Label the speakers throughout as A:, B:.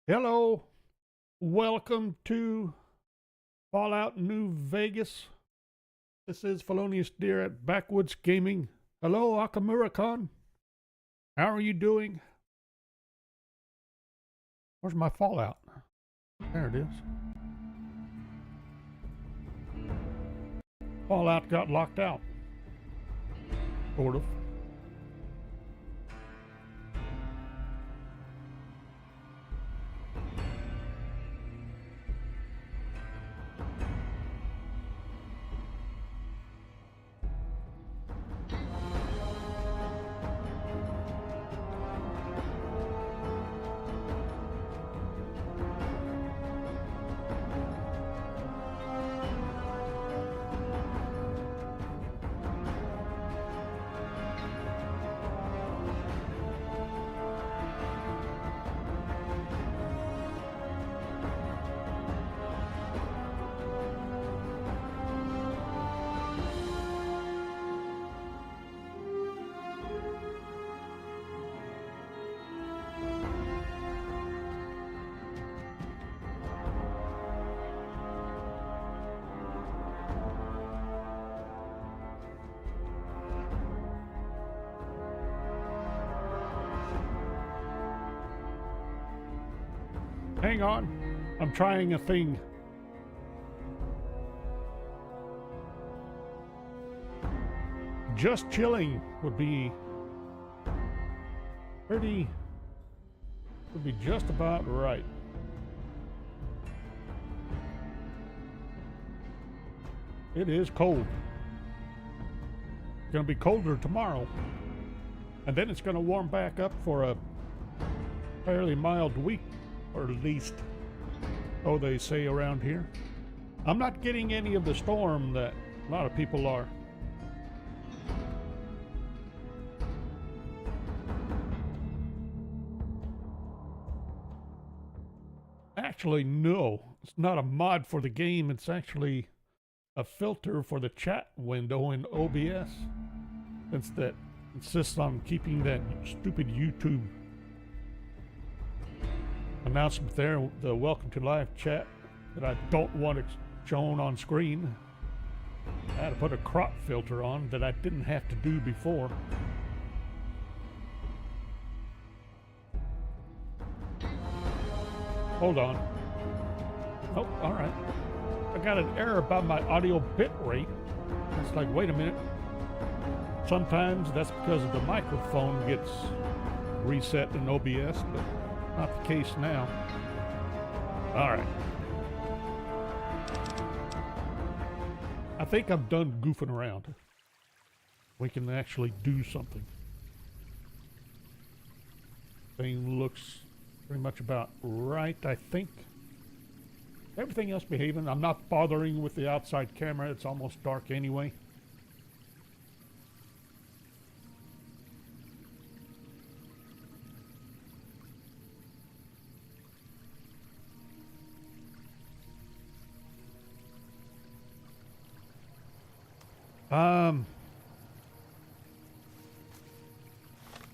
A: Hello, welcome to Fallout New Vegas. This is Felonious Deer at Backwoods Gaming. Hello, Akamura-kun. How are you doing? Where's my Fallout? There it is. Fallout got locked out. Sort of. Hang on, I'm trying a thing. Just chilling would be just about right. It is cold. It's gonna be colder tomorrow. And then it's gonna warm back up for a fairly mild week, or at least, oh, they say around here. I'm not getting any of the storm that a lot of people are. Actually, no, it's not a mod for the game. It's actually a filter for the chat window in OBS, since that insists on keeping that stupid YouTube announcement there, the welcome to live chat, that I don't want it shown on screen. I had to put a crop filter on that I didn't have to do before. Hold on. Oh, all right. I got an error about my audio bit rate. It's like, wait a minute. Sometimes that's because the microphone gets reset in OBS, but not the case now. All right. I think I'm done goofing around. We can actually do something. Thing looks pretty much about right, I think. Everything else behaving. I'm not bothering with the outside camera. It's almost dark anyway.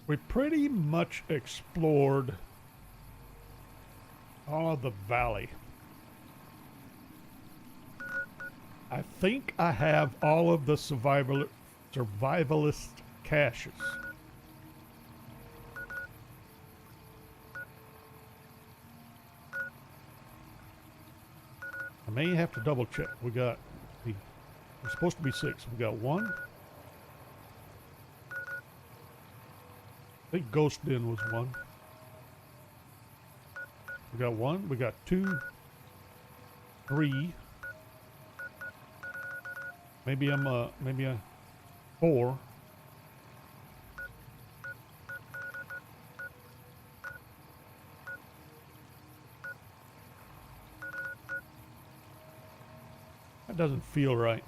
A: We pretty much explored all of the valley. I think I have all of the survivalist caches. I may have to double check. We're supposed to be 6. We got 1. I think Ghost Den was 1. We got 1. We got 2, 3. Maybe a 4. That doesn't feel right.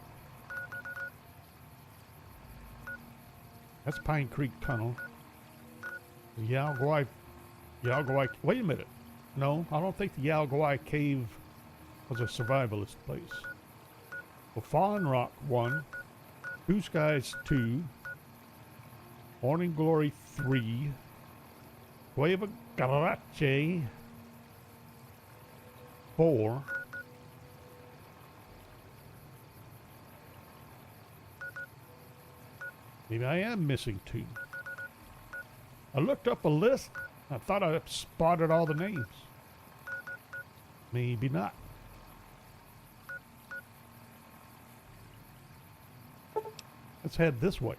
A: That's Pine Creek Tunnel. Yalgawai. Wait a minute. No, I don't think the Yalgawai Cave was a survivalist place. Well, Fallen Rock 1, Two Skies 2, Morning Glory 3, Cueva Garache, 4. Maybe I am missing 2. I looked up a list. I thought I spotted all the names. Maybe not. Let's head this way.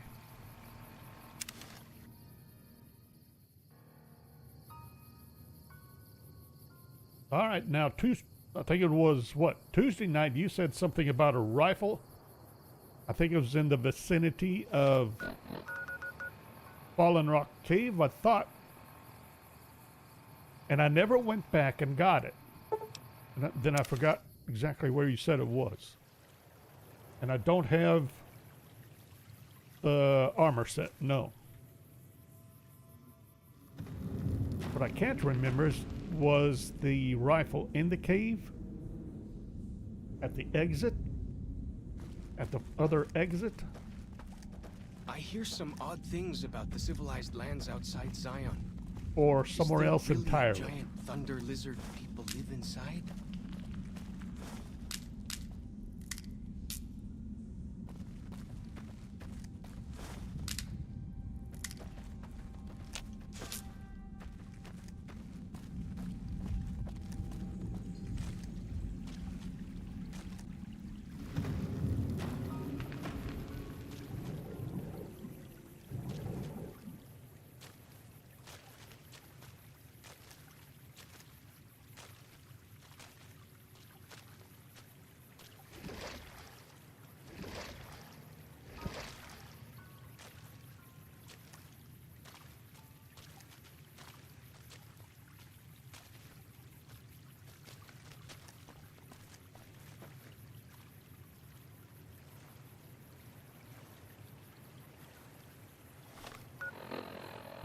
A: All right, now I think it was what, Tuesday night you said something about a rifle. I think it was in the vicinity of Fallen Rock Cave, I thought. And I never went back and got it. And then I forgot exactly where you said it was. And I don't have the armor set, no. What I can't remember was the rifle in the cave, at the exit, at the other exit.
B: I hear some odd things about the civilized lands outside Zion.
A: Or somewhere else
B: really
A: entirely.
B: Giant thunder lizard people live inside?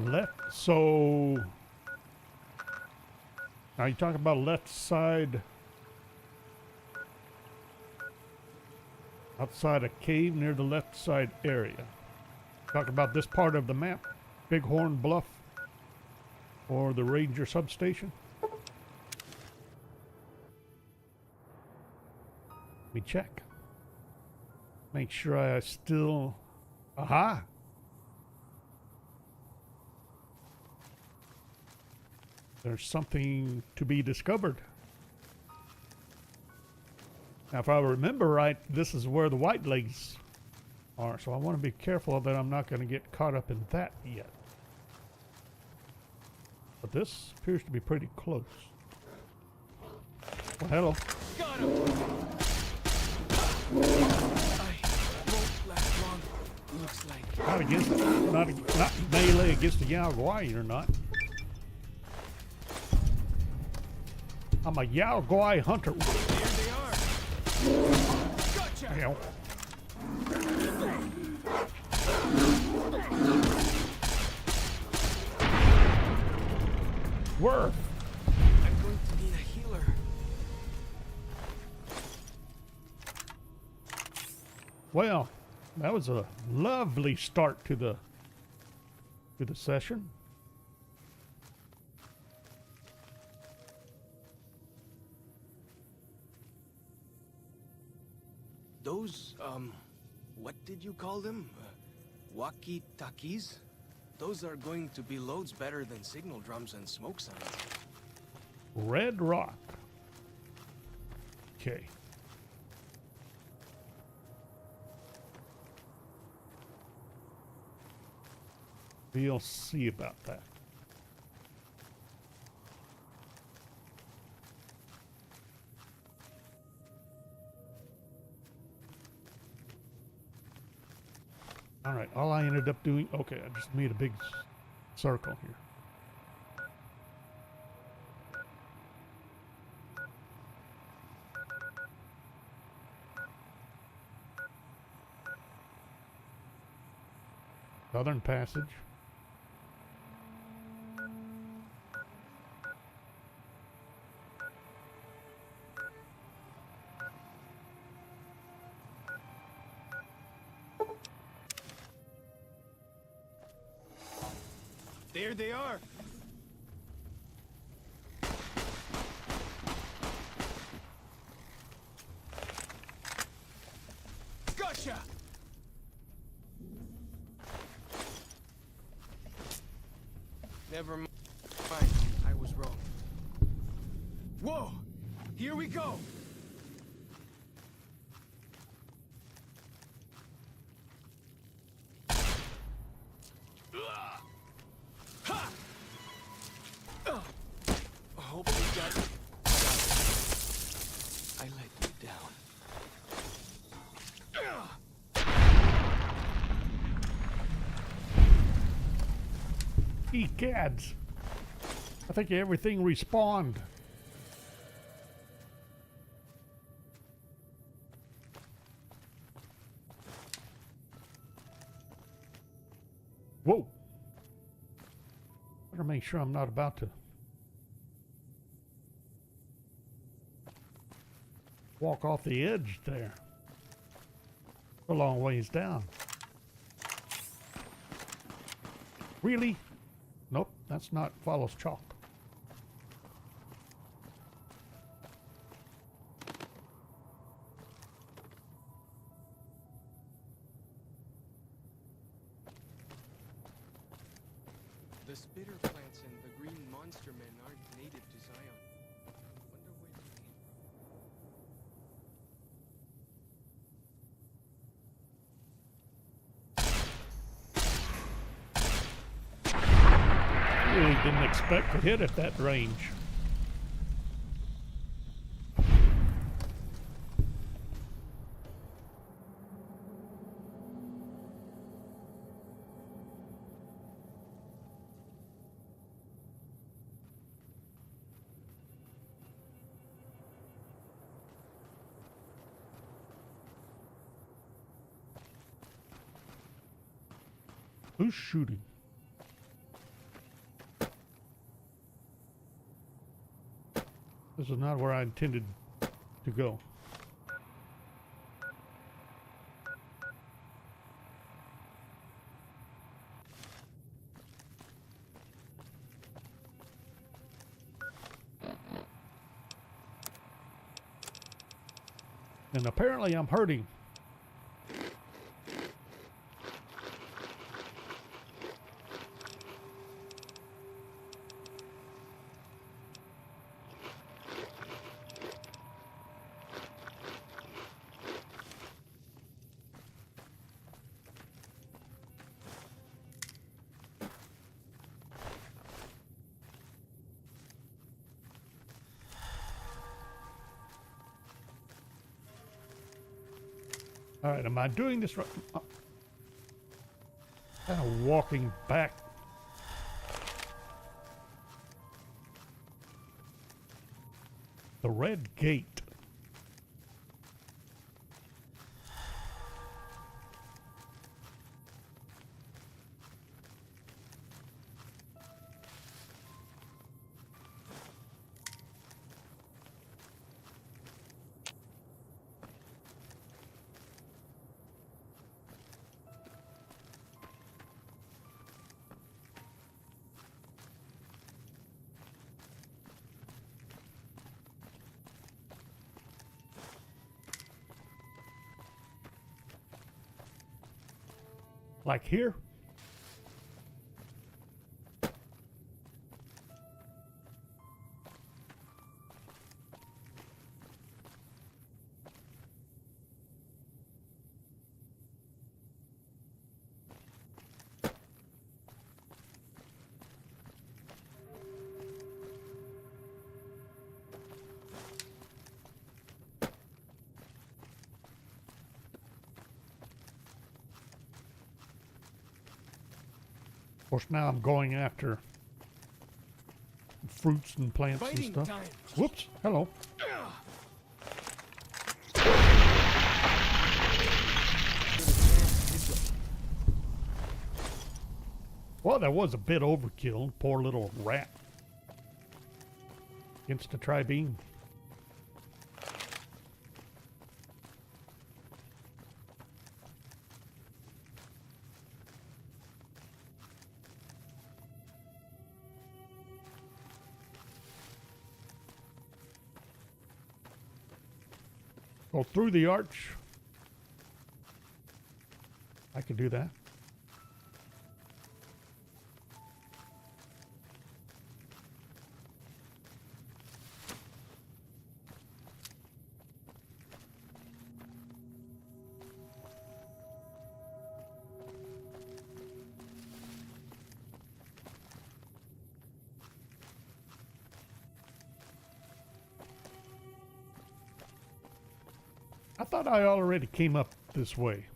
A: Left, so now you talk about left side, outside a cave near the left side area. Talk about this part of the map, Bighorn Bluff or the Ranger substation. Let me check. Make sure I still, aha. There's something to be discovered. Now, if I remember right, this is where the white legs are, so I want to be careful that I'm not going to get caught up in that yet. But this appears to be pretty close. Well, hello.
B: Got him! I won't last long, looks like.
A: Not against, not melee against the Yao Guai, you're not. I'm a Yao Guai hunter.
B: There they are. Gotcha.
A: Hell. Worth.
B: I'm going to need a healer.
A: Well, that was a lovely start to the session.
B: Those, what did you call them? Walkie-talkies? Those are going to be loads better than signal drums and smoke signs.
A: Red Rock. Okay. We'll see about that. All right, all I ended up doing, okay, I just made a big circle here. Southern Passage.
B: There they are. Never mind. I was wrong. Whoa! Here we go! Ha! Hope we got it. I let you down.
A: Egads. I think everything respawned. Whoa. Better make sure I'm not about to walk off the edge there. A long ways down. Really? Nope, that's not follows chalk.
B: The spitter plants and the green monster men aren't native to Zion. Wonder where they came
A: Really didn't expect to hit at that range. Who's shooting? This is not where I intended to go. And apparently I'm hurting. All right, am I doing this right? Kind of walking back. The red gate. Like here? Of course, now I'm going after fruits and plants and
B: Fighting
A: stuff.
B: time.
A: Whoops. Hello. Well, that was a bit overkill. Poor little rat. Against a tri-beam. Go through the arch. I can do that. I thought I already came up this way.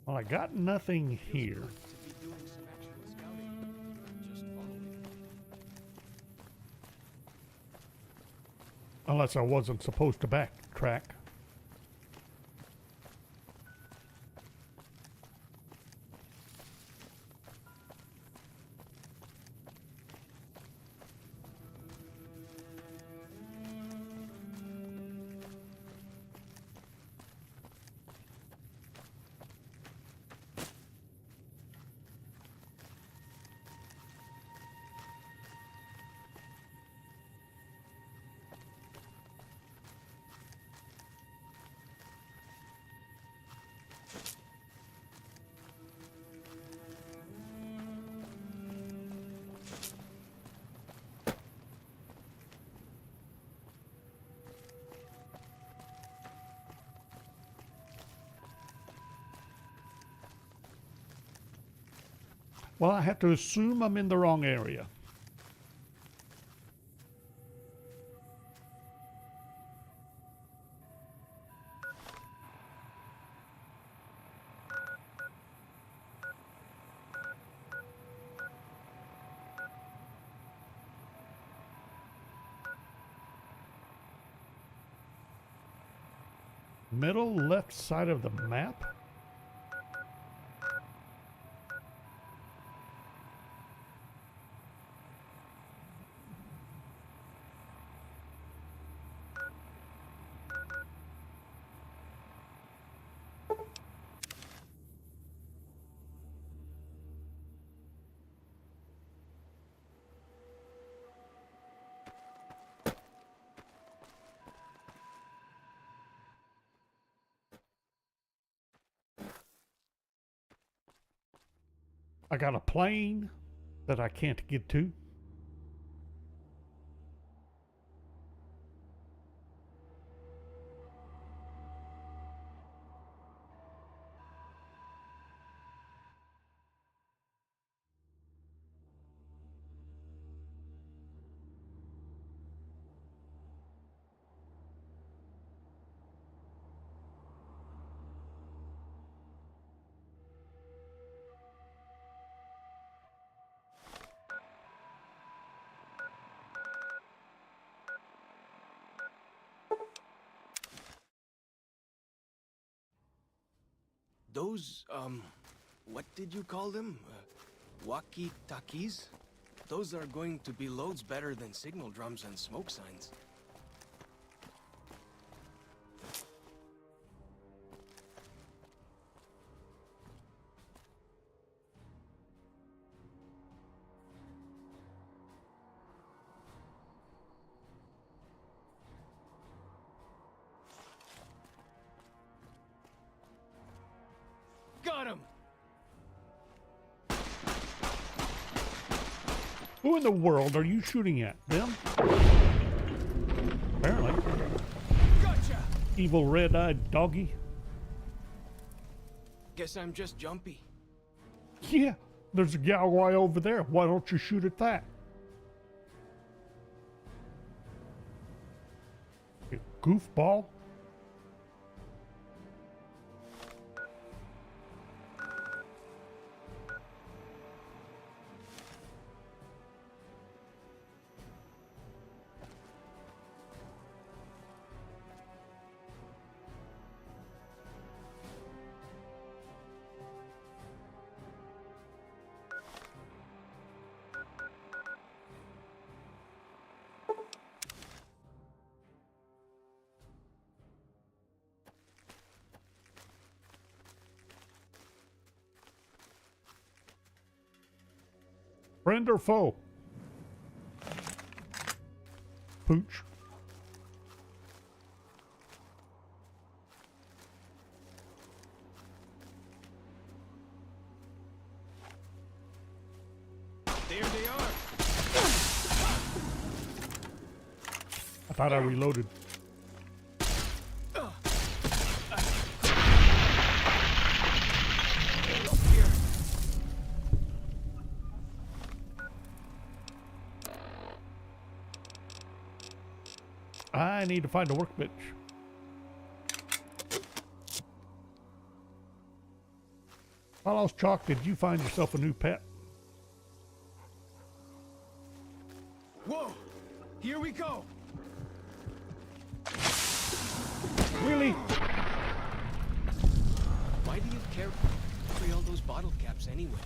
A: Well, I got nothing here.
B: To be doing some actual scouting, not just following.
A: Unless I wasn't supposed to backtrack. Well, I have to assume I'm in the wrong area. Middle left side of the map? I got a plane that I can't get to.
B: Those, what did you call them? Walkie-talkies? Those are going to be loads better than signal drums and smoke signs. Got him!
A: Who in the world are you shooting at? Them? Apparently.
B: Gotcha!
A: Evil red-eyed doggy.
B: Guess I'm just jumpy.
A: Yeah, there's a galway over there. Why don't you shoot at that? You goofball. Friend or foe? Pooch.
B: There they are.
A: I thought I reloaded.
B: Here.
A: I need to find a workbench. Follows Chalk, did you find yourself a new pet?
B: Whoa! Here we go.
A: Really?
B: Why do you carry all those bottle caps anyway?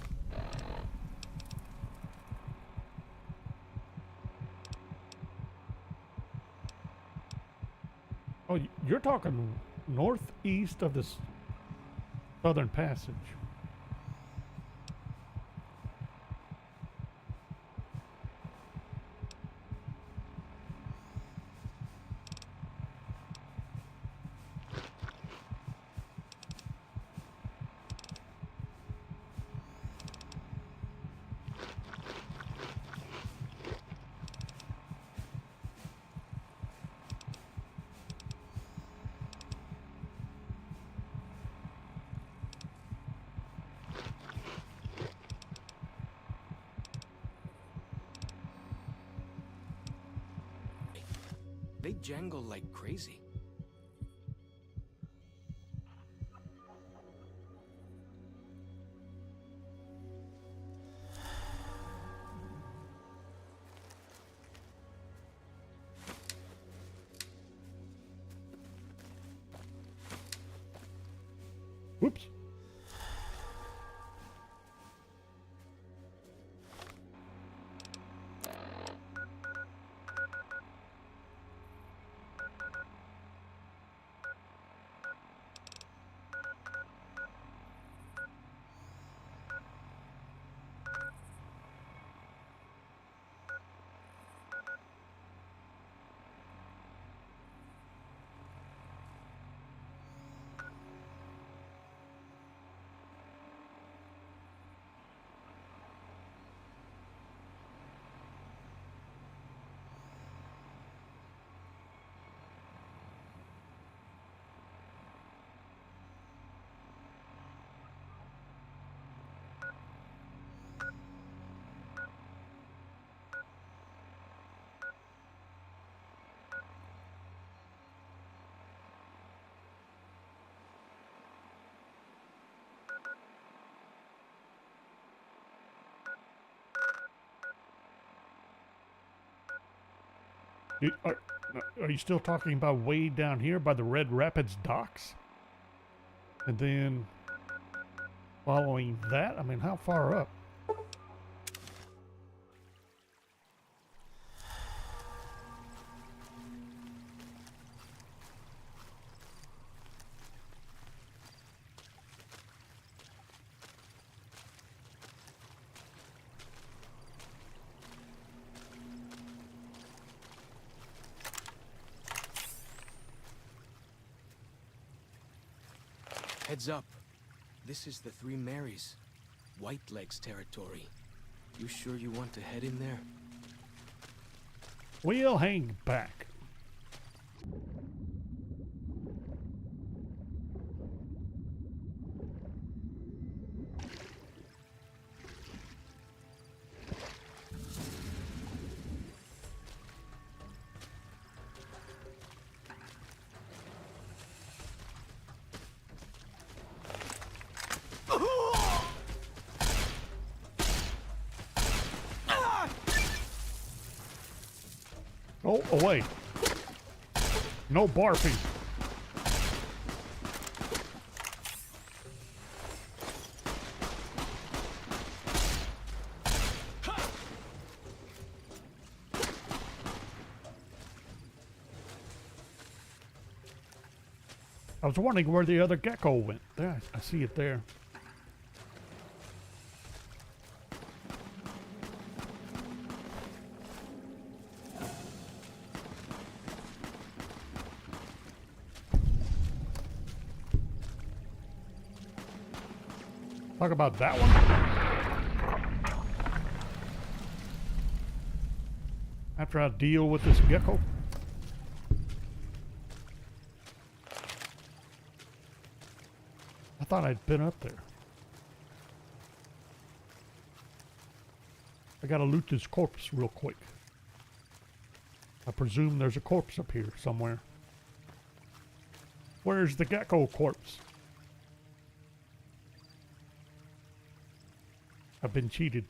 A: Oh, you're talking northeast of this southern passage.
B: They jangle like crazy.
A: Whoops. Are you still talking about way down here by the Red Rapids docks? And then following that? I mean, how far up?
B: Heads up. This is the Three Marys. Whitelegs territory. You sure you want to head in there?
A: We'll hang back. Oh, away. No barfing. I was wondering where the other gecko went. There, I see it there. Talk about that one. After I deal with this gecko. I thought I'd been up there. I gotta loot this corpse real quick. I presume there's a corpse up here somewhere. Where's the gecko corpse? I've been cheated.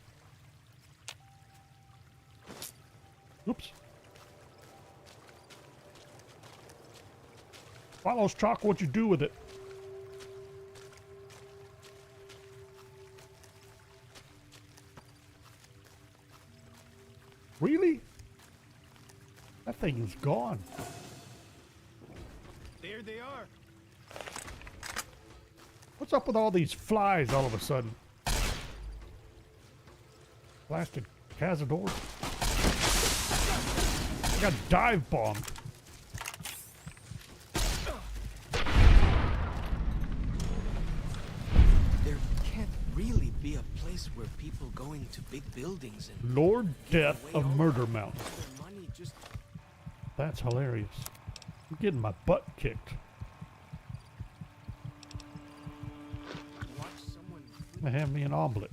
A: Oops. Follows chalk, what you do with it? Really? That thing is gone.
B: There they are.
A: What's up with all these flies all of a sudden? Blasted cazadors. I got dive bombed.
B: There can't really be a place where people go into big buildings and
A: Lord
B: give
A: Death
B: away
A: of
B: all
A: Murder Mountain.
B: their money just
A: That's hilarious. I'm getting my butt kicked.
B: watch someone.
A: Gonna have me an omelet.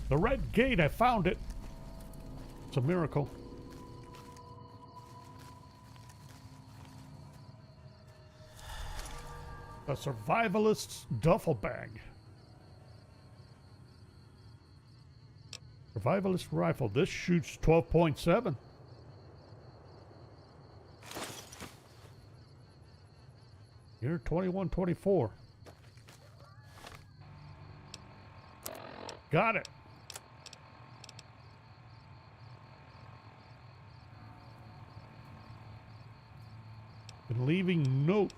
A: The red gate, I found it. It's a miracle. A survivalist's duffel bag. Survivalist rifle. This shoots 12.7. Year 2124. Got it. Been leaving notes.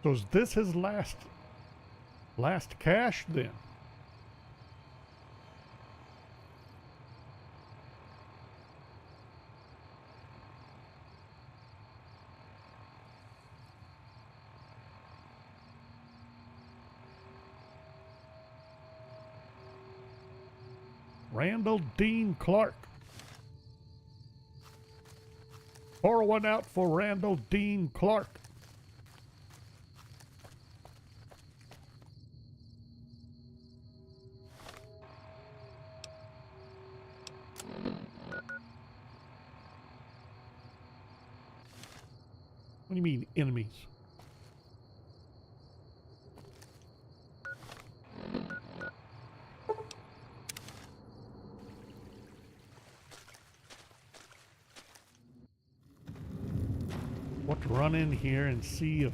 A: So is this his last cache then? Randall Dean Clark. Pour one out for Randall Dean Clark. What do you mean, enemies? Want to run in here and see if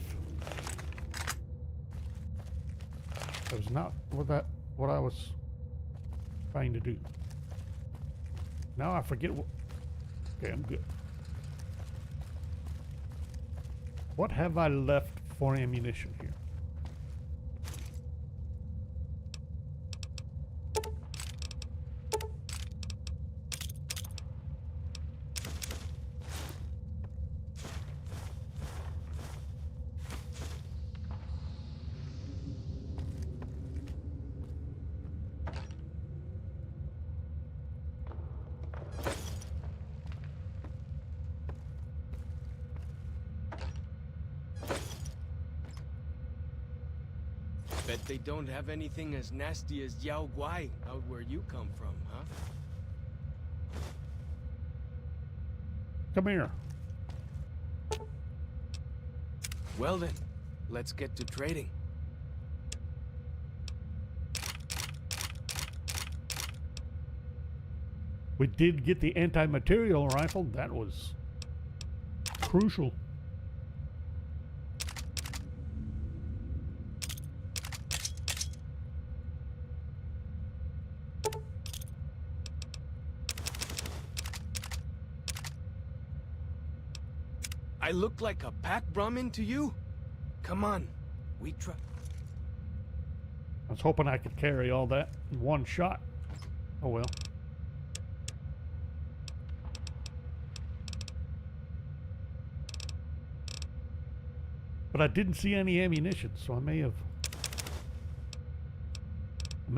A: that was not what I was trying to do. Now I forget what. Okay, I'm good. What have I left for ammunition here?
B: Bet they don't have anything as nasty as Yao Guai out where you come from, huh?
A: Come here.
B: Well then, let's get to trading.
A: We did get the anti-material rifle. That was crucial.
B: I look like a pack Brahmin to you? Come on, we try.
A: I was hoping I could carry all that in one shot. Oh well. But I didn't see any ammunition, so I may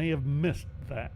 A: have missed that.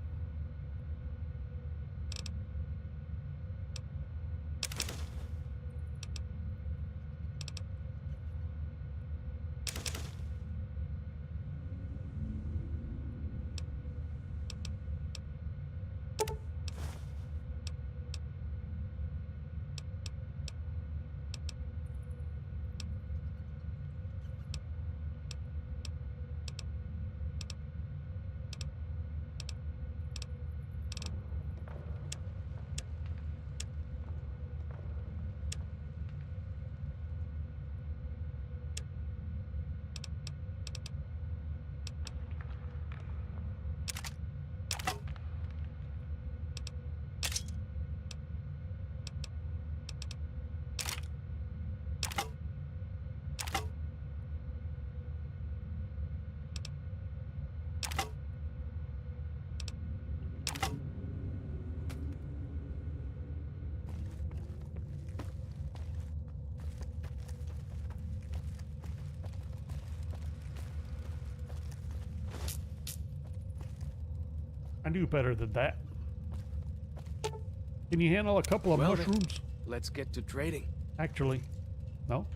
A: I knew better than that. Can you handle a couple of
B: Well then,
A: mushrooms?
B: let's get to trading.
A: Actually, no.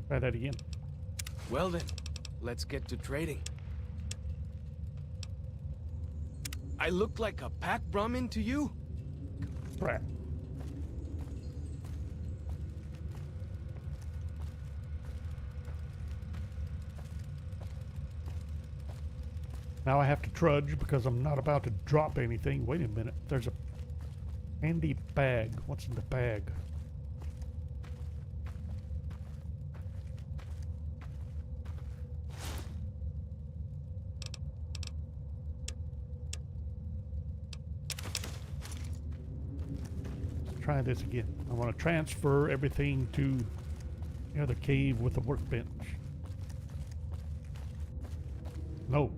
A: Try that again.
B: Well then, let's get to trading. I look like a pack Brahmin to you?
A: Crap. Now I have to trudge because I'm not about to drop anything. Wait a minute. There's a handy bag. What's in the bag? Let's try this again. I want to transfer everything to the other cave with the workbench. No.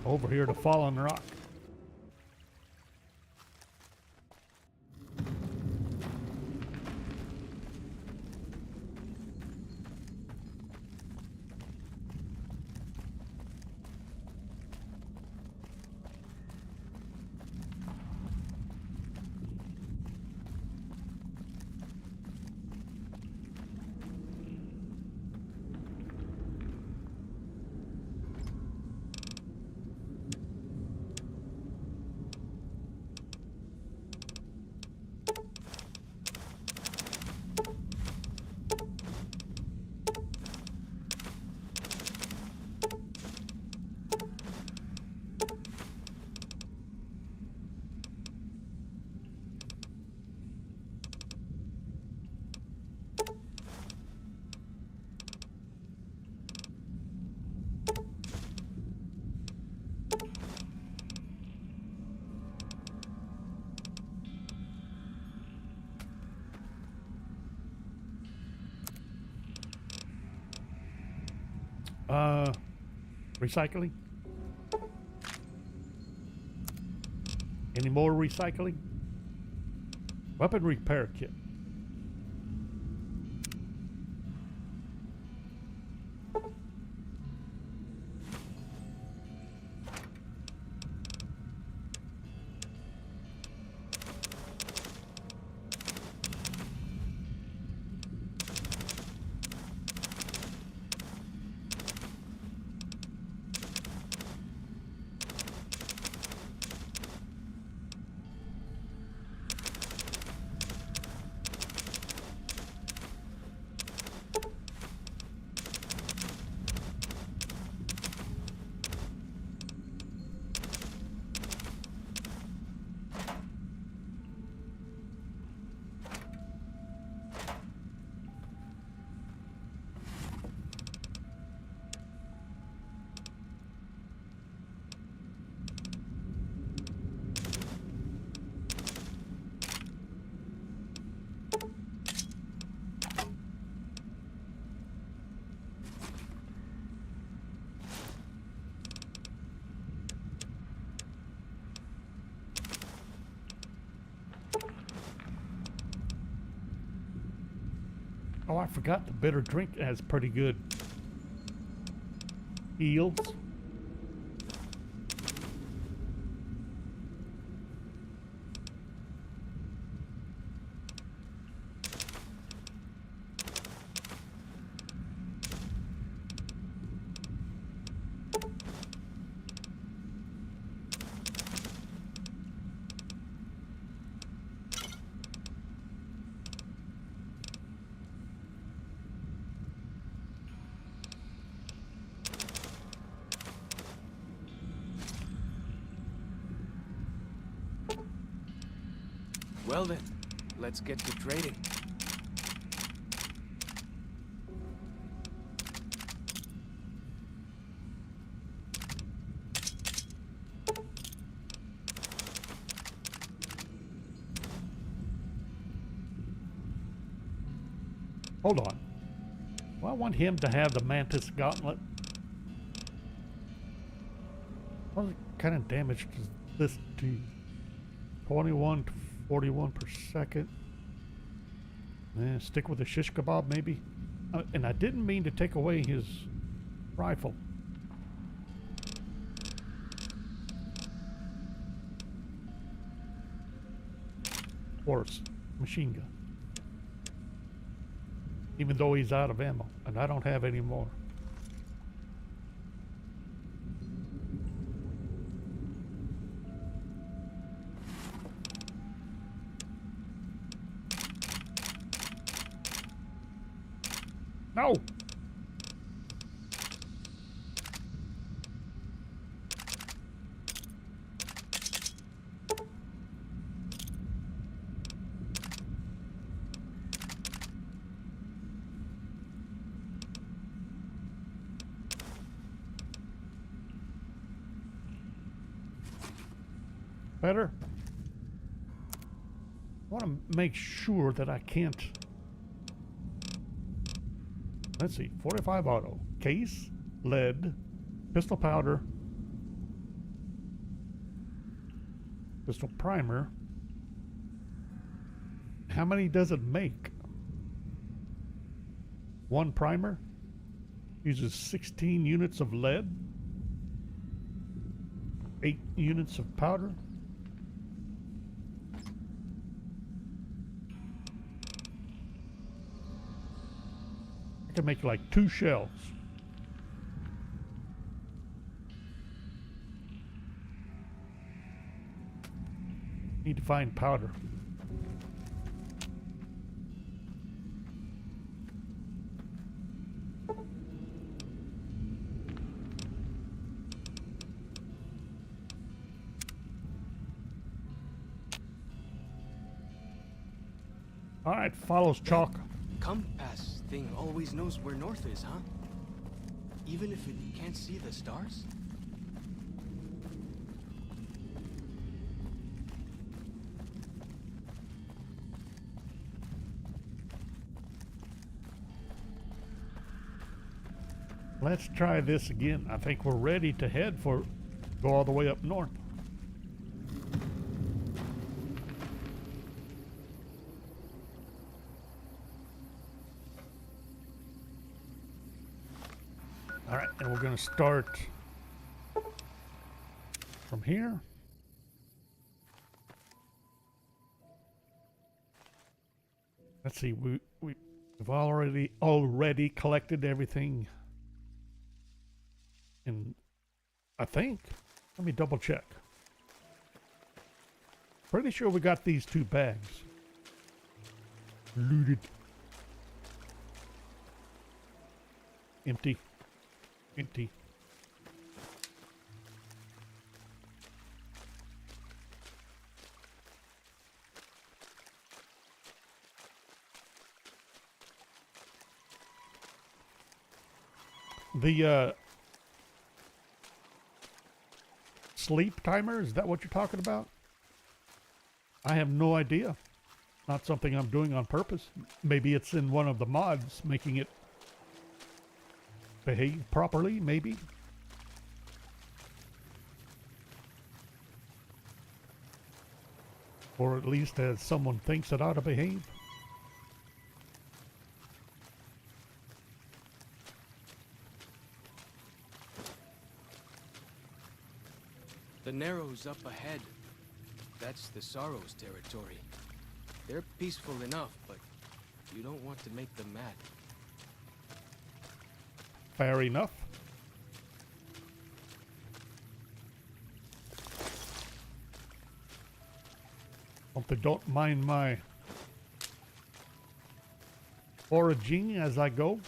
A: Over here to Fallen Rock. Recycling? Any more recycling? Weapon repair kit. Oh, I forgot the bitter drink has pretty good heals.
B: Well then, let's get to trading.
A: Hold on. Well, I want him to have the Mantis Gauntlet. What kind of damage does this do? 21 to 41 per second. Stick with the shish kebab, maybe. And I didn't mean to take away his rifle. Or machine gun. Even though he's out of ammo, and I don't have any more. No! Better? I want to make sure that I can't. Let's see, 45 auto, case, lead, pistol powder, pistol primer. How many does it make? One primer uses 16 units of lead, 8 units of powder. I can make like 2 shells. Need to find powder. All right, follows chalk.
B: Compass thing always knows where north is, huh? Even if it can't see the stars?
A: Let's try this again. I think we're ready to head for, go all the way up north. All right, and we're going to start from here. Let's see, we've already collected everything. And I think, let me double check. Pretty sure we got these 2 bags looted. Empty. Empty. The sleep timer, is that what you're talking about? I have no idea. Not something I'm doing on purpose. Maybe it's in one of the mods making it behave properly, maybe. Or at least as someone thinks it ought to behave.
B: Sorrows up ahead. That's the Sorrows territory. They're peaceful enough, but you don't want to make them mad.
A: Fair enough. Hope they don't mind my foraging as I go.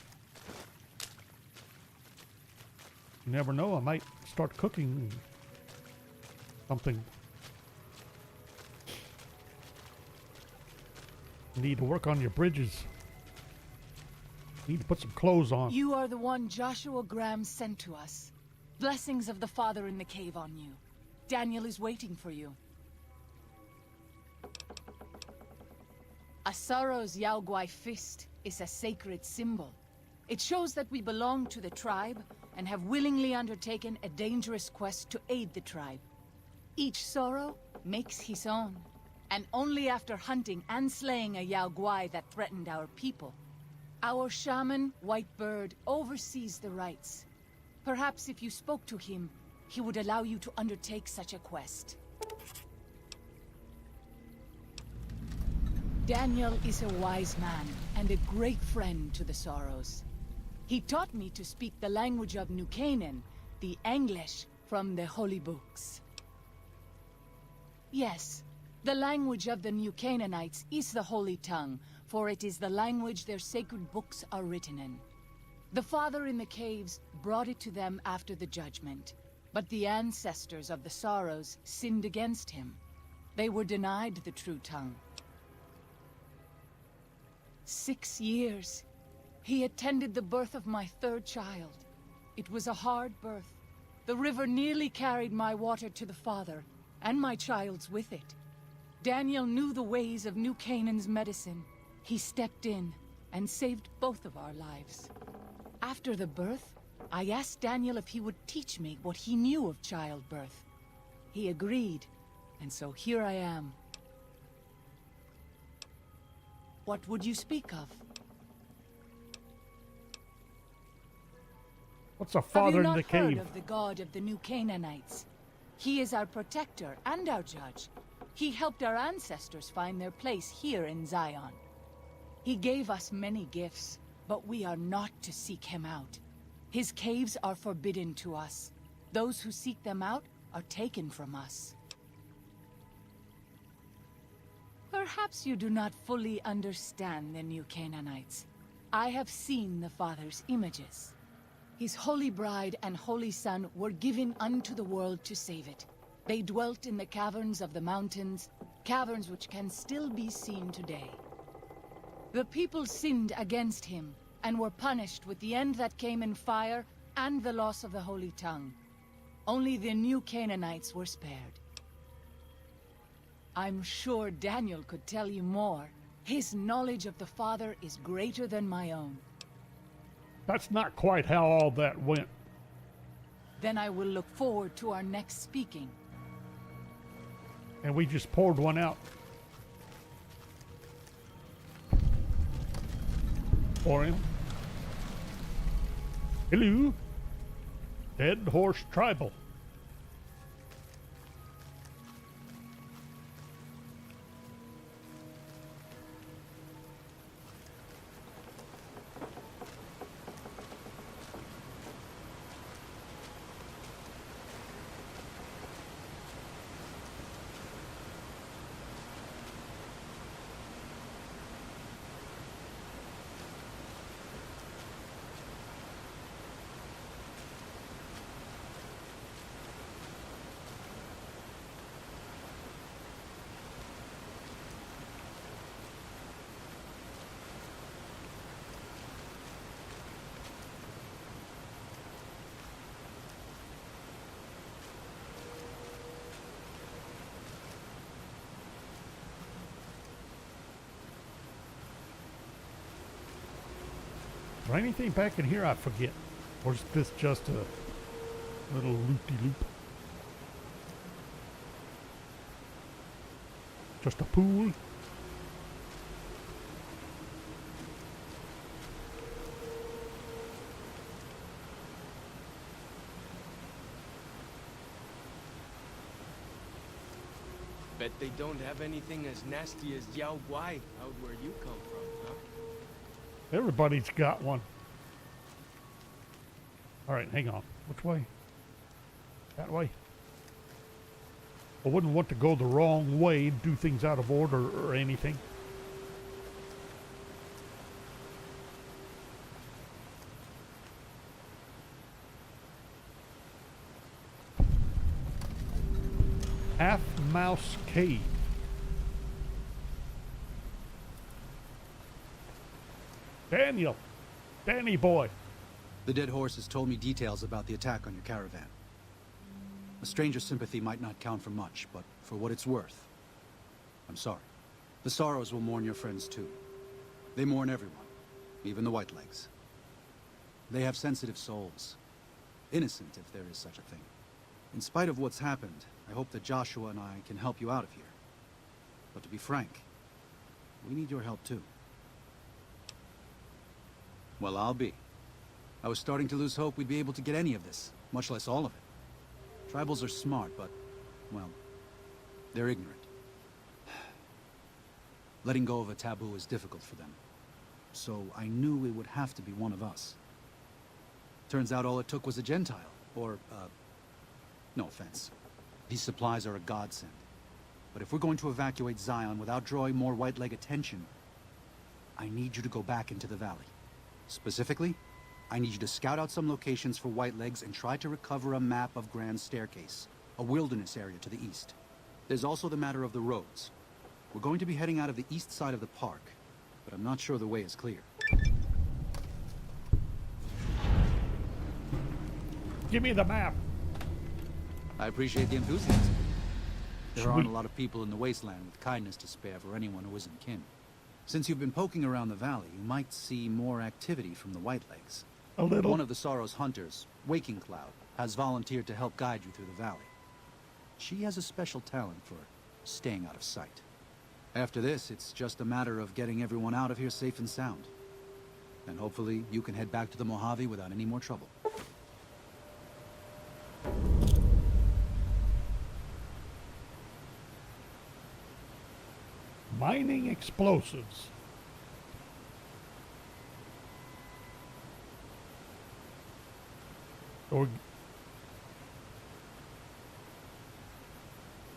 A: You never know, I might start cooking something. Need to work on your bridges. Need to put some clothes on.
C: You are the one Joshua Graham sent to us. Blessings of the Father in the cave on you. Daniel is waiting for you. Asaro's Yaoguai fist is a sacred symbol. It shows that we belong to the tribe and have willingly undertaken a dangerous quest to aid the tribe. Each Sorrow makes his own, and only after hunting and slaying a Yaoguai that threatened our people. Our shaman, Whitebird, oversees the rites. Perhaps if you spoke to him, he would allow you to undertake such a quest. Daniel is a wise man and a great friend to the Sorrows. He taught me to speak the language of New Canaan, the English from the holy books. Yes, the language of the New Canaanites is the holy tongue, for it is the language their sacred books are written in. The Father in the caves brought it to them after the judgment, but the ancestors of the Sorrows sinned against him. They were denied the true tongue. 6 years. He attended the birth of my third child. It was a hard birth. The river nearly carried my water to the Father, and my child's with it. Daniel knew the ways of New Canaan's medicine. He stepped in and saved both of our lives. After the birth, I asked Daniel if he would teach me what he knew of childbirth. He agreed, and so here I am. What would you speak of?
A: What's a father in the
C: Have you
A: cave?
C: not heard of the god of the New Canaanites? He is our protector and our judge. He helped our ancestors find their place here in Zion. He gave us many gifts, but we are not to seek him out. His caves are forbidden to us. Those who seek them out are taken from us. Perhaps you do not fully understand the New Canaanites. I have seen the Father's images. His holy bride and holy son were given unto the world to save it. They dwelt in the caverns of the mountains, caverns which can still be seen today. The people sinned against him, and were punished with the end that came in fire and the loss of the holy tongue. Only the New Canaanites were spared. I'm sure Daniel could tell you more. His knowledge of the Father is greater than my own.
A: That's not quite how all that went.
C: Then I will look forward to our next speaking.
A: And we just poured one out. For him. Hello. Dead Horse Tribal. Is there anything back in here I forget? Or is this just a little loopy-loop? Just a pool?
B: Bet they don't have anything as nasty as Yao Guai out where you come from, huh?
A: Everybody's got one. All right, hang on. Which way? That way. I wouldn't want to go the wrong way, do things out of order or anything. Half Mouse Cave. Daniel. Danny boy.
D: The dead horse has told me details about the attack on your caravan. A stranger's sympathy might not count for much, but for what it's worth, I'm sorry. The Sorrows will mourn your friends too. They mourn everyone, even the Whitelegs. They have sensitive souls. Innocent, if there is such a thing. In spite of what's happened, I hope that Joshua and I can help you out of here. But to be frank, we need your help too. Well, I'll be. I was starting to lose hope we'd be able to get any of this, much less all of it. Tribals are smart, but, well, they're ignorant. Letting go of a taboo is difficult for them. So I knew it would have to be one of us. Turns out all it took was a Gentile, or, no offense. These supplies are a godsend. But if we're going to evacuate Zion without drawing more Whiteleg attention, I need you to go back into the valley. Specifically, I need you to scout out some locations for Whitelegs and try to recover a map of Grand Staircase, a wilderness area to the east. There's also the matter of the roads. We're going to be heading out of the east side of the park, but I'm not sure the way is clear.
A: Give me the map.
D: I appreciate the enthusiasm. There aren't a lot of people in the wasteland with kindness to spare for anyone who isn't kin. Since you've been poking around the valley, you might see more activity from the Whitelegs.
A: A little.
D: One of the Sorrow's hunters, Waking Cloud, has volunteered to help guide you through the valley. She has a special talent for staying out of sight. After this, it's just a matter of getting everyone out of here safe and sound. And hopefully you can head back to the Mojave without any more trouble.
A: Mining explosives. Or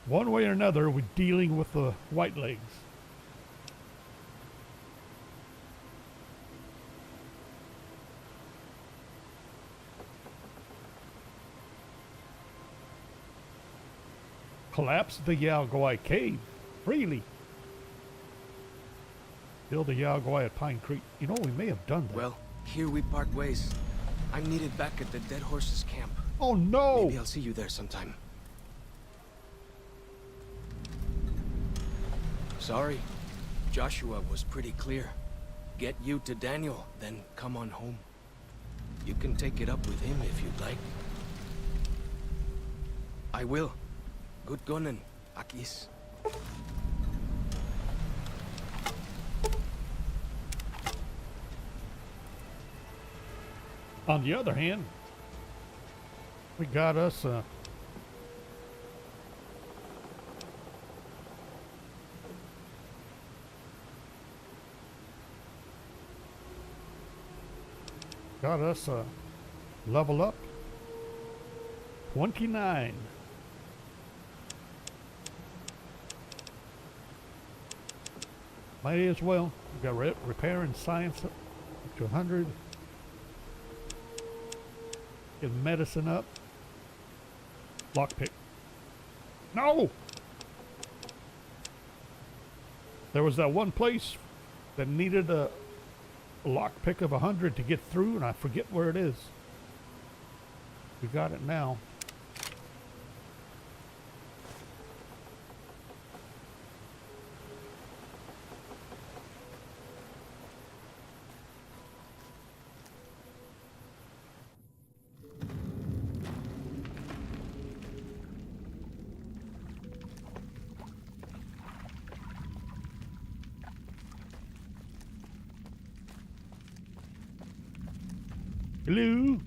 A: one way or another, we're dealing with the Whitelegs. Collapse the Yalgoi Cave. Really? Build a Yalgoi at Pine Creek. You know, we may have done that.
B: Well, here we part ways. I'm needed back at the Dead Horse's camp.
A: Oh no!
B: Maybe I'll see you there sometime. Sorry. Joshua was pretty clear. Get you to Daniel, then come on home. You can take it up with him if you'd like. I will. Good gunnin', Akis.
A: On the other hand, we got us level up 29. Might as well. We got repair and science up to 100. Get medicine up. Lockpick. No! There was that one place that needed a lockpick of 100 to get through, and I forget where it is. We got it now. Hello?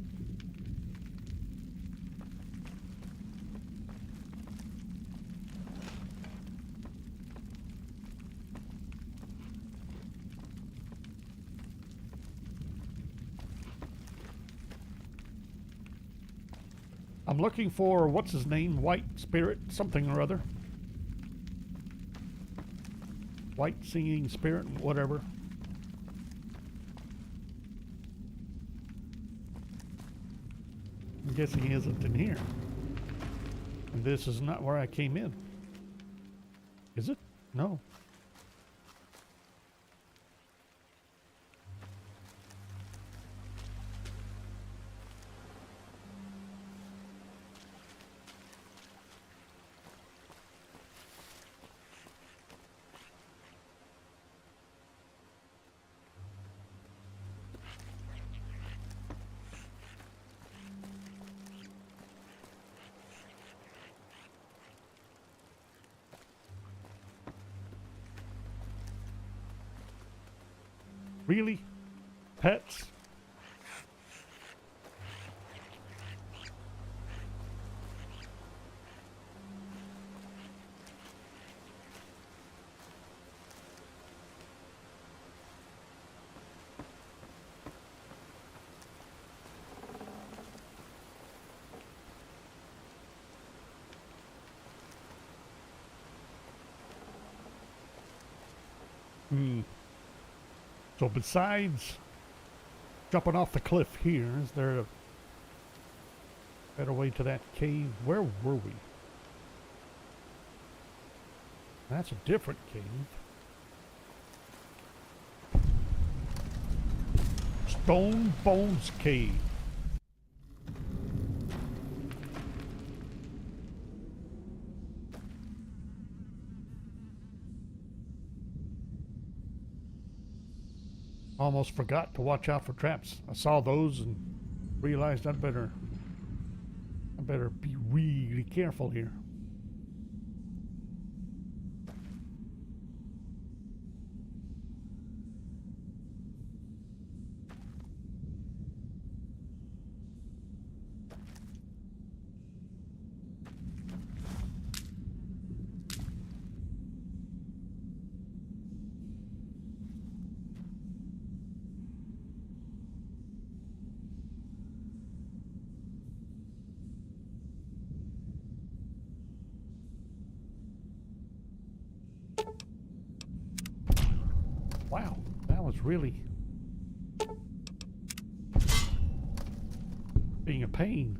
A: I'm looking for, what's his name? White Spirit, something or other. White Singing Spirit, whatever. I'm guessing he isn't in here. And this is not where I came in. Is it? No. Really? Pets? So besides jumping off the cliff here, is there a better way to that cave? Where were we? That's a different cave. Stone Bones Cave. Almost forgot to watch out for traps. I saw those and realized I better be really careful here. Wow, that was really being a pain.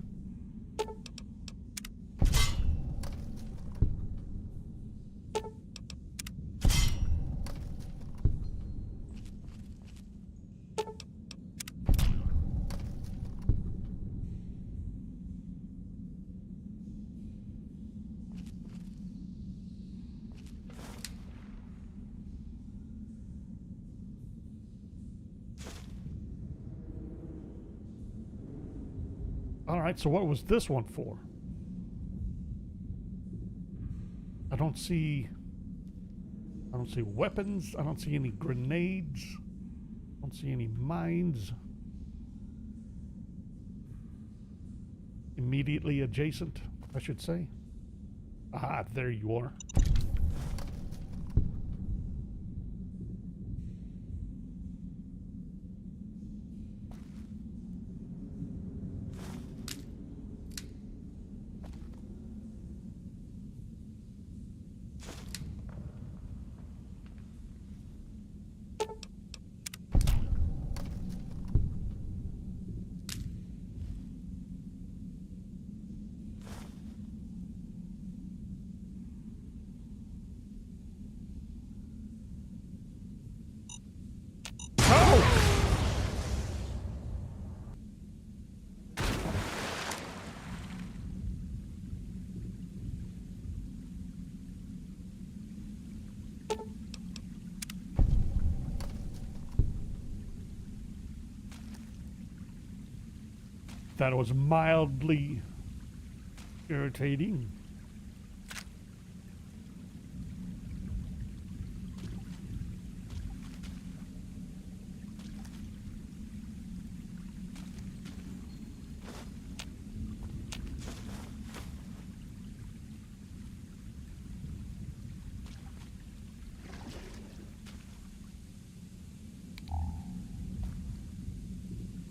A: All right, so what was this one for? I don't see weapons. I don't see any grenades. I don't see any mines. Immediately adjacent, I should say. Ah, there you are. That was mildly irritating.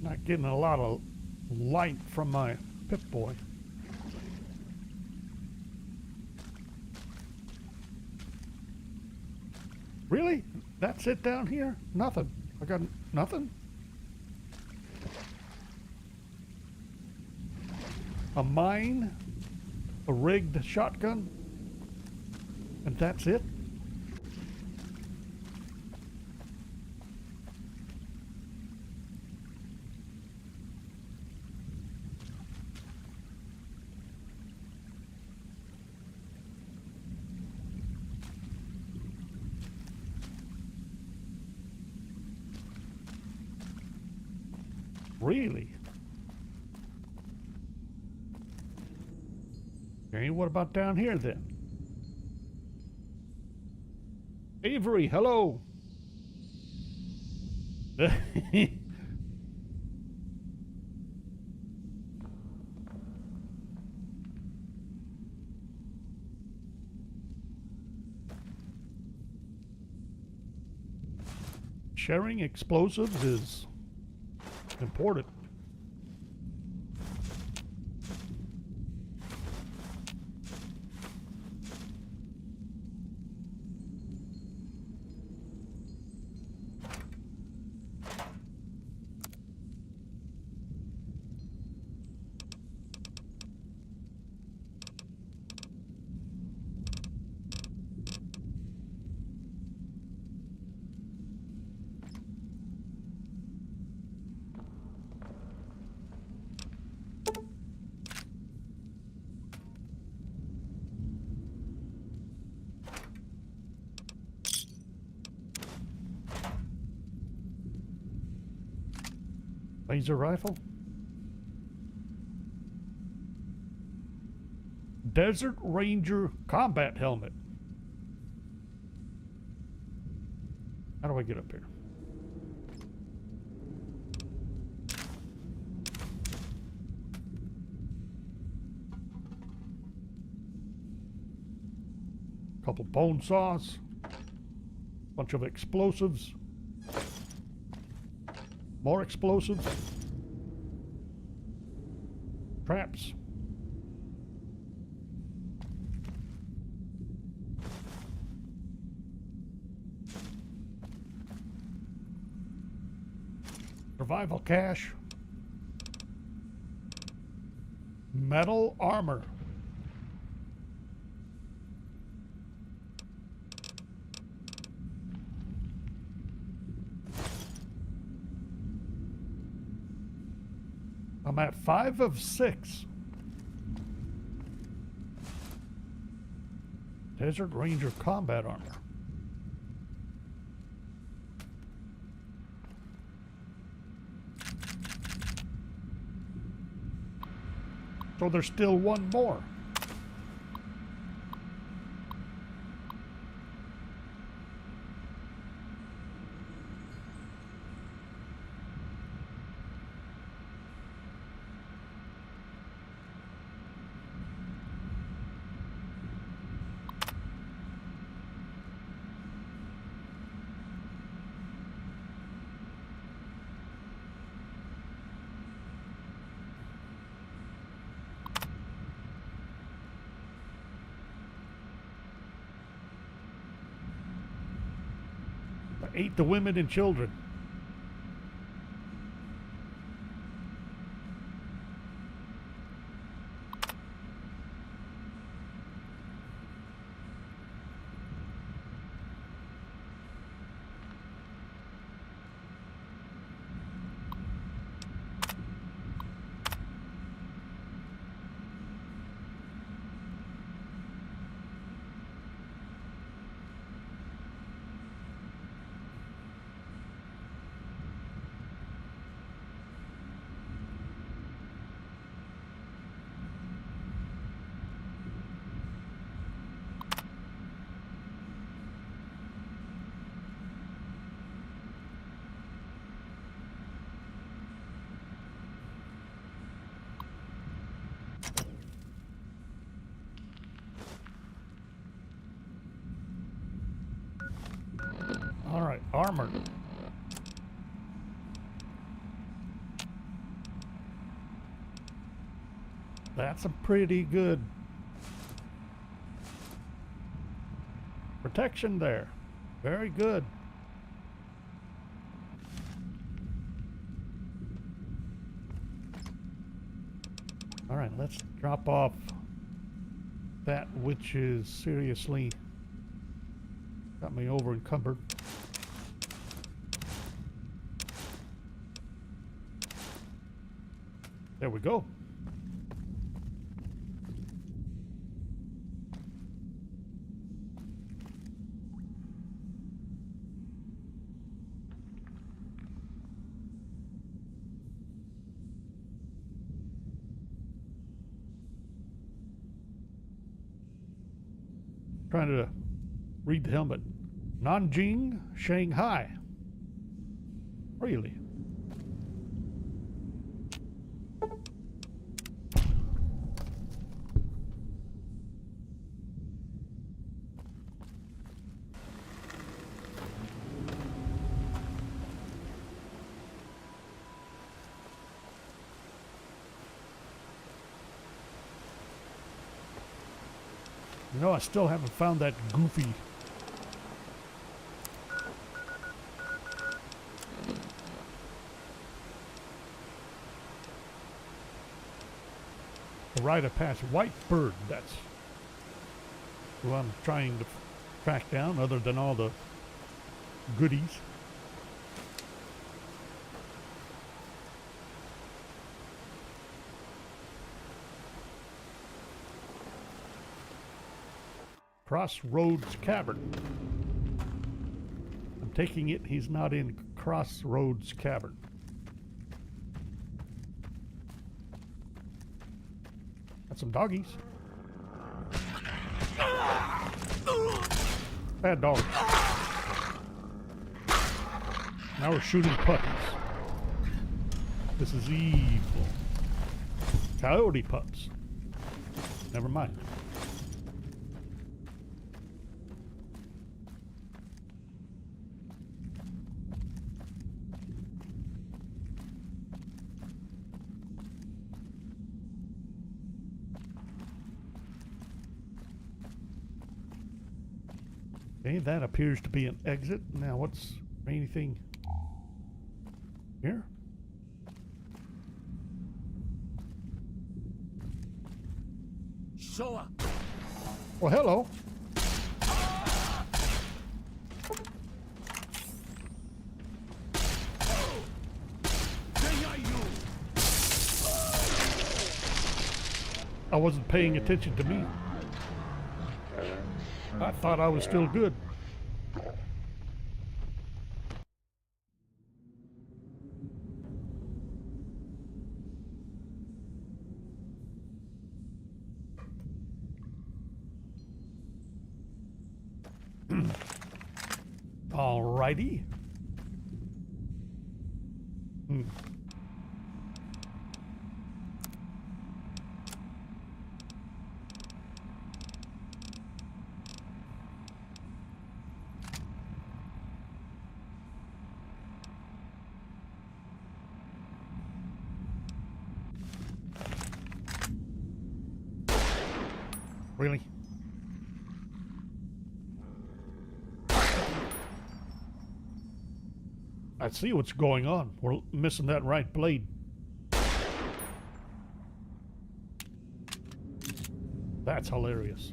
A: Not getting a lot of light from my Pip-Boy. Really? That's it down here? Nothing. I got nothing? A mine? A rigged shotgun? And that's it? Really? Okay, what about down here then? Avery, hello. Sharing explosives is important. Laser rifle. Desert Ranger combat helmet. How do I get up here? Couple bone saws. Bunch of explosives. More explosives. Traps. Survival cache. Metal armor. I'm at 5 of 6. Desert Ranger combat armor. So there's still one more. I ate the women and children. All right, armor. That's a pretty good protection there. Very good. All right, let's drop off that which is seriously got me over encumbered. There we go. Trying to read the helmet. Nanjing, Shanghai. Really? You know, I still haven't found that goofy rite of passage. White bird, that's who I'm trying to track down, other than all the goodies. Crossroads Cavern. I'm taking it he's not in Crossroads Cavern. Got some doggies. Bad dog. Now we're shooting puppies. This is evil. Coyote pups. Never mind. Okay, that appears to be an exit. Now, what's anything here?
B: Show up.
A: Well, hello. I wasn't paying attention to me. I thought I was still good. Alrighty. Really? I see what's going on. We're missing that right blade. That's hilarious.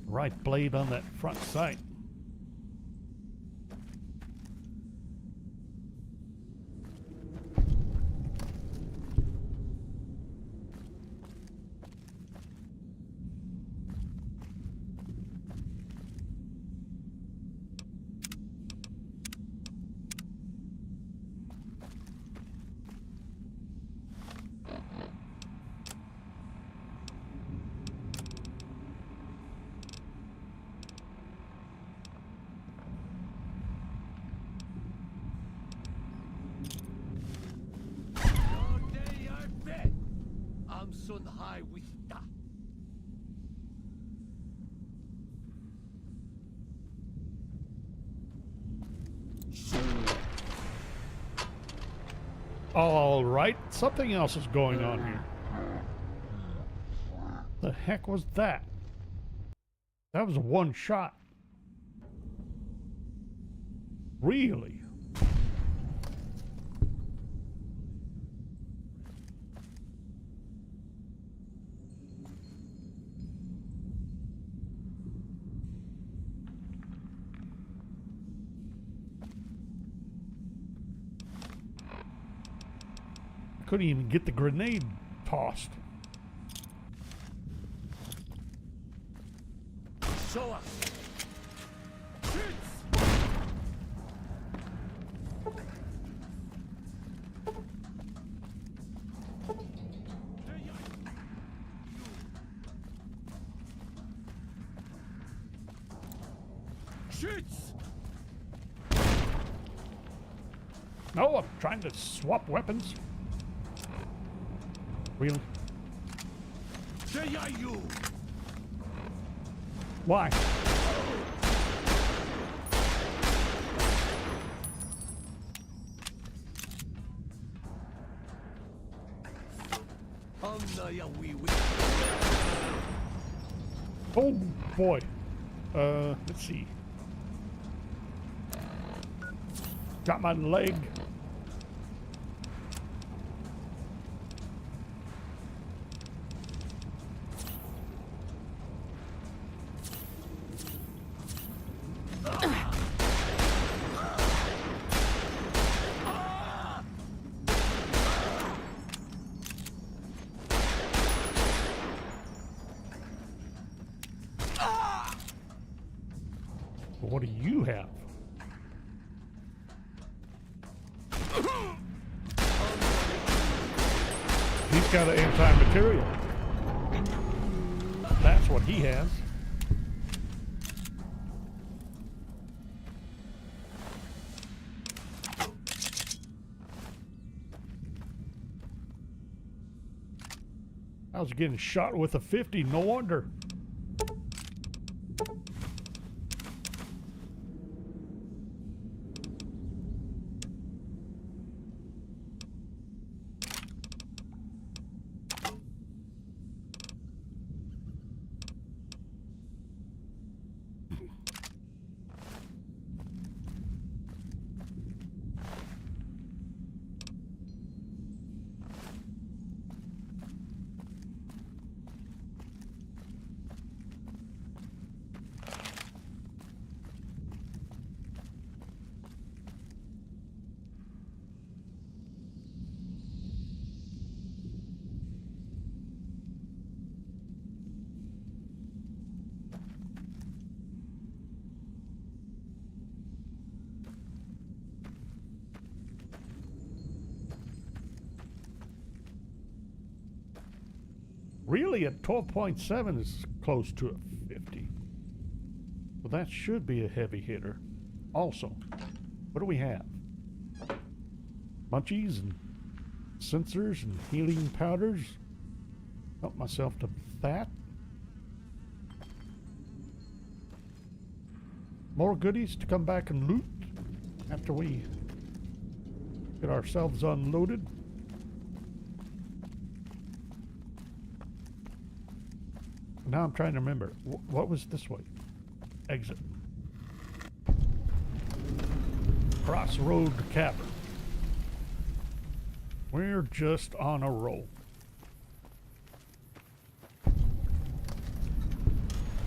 A: Right blade on that front sight. All right, something else is going on here. The heck was that? That was a one shot. Really? I couldn't even get the grenade tossed.
B: Show us.
A: No, I'm trying to swap weapons. Really? Why? Oh boy. Let's see. Got my leg. What do you have? He's got an anti-material. That's what he has. I was getting shot with a 50, no wonder. Really, at 12.7 is close to a 50. Well, that should be a heavy hitter. Also, what do we have? Munchies and sensors and healing powders. Help myself to that. More goodies to come back and loot after we get ourselves unloaded. Now I'm trying to remember. What was this way? Exit. Crossroad Cavern. We're just on a roll.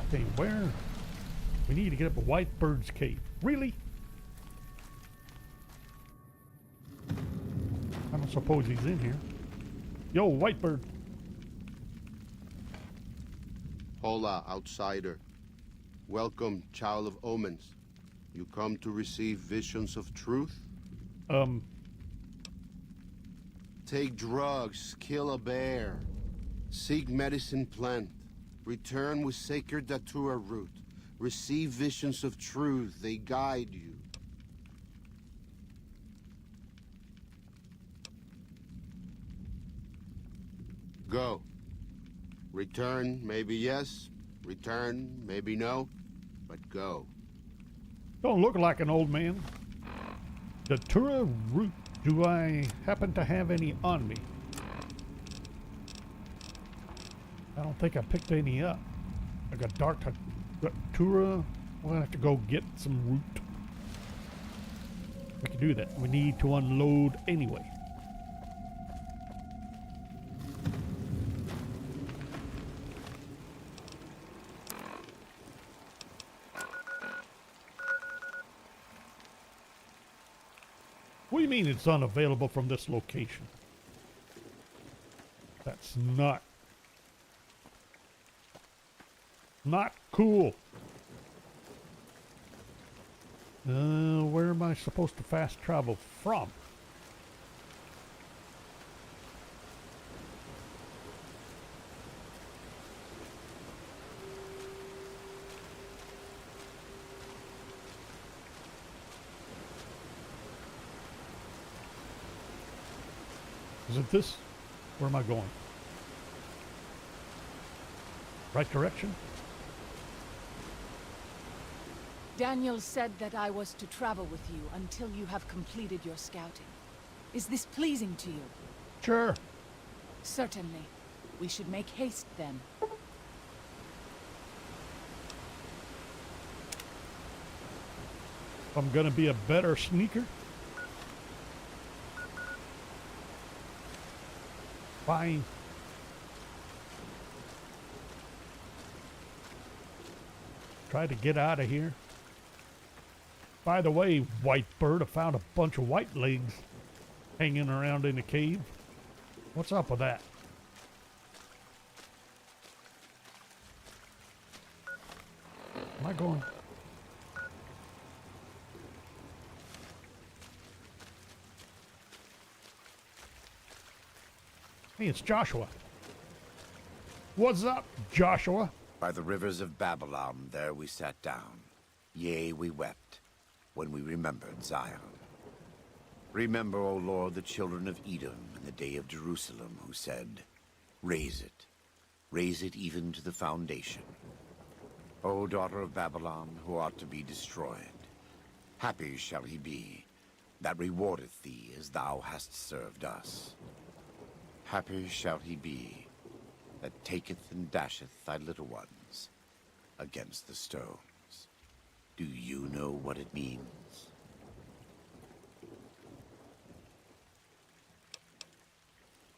A: Okay, where? We need to get up a White Bird's cave. Really? I don't suppose he's in here. Yo, White Bird.
E: Hola, outsider. Welcome, child of omens. You come to receive visions of truth? Take drugs, kill a bear, seek medicine plant, return with sacred datura root, receive visions of truth, they guide you. Go. Return, maybe yes. Return, maybe no. But go.
A: Don't look like an old man. Datura root. Do I happen to have any on me? I don't think I picked any up. I got dark Datura. We'll have to go get some root. We can do that. We need to unload anyway. What do you mean it's unavailable from this location? That's not cool. Where am I supposed to fast travel from? Is it this? Where am I going? Right direction?
C: Daniel said that I was to travel with you until you have completed your scouting. Is this pleasing to you?
A: Sure.
C: Certainly. We should make haste then.
A: I'm gonna be a better sneaker. Fine. Try to get out of here. By the way, white bird, I found a bunch of white legs hanging around in the cave. What's up with that? Am I going? Hey, it's Joshua. What's up, Joshua?
F: By the rivers of Babylon, there we sat down. Yea, we wept, when we remembered Zion. Remember, O Lord, the children of Edom in the day of Jerusalem, who said, raise it even to the foundation. O daughter of Babylon, who ought to be destroyed, happy shall he be, that rewardeth thee as thou hast served us. Happy shall he be, that taketh and dasheth thy little ones against the stones. Do you know what it means?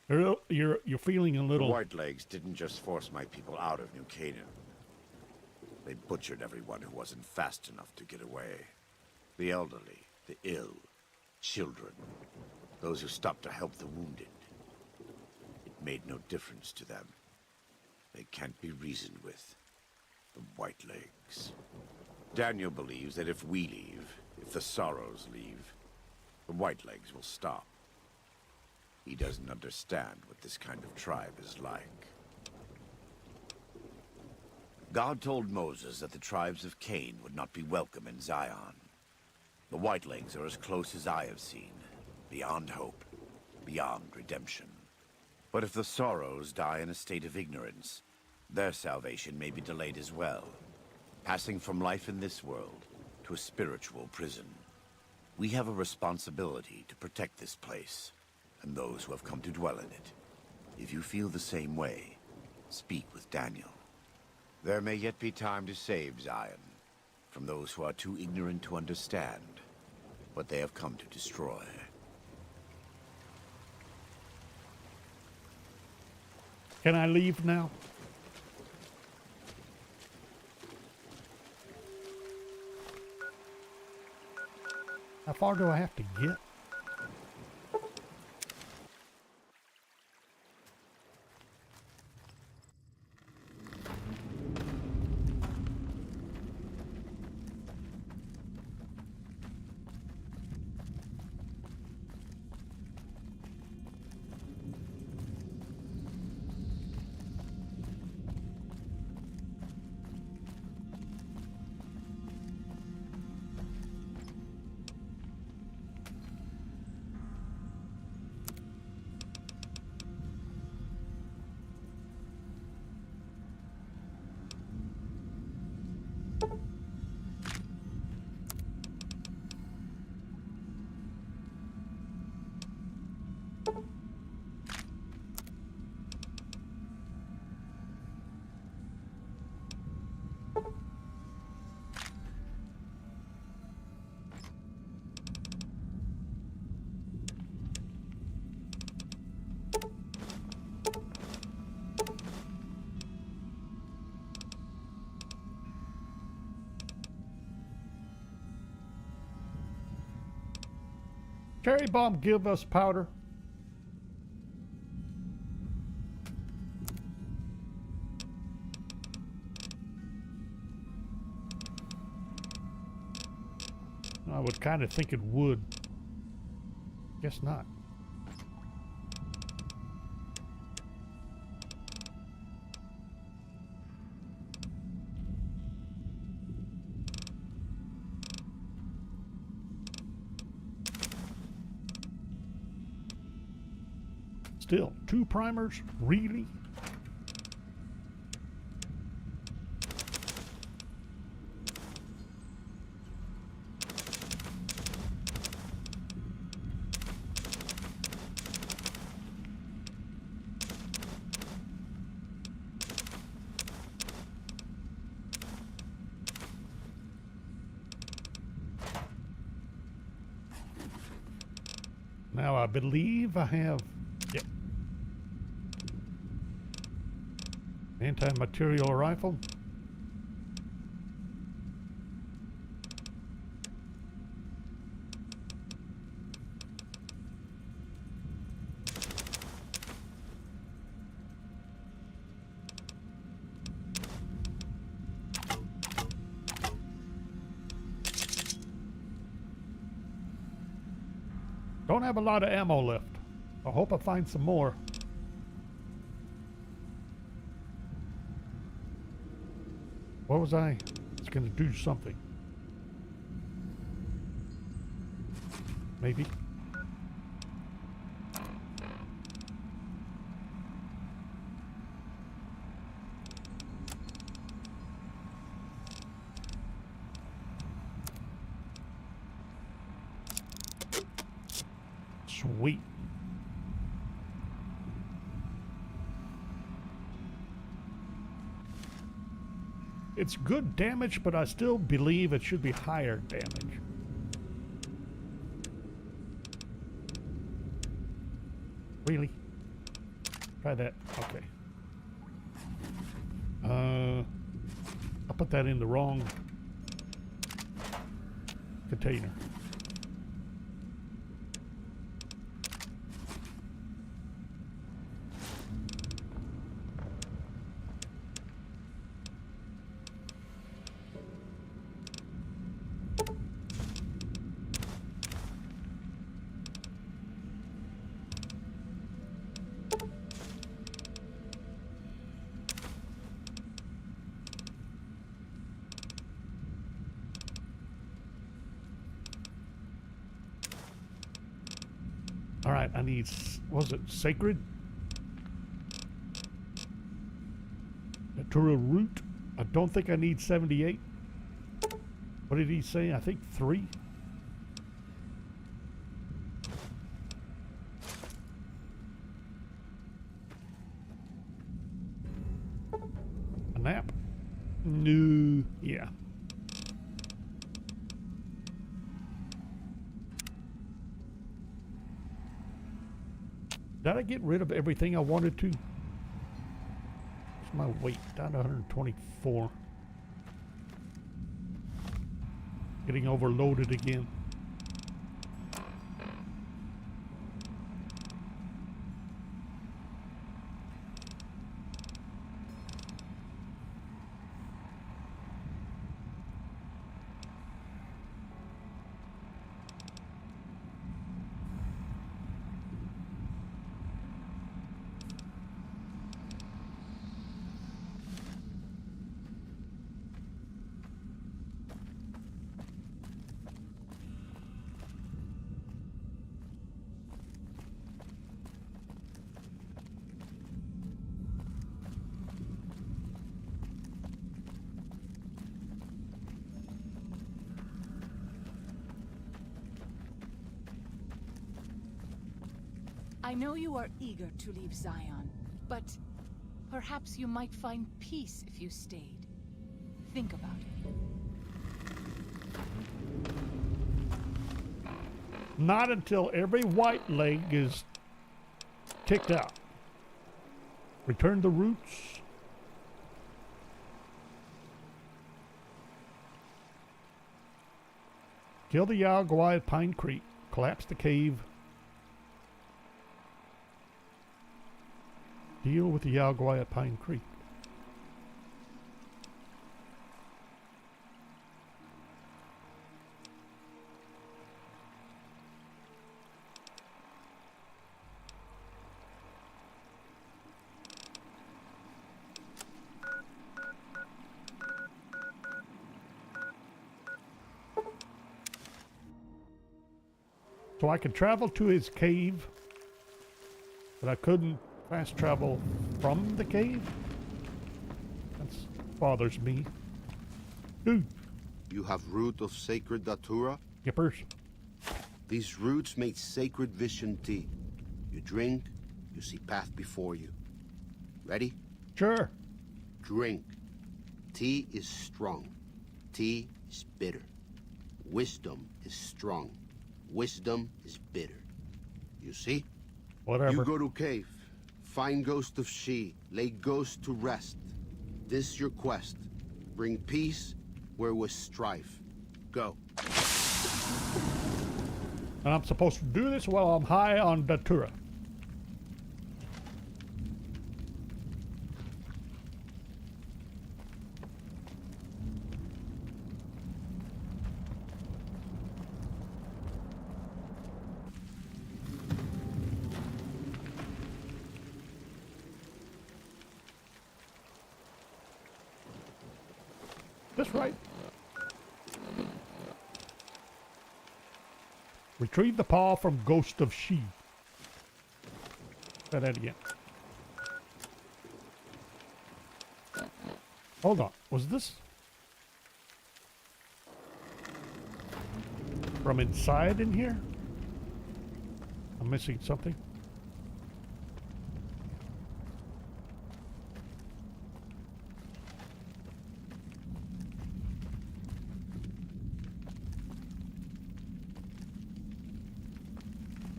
A: You're feeling a
F: The
A: little...
F: Whitelegs didn't just force my people out of New Canaan. They butchered everyone who wasn't fast enough to get away. The elderly, the ill, children, those who stopped to help the wounded. It made no difference to them. They can't be reasoned with. The Whitelegs. Daniel believes that if we leave, if the Sorrows leave, the Whitelegs will stop. He doesn't understand what this kind of tribe is like. God told Moses that the tribes of Cain would not be welcome in Zion. The Whitelegs are as close as I have seen, beyond hope, beyond redemption. But if the Sorrows die in a state of ignorance, their salvation may be delayed as well, passing from life in this world to a spiritual prison. We have a responsibility to protect this place, and those who have come to dwell in it. If you feel the same way, speak with Daniel. There may yet be time to save Zion from those who are too ignorant to understand what they have come to destroy.
A: Can I leave now? How far do I have to get? Cherry bomb give us powder? I would kind of think it would. Guess not. Still, 2 primers? Really? Now I believe I have, yeah, anti-material rifle. Don't have a lot of ammo left. I hope I find some more. What was I? It's gonna do something. Maybe. Sweet. It's good damage, but I still believe it should be higher damage. Really? Try that. Okay. I put that in the wrong container. All right, I need, was it sacred? Natura root. I don't think I need 78. What did he say? I think 3. A nap? No. Yeah. Did I get rid of everything I wanted to? What's my weight? Down to 124. Getting overloaded again.
C: I know you are eager to leave Zion, but perhaps you might find peace if you stayed. Think about it.
A: Not until every white leg is kicked out. Return the roots. Kill the Yaguai at Pine Creek. collapse the cave. Deal with the Yaguai at Pine Creek. So I could travel to his cave, but I couldn't fast travel from the cave? That bothers me. Dude.
E: You have root of sacred datura?
A: Yippers.
E: These roots make sacred vision tea. You drink, you see path before you. Ready?
A: Sure.
E: Drink. Tea is strong. Tea is bitter. Wisdom is strong. Wisdom is bitter. You see?
A: Whatever.
E: You go to cave. Find ghost of she. Lay ghost to rest. This your quest. Bring peace where was strife. Go.
A: And I'm supposed to do this while I'm high on datura. This right. Retrieve the paw from Ghost of She. Say that again. Hold on. Was this from inside in here? I'm missing something.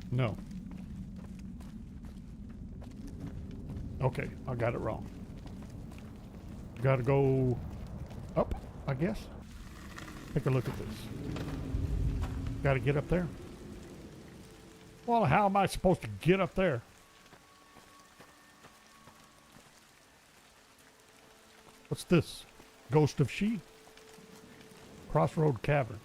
A: No. Okay, I got it wrong. Gotta go up, I guess. Take a look at this. Gotta get up there. Well, how am I supposed to get up there? What's this? Ghost of She? Crossroad Cavern.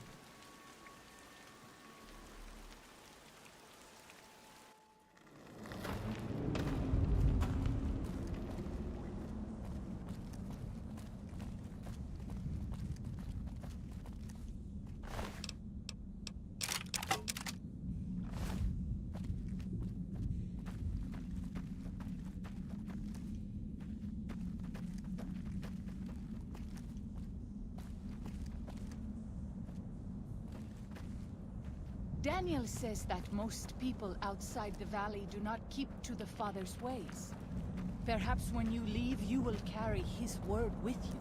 C: Daniel says that most people outside the valley do not keep to the Father's ways. Perhaps when you leave, you will carry his word with you.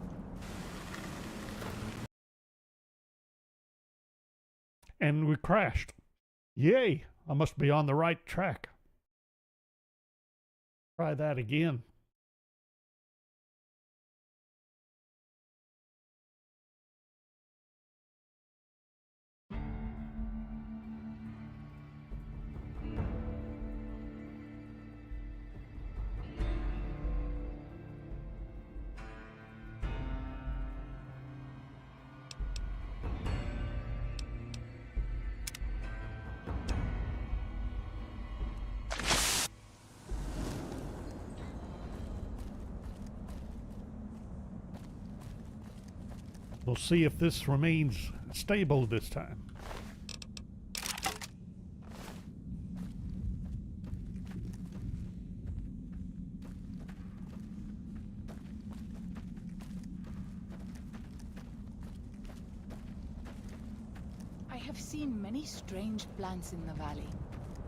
A: And we crashed. Yay! I must be on the right track. Try that again. We'll see if this remains stable this time.
C: I have seen many strange plants in the valley.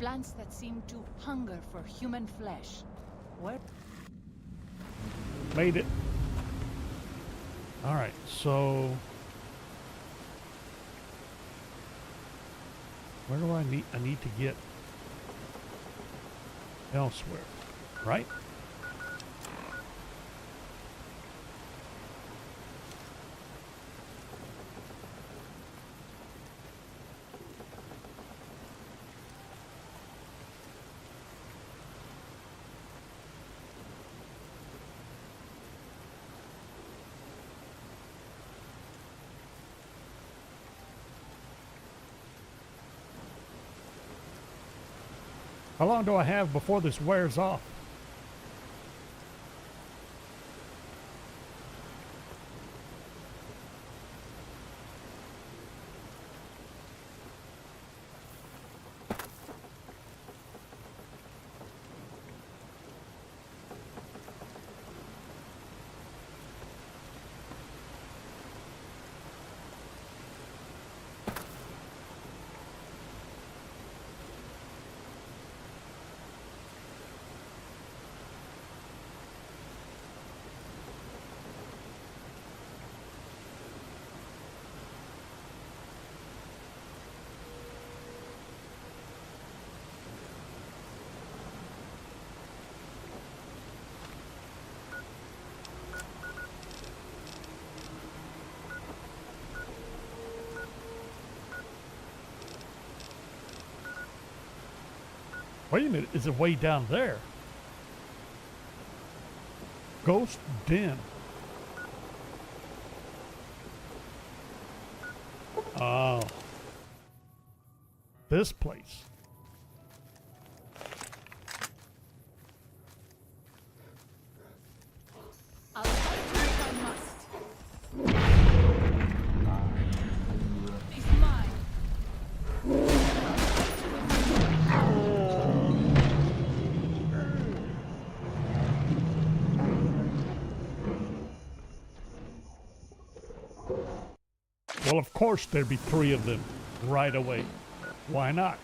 C: Plants that seem to hunger for human flesh. Where?
A: Made it. All right, so where do I need to get elsewhere, right? How long do I have before this wears off? Wait a minute, is it way down there? Ghost Den. Oh. This place.
C: I'll fight you if I must. He's mine.
A: Well, of course there'd be 3 of them right away. Why not?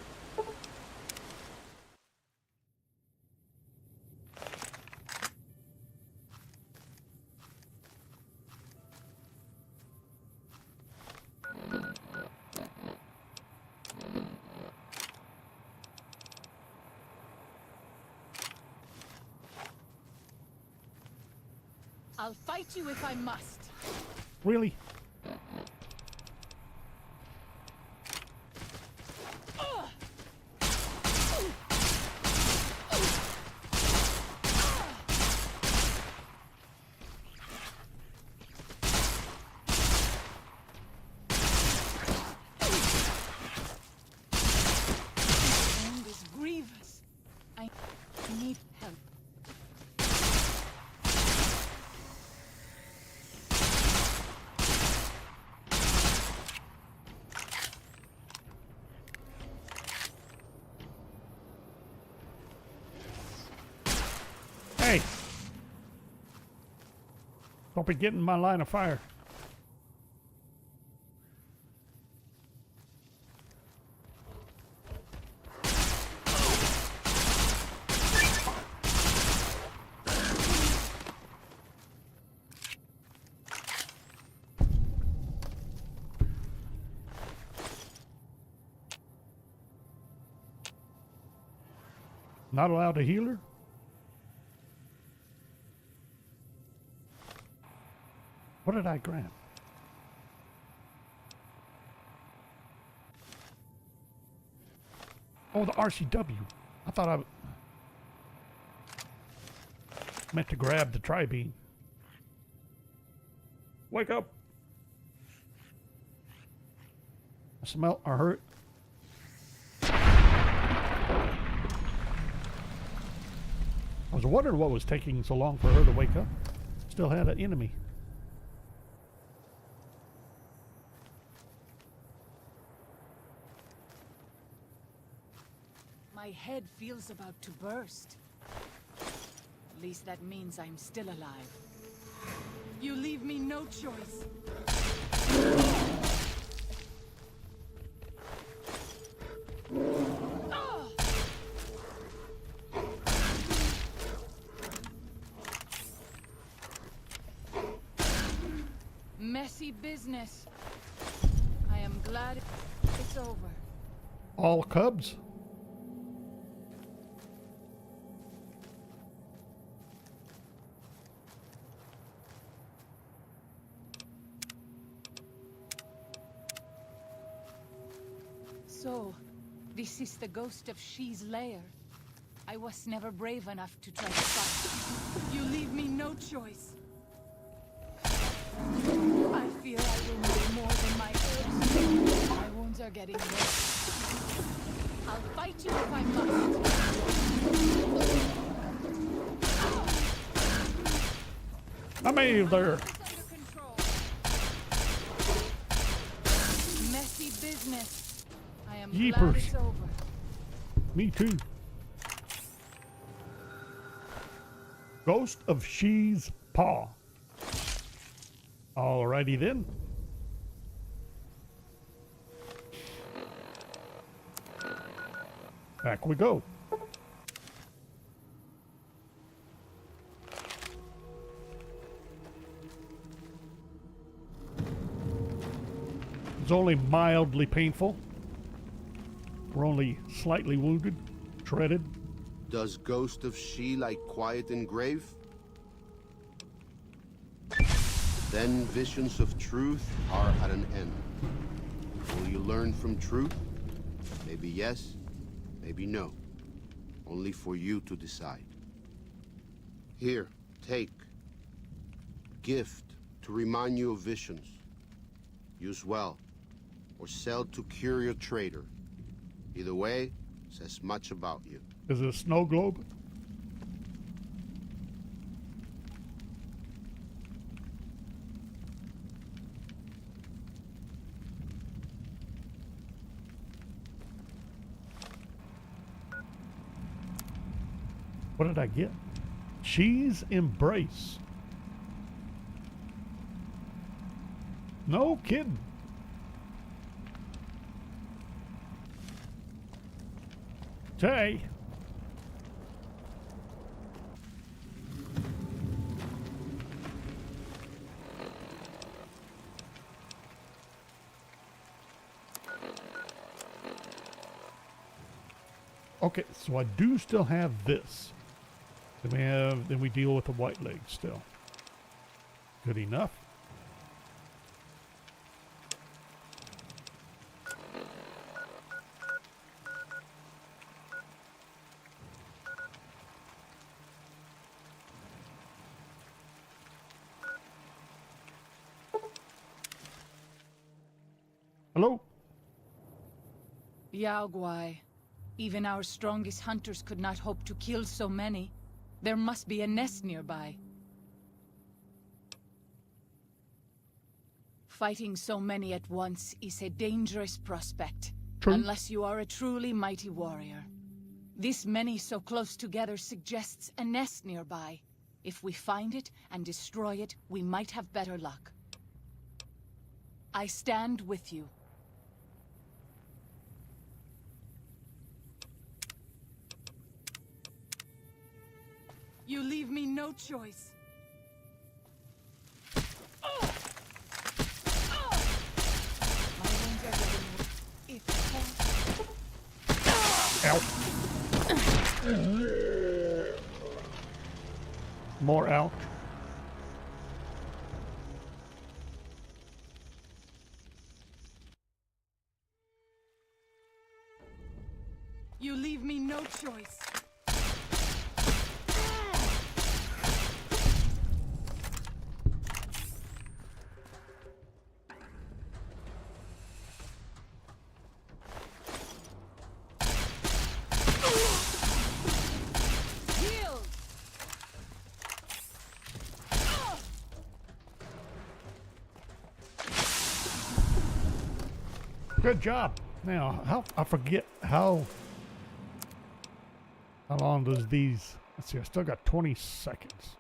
C: I'll fight you if I must.
A: Really?
C: Wound is grievous. I need help.
A: Hey! Don't be getting in my line of fire. Not allowed to heal her? What did I grab? Oh, the RCW. I thought I meant to grab the tri-beam. Wake up! I smell or hurt. I was wondering what was taking so long for her to wake up. Still had an enemy.
C: My head feels about to burst. At least that means I'm still alive. You leave me no choice. Messy business. I am glad it's over.
A: All cubs?
C: So, this is the ghost of She's lair. I was never brave enough to try to fight. You leave me no choice. I fear I will need more than my herbs. My wounds are getting worse. I'll fight you if I must.
A: I'm there.
C: Under control. Messy business. I am glad
A: Jeepers.
C: it's over.
A: Me too. Ghost of She's Paw. Alrighty then. Back we go. It's only mildly painful. We're only slightly wounded, shredded.
E: Does Ghost of She like quiet and grave? Then visions of truth are at an end. Will you learn from truth? Maybe yes, maybe no. Only for you to decide. Here, take. Gift to remind you of visions. Use well, or sell to cure your traitor. Either way, says much about you.
A: Is it a snow globe? What did I get? She's Embrace. No kidding. Tay. Okay, so I do still have this. Then we deal with the white leg still. Good enough. Hello?
C: Yao Guai. Even our strongest hunters could not hope to kill so many. There must be a nest nearby. Fighting so many at once is a dangerous prospect.
A: True.
C: Unless you are a truly mighty warrior. This many so close together suggests a nest nearby. If we find it and destroy it, we might have better luck. I stand with you. You leave me no choice. My wounds are getting if
A: Ow. More out.
C: You leave me no choice.
A: Good job. Now, I forget how long does these? Let's see. I still got 20 seconds.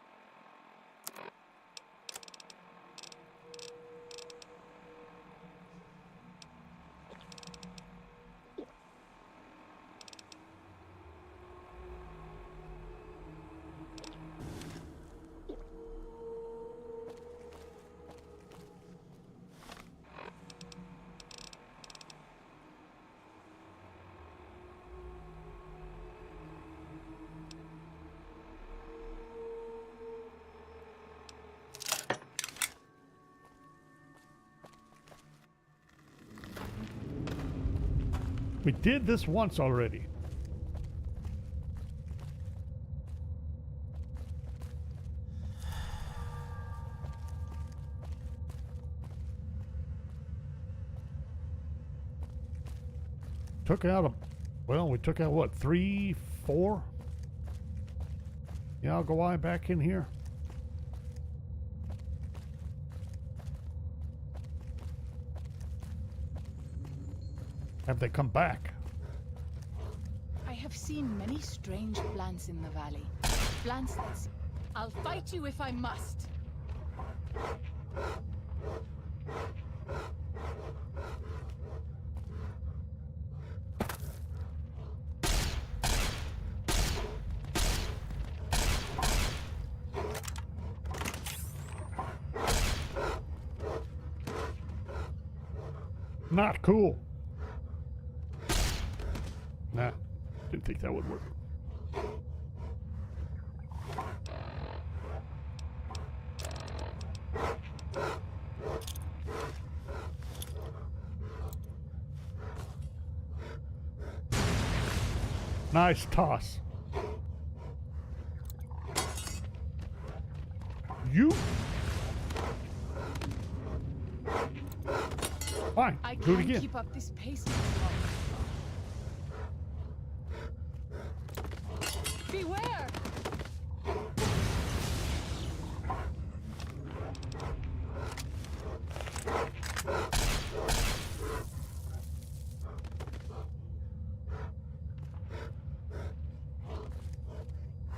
A: We did this once already. Took out Well, we took out what, 3, 4? Yeah, I'll go on back in here. Have they come back?
C: I have seen many strange plants in the valley. Plants that I'll fight you if I must.
A: Not cool. Nah, didn't think that would work. Nice toss. You. Fine.
C: I
A: Do it
C: can't
A: again.
C: keep up this pace much longer. Beware!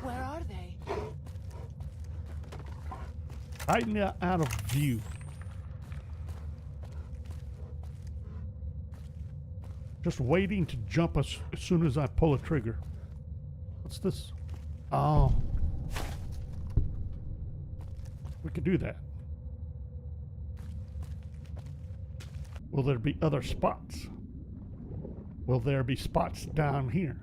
C: Where are they?
A: Hiding out of view. Just waiting to jump us as soon as I pull a trigger. What's this? Oh. We could do that. Will there be other spots? Will there be spots down here?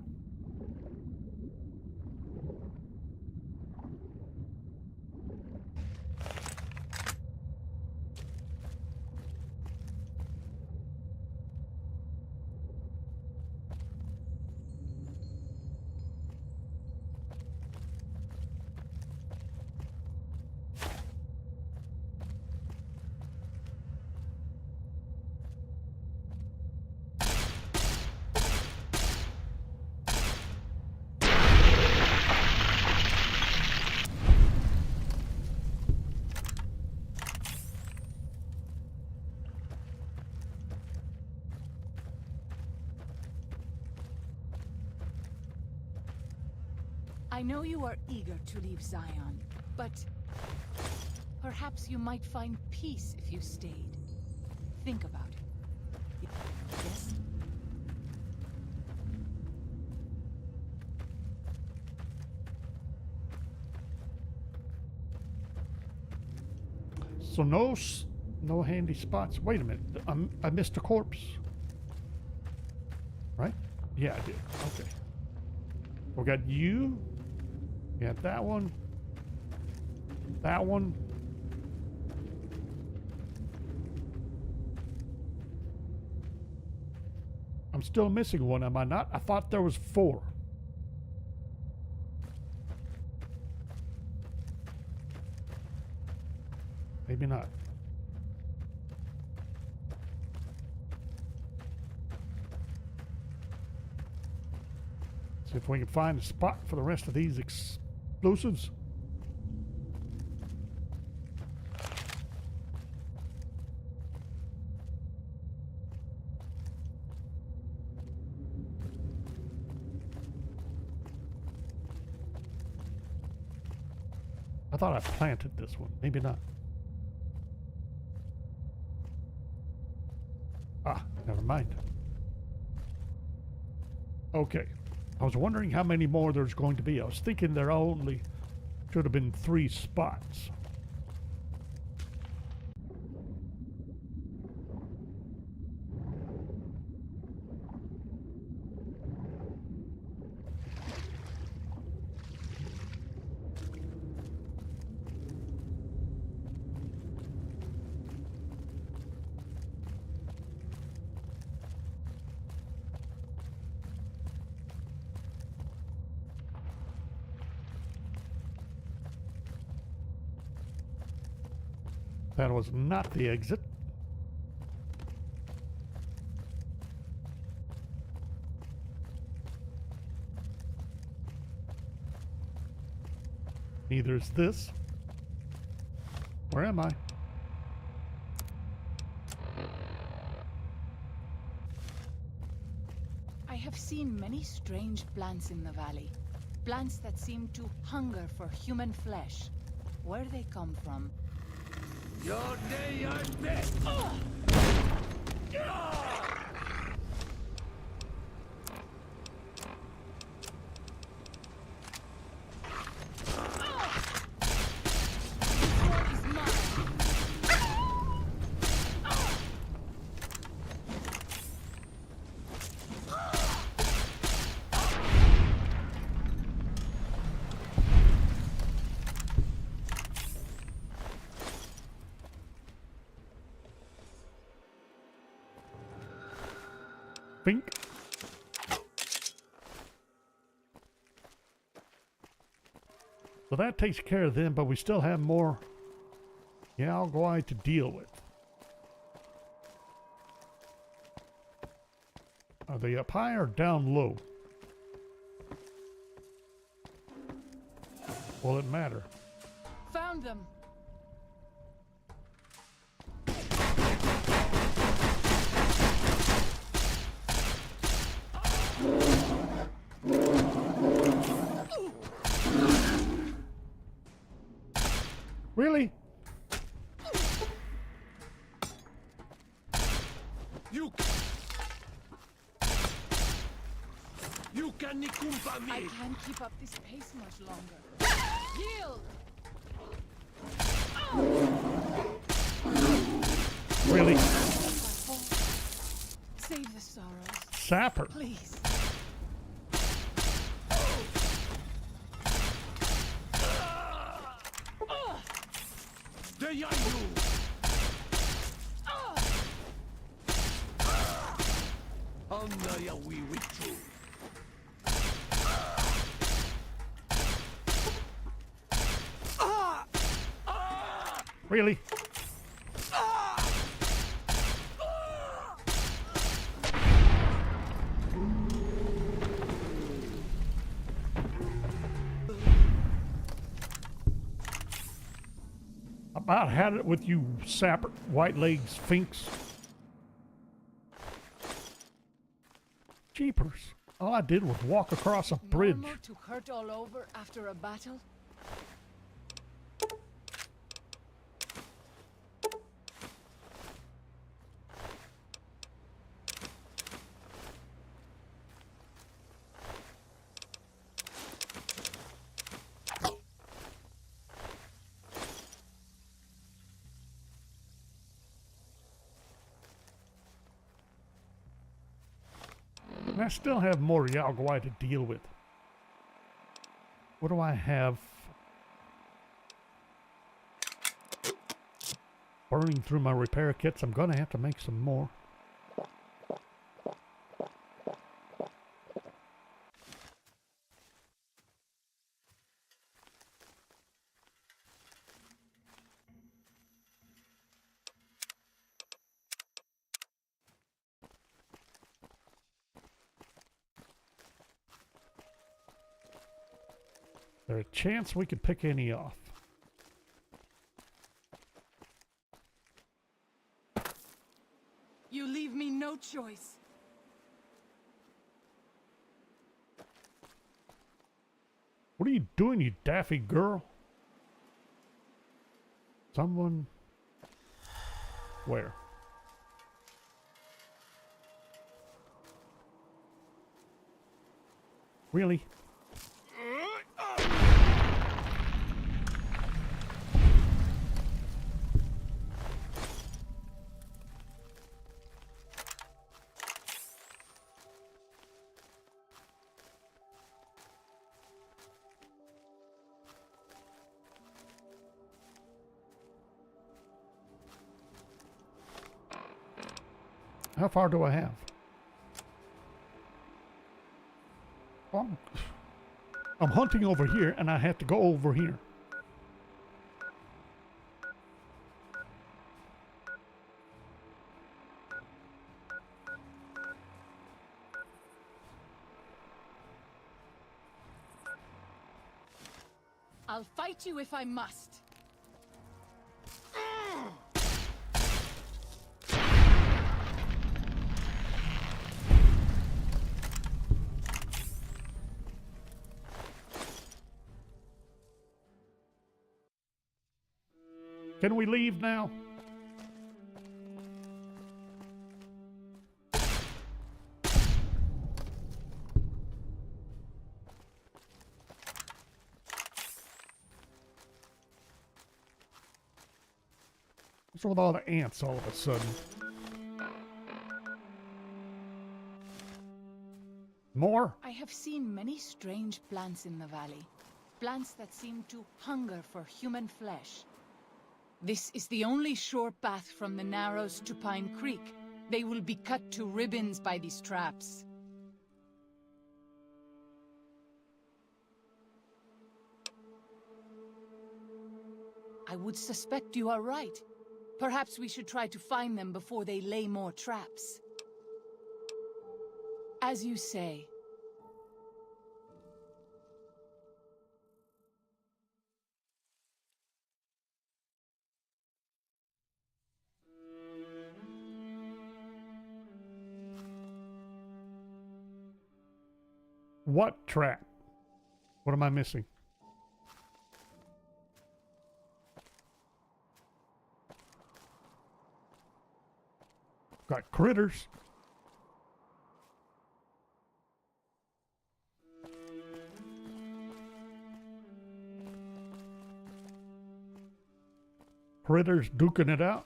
C: I know you are eager to leave Zion, but perhaps you might find peace if you stayed. Think about it. Yes?
A: So no handy spots. Wait a minute. I missed a corpse. Right? Yeah, I did. Okay. We got you. We got that one. That one. I'm still missing one, am I not? I thought there was 4. Maybe not. See if we can find a spot for the rest of these explosives. I thought I planted this one. Maybe not. Ah, never mind. Okay. I was wondering how many more there's going to be. I was thinking there only should have been 3 spots. That was not the exit. me. There's this. Where am I?
C: I have seen many strange plants in the valley. Plants that seem to hunger for human flesh. Where they come from?
B: Your day are dead!
A: Bink. So that takes care of them, but we still have more Yao to deal with. Are they up high or down low? Will it matter?
C: Found them.
A: Really?
B: You can nikumpa me!
C: I can't keep up this pace much longer. Yield!
A: Really?
C: Save the sorrows,
A: Sapper.
C: please.
B: There are you! Anaya we withdrew.
A: Really? About had it with you, sapper, white legs, sphinx. Jeepers. All I did was walk across a bridge.
C: Normal to hurt all over after a battle?
A: And I still have more Yao to deal with. What do I have? Burning through my repair kits. I'm gonna have to make some more. There's a chance we could pick any off.
C: You leave me no choice.
A: What are you doing, you daffy girl? Someone... Where? Really? How far do I have? I'm hunting over here and I have to go over here.
C: I'll fight you if I must.
A: Can we leave now? What's with all the ants all of a sudden? More?
C: I have seen many strange plants in the valley. Plants that seem to hunger for human flesh. This is the only sure path from the Narrows to Pine Creek. They will be cut to ribbons by these traps. I would suspect you are right. Perhaps we should try to find them before they lay more traps. As you say.
A: What trap? What am I missing? Got critters. Critters duking it out.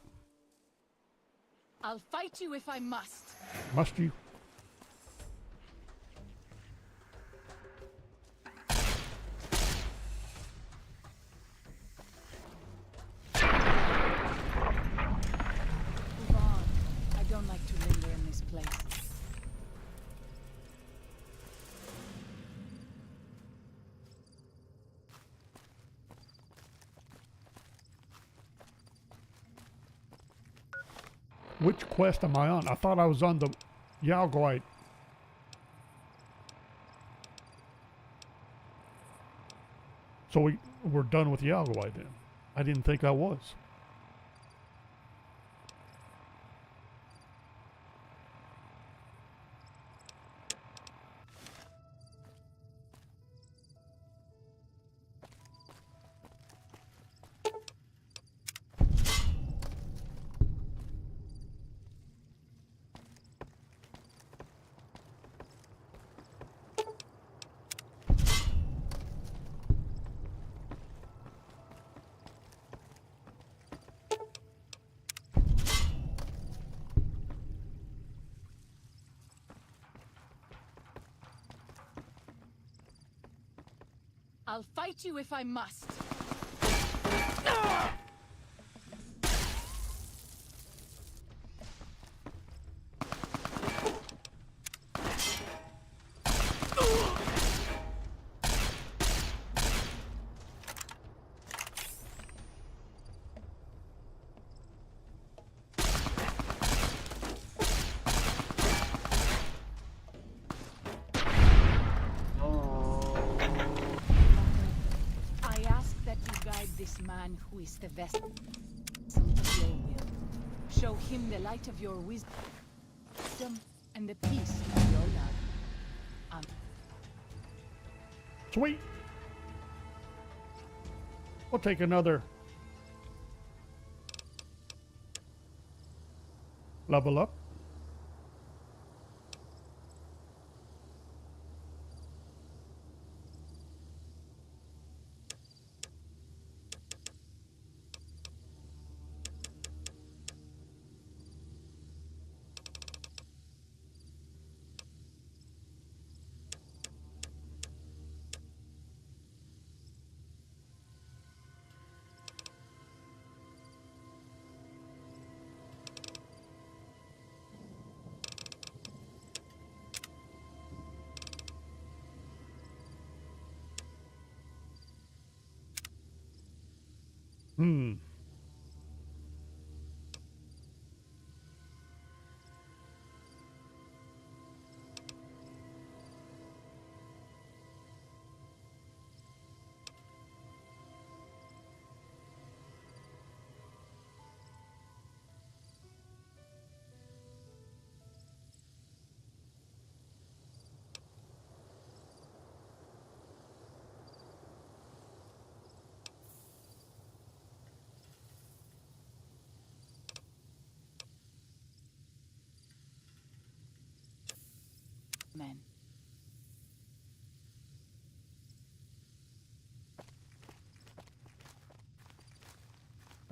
C: I'll fight you if I must.
A: Must you?
C: Move on. I don't like to linger in this place.
A: Which quest am I on? I thought I was on the Yaoguai. So we're done with Yaoguai then. I didn't think I was.
C: I'll fight you if I must. This man who is the vessel of your will. Show him the light of your wisdom and the peace of your love.
A: Sweet. We'll take another level up. Hmm.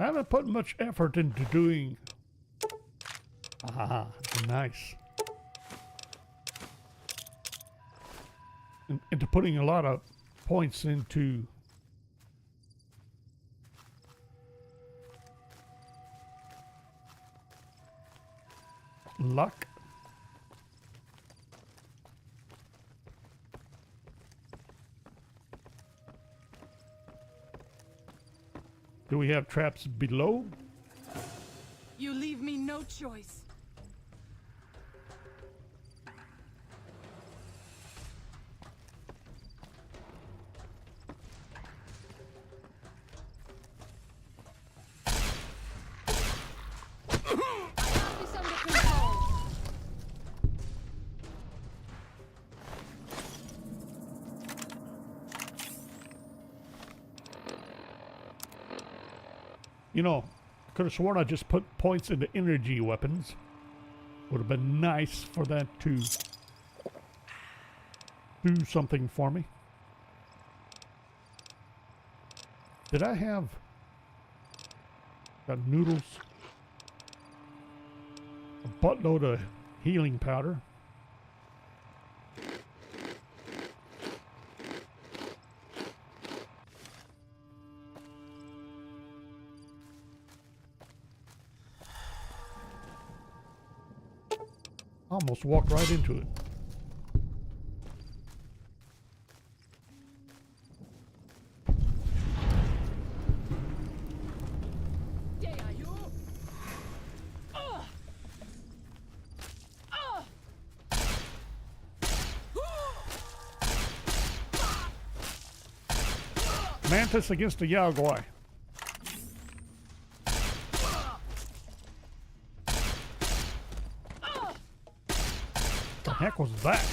A: I haven't put much effort into doing... Ah, nice. Into putting a lot of points into... luck. Do we have traps below?
C: You leave me no choice. This under control.
A: You know, I could have sworn I just put points into energy weapons. Would have been nice for that to do something for me. Did I have... got noodles? A buttload of healing powder. Almost walked right into it. Mantis against a Yaogwai. The heck was that?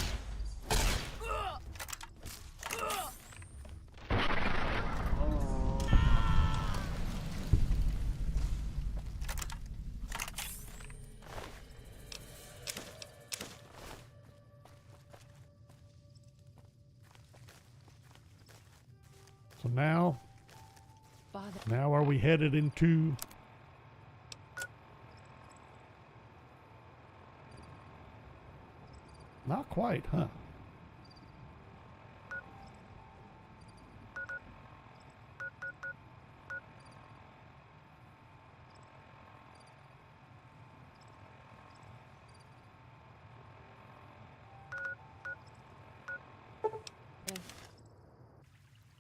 A: So now are we headed into... Not quite, huh?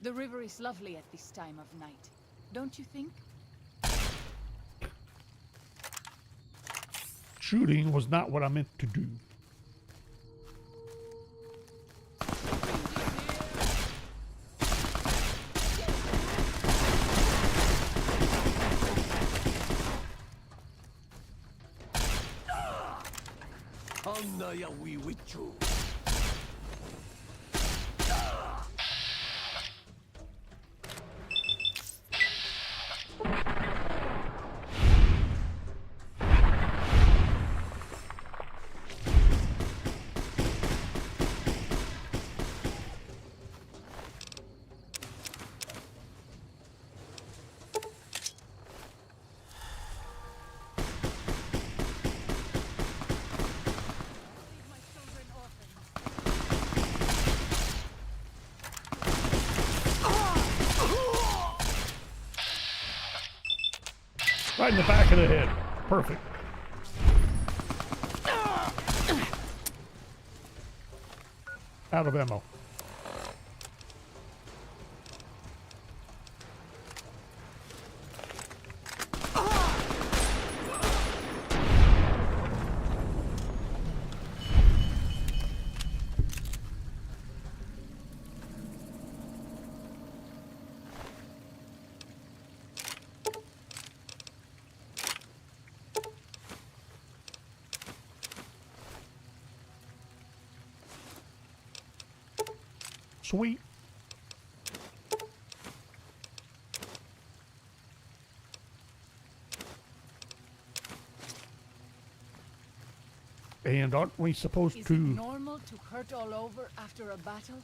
C: The river is lovely at this time of night, don't you think?
A: Shooting was not what I meant to do. Right in the back of the head. Perfect. Out of ammo. Sweet. And aren't we supposed
C: Is
A: to...
C: it normal to hurt all over after a battle?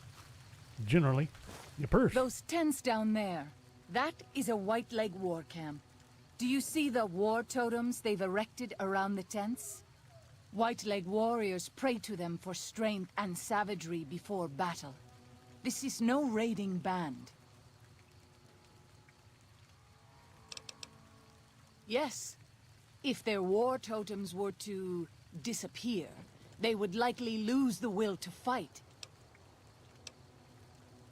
A: Generally, your purse.
C: Those tents down there, that is a White Leg war camp. Do you see the war totems they've erected around the tents? White-leg warriors pray to them for strength and savagery before battle. This is no raiding band. Yes, if their war totems were to disappear, they would likely lose the will to fight.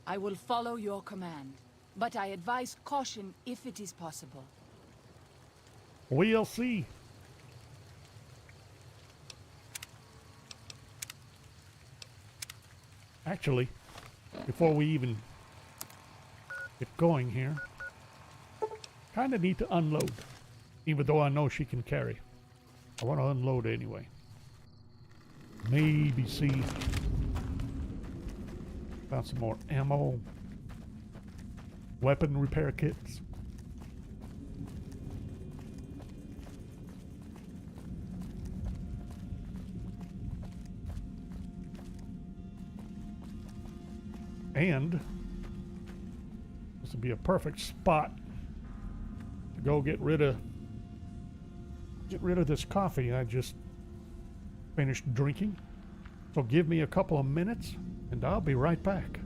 C: I will follow your command, but I advise caution if it is possible.
A: We'll see. Actually, before we even get going here, kind of need to unload. Even though I know she can carry. I want to unload anyway. Maybe see. Found some more ammo. Weapon repair kits. And this would be a perfect spot to go get rid of this coffee I just finished drinking. So give me a couple of minutes and I'll be right back.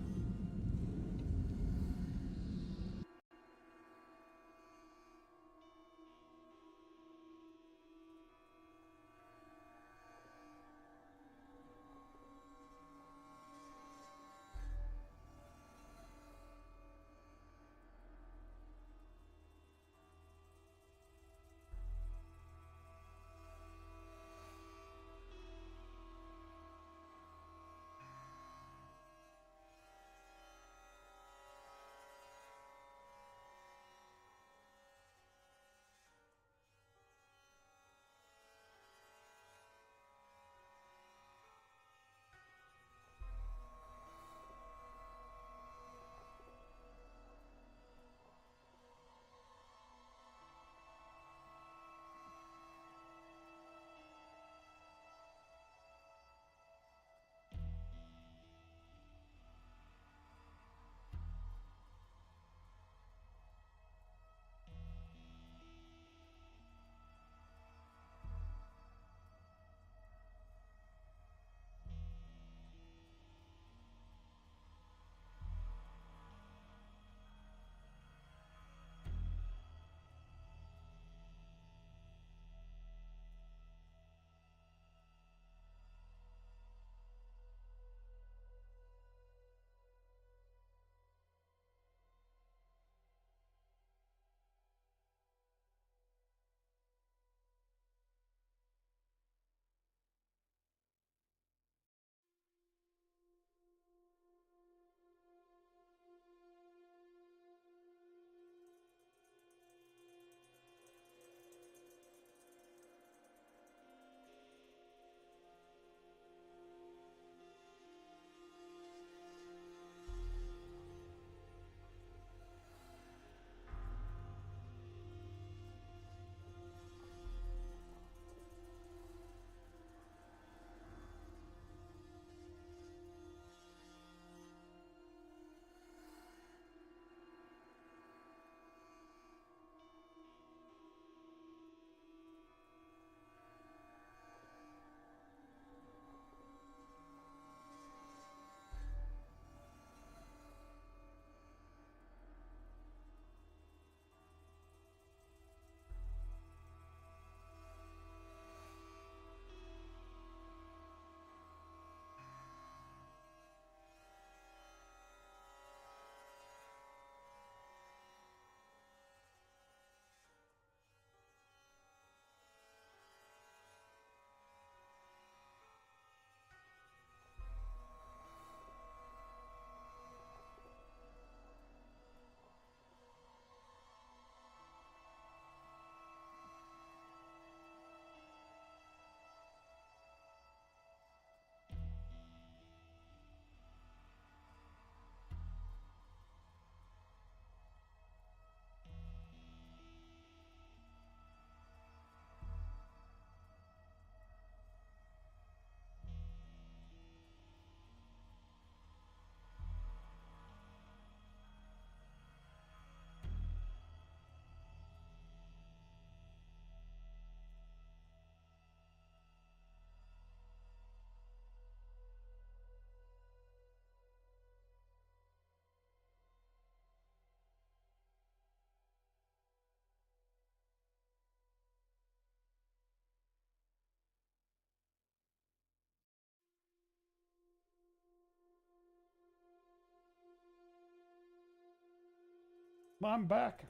A: I'm back.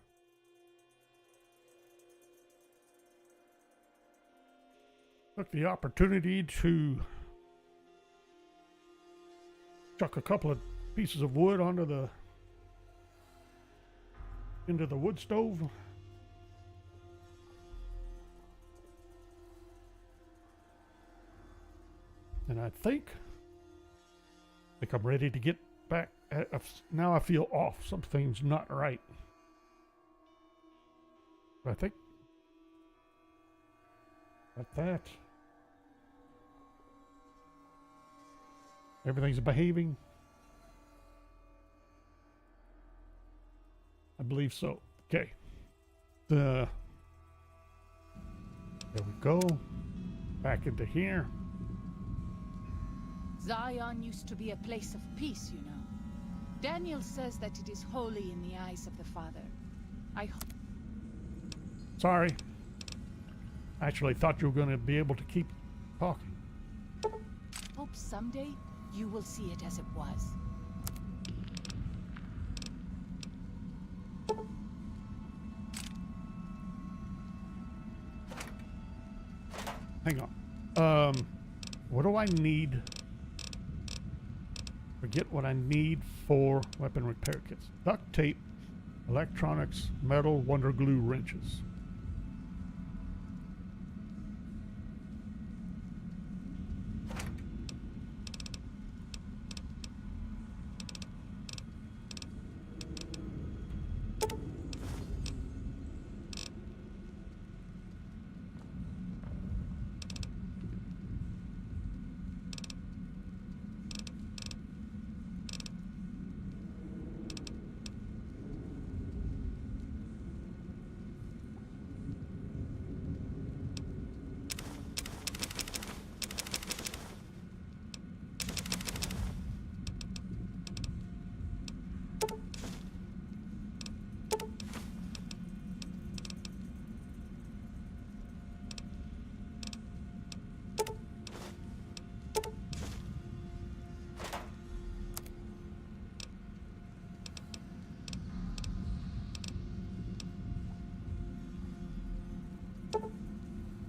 A: Took the opportunity to chuck a couple of pieces of wood into the wood stove. And I think I'm ready to get back. Now I feel off. Something's not right. But I think that everything's behaving. I believe so. Okay. There we go. Back into here.
C: Zion used to be a place of peace, you know. Daniel says that it is holy in the eyes of the Father.
A: Sorry. I actually thought you were going to be able to keep talking.
C: Hope someday you will see it as it was.
A: Hang on. What do I need? Forget what I need for weapon repair kits. Duct tape, electronics, metal, wonder glue, wrenches.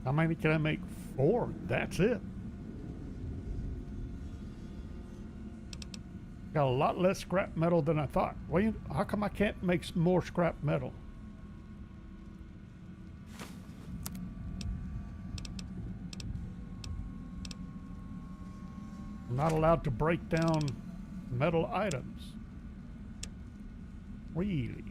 A: How many can I make? 4. That's it. Got a lot less scrap metal than I thought. Well, how come I can't make more scrap metal? I'm not allowed to break down metal items. Really?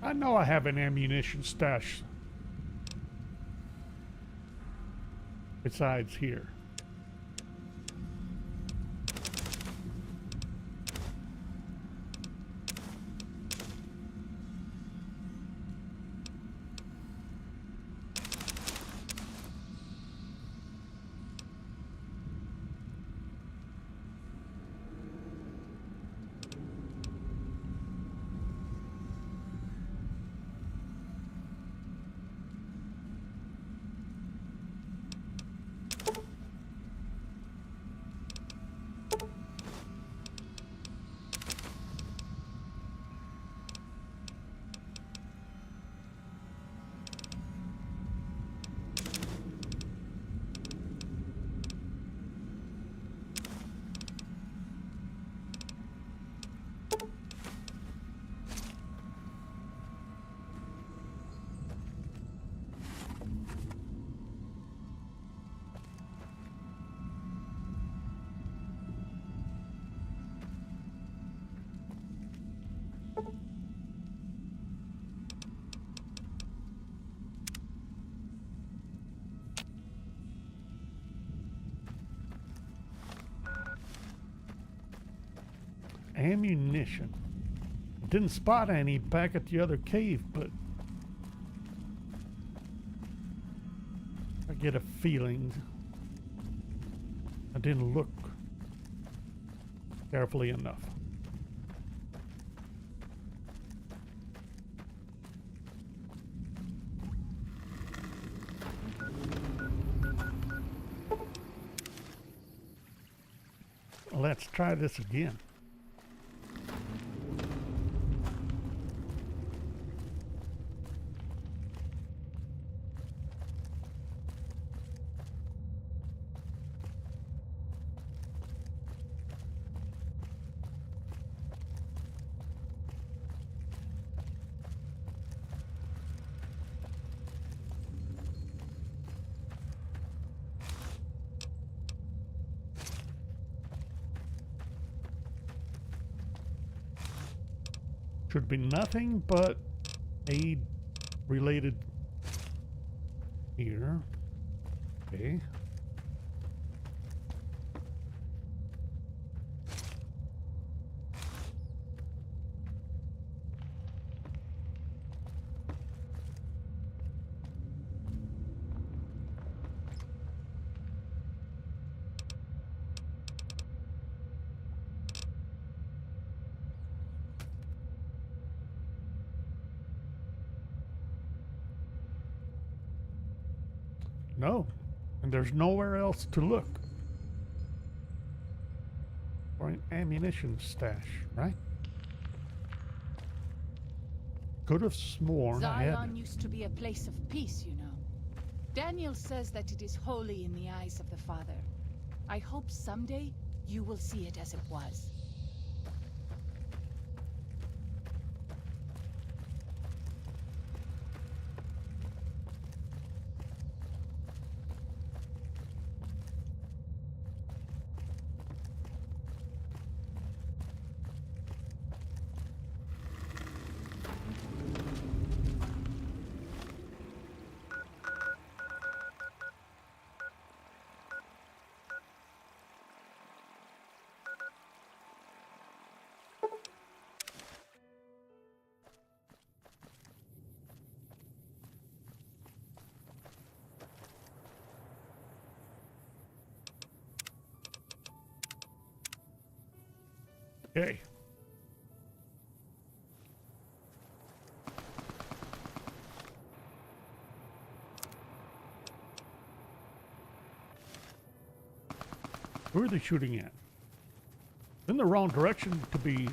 A: I know I have an ammunition stash besides here. ammunition. Didn't spot any back at the other cave, but I get a feeling I didn't look carefully enough. Let's try this again. Should be nothing but aid related here. Okay. No, and there's nowhere else to look for an ammunition stash, right? Could have sworn I had.
C: Zion used to be a place of peace, you know. Daniel says that it is holy in the eyes of the Father. I hope someday you will see it as it was.
A: Okay. Who are they shooting at? In the wrong direction to be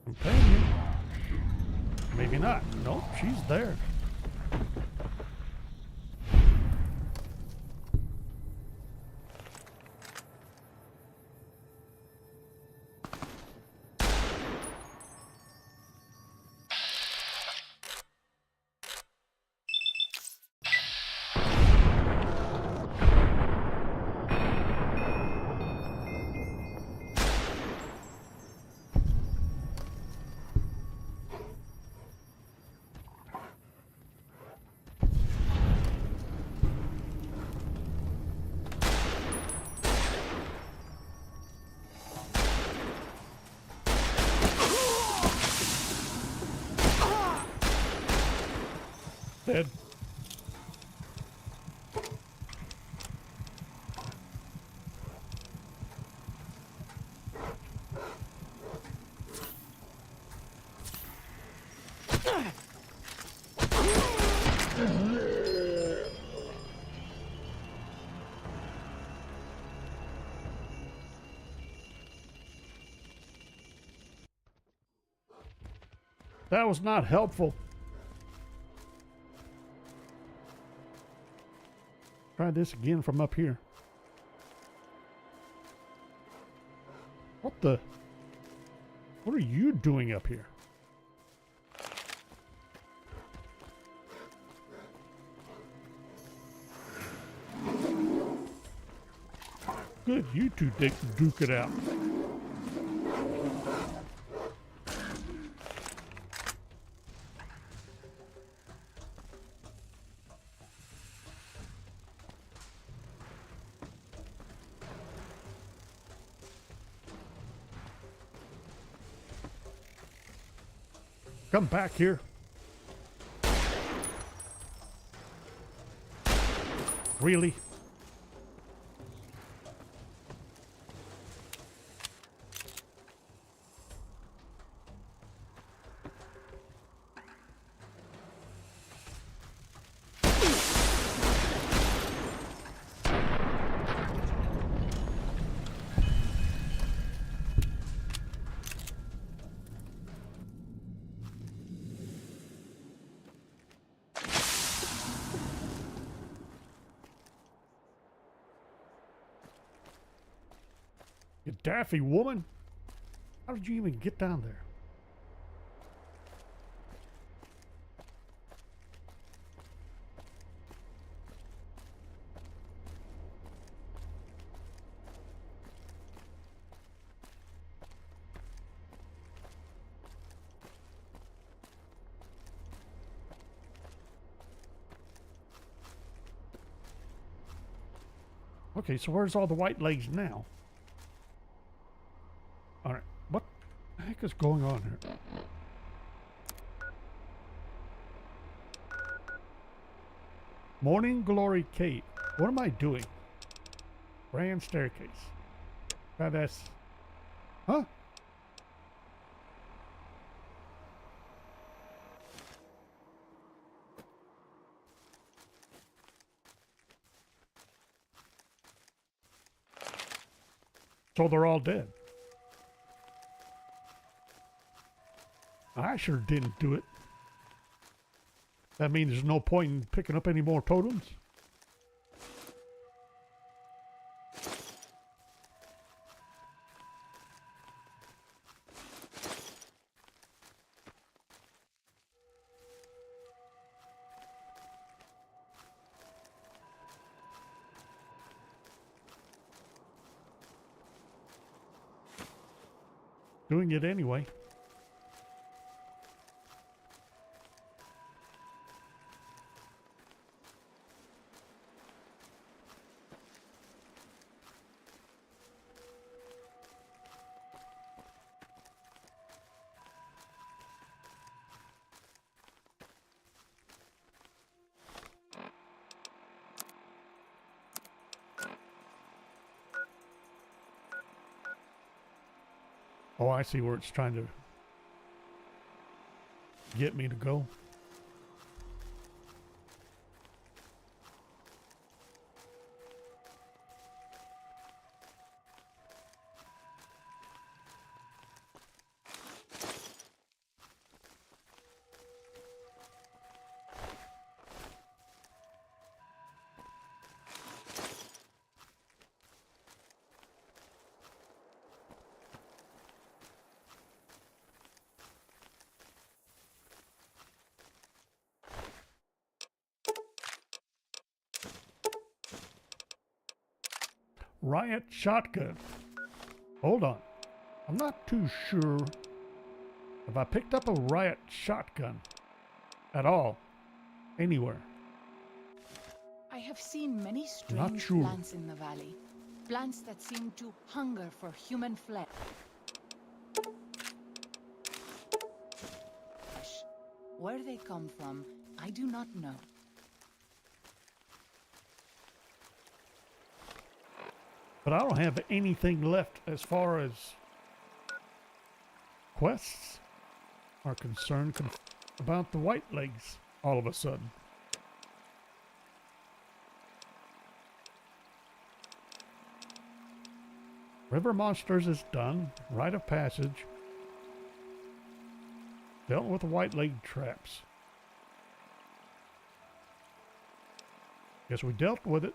A: companion. Maybe not. Nope, she's there. Dead. That was not helpful. Try this again from up here. What the? What are you doing up here? Good, you two duke it out. Come back here. Really? You daffy woman. How did you even get down there? Okay, so where's all the white legs now? Alright, what the heck is going on here? Morning Glory Kate. What am I doing? Grand staircase. God, that's... Huh? So they're all dead. I sure didn't do it. That means there's no point in picking up any more totems. Doing it anyway. Oh, I see where it's trying to get me to go. Riot shotgun. Hold on. I'm not too sure if I picked up a riot shotgun at all, anywhere.
C: I have seen many
A: Not
C: strange
A: sure.
C: plants in the valley. Plants that seem to hunger for human flesh. Where they come from, I do not know.
A: But I don't have anything left as far as quests are concerned about the white legs all of a sudden. River monsters is done. Rite of passage. Dealt with the white leg traps. Guess we dealt with it.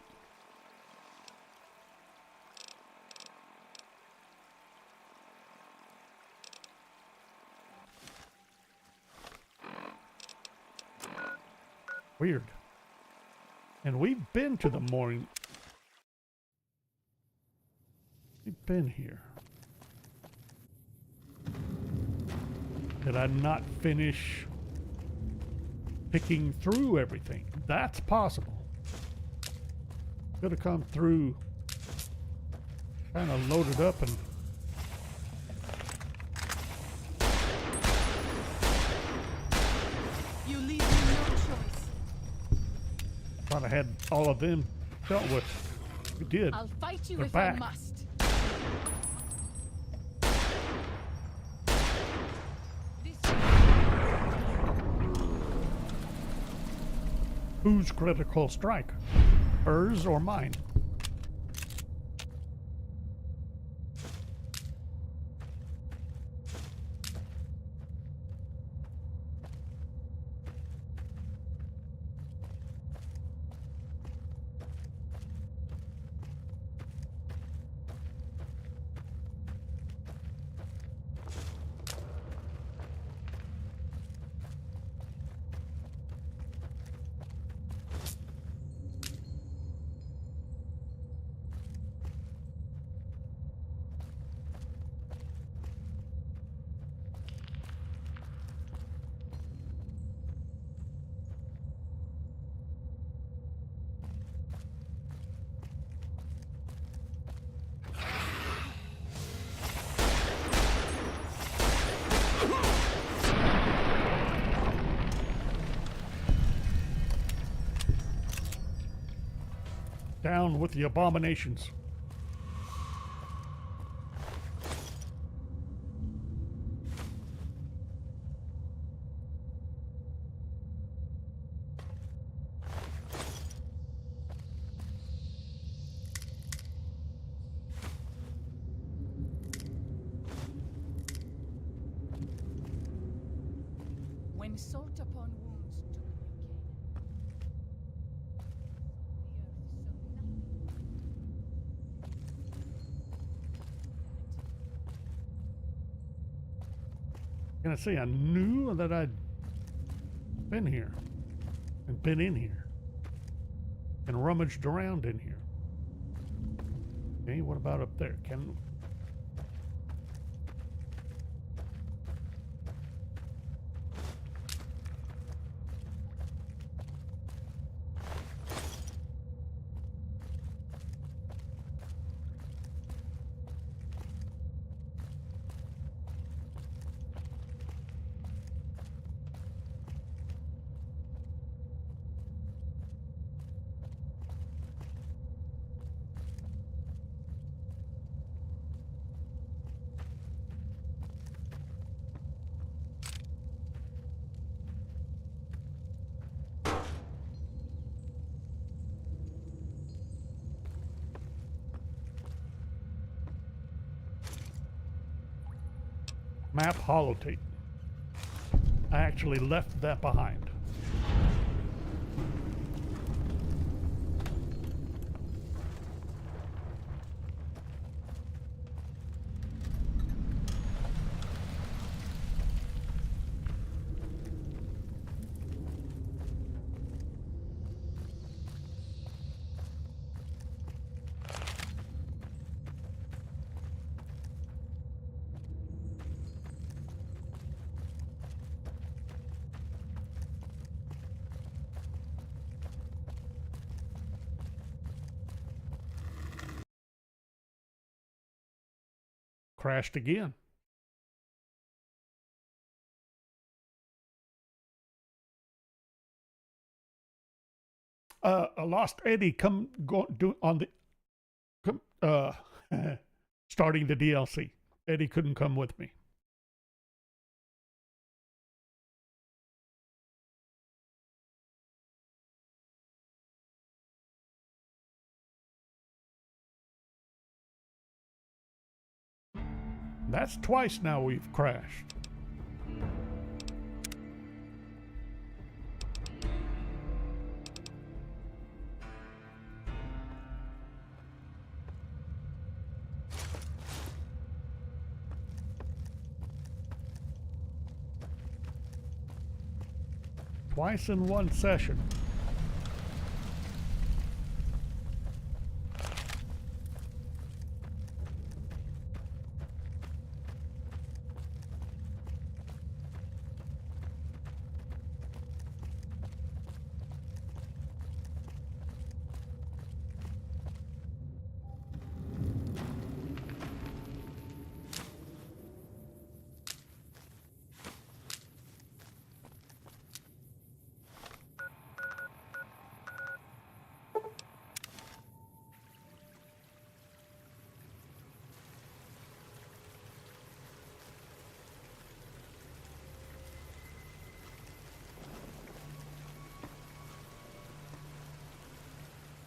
A: Weird. And we've been to the morning. We've been here. Did I not finish picking through everything? That's possible. Could have come through kind of loaded up and Thought I had all of them dealt with. We did.
C: I'll fight you
A: They're
C: if
A: back.
C: I must.
A: Whose critical strike? Hers or mine? Down with the abominations.
C: When salt upon wounds took
A: Gonna say I knew that I'd been here and been in here and rummaged around in here. Okay, what about up there? Can map holotape? I actually left that behind. Crashed again. I lost Eddie starting the DLC. Eddie couldn't come with me. That's twice now we've crashed. Twice in one session.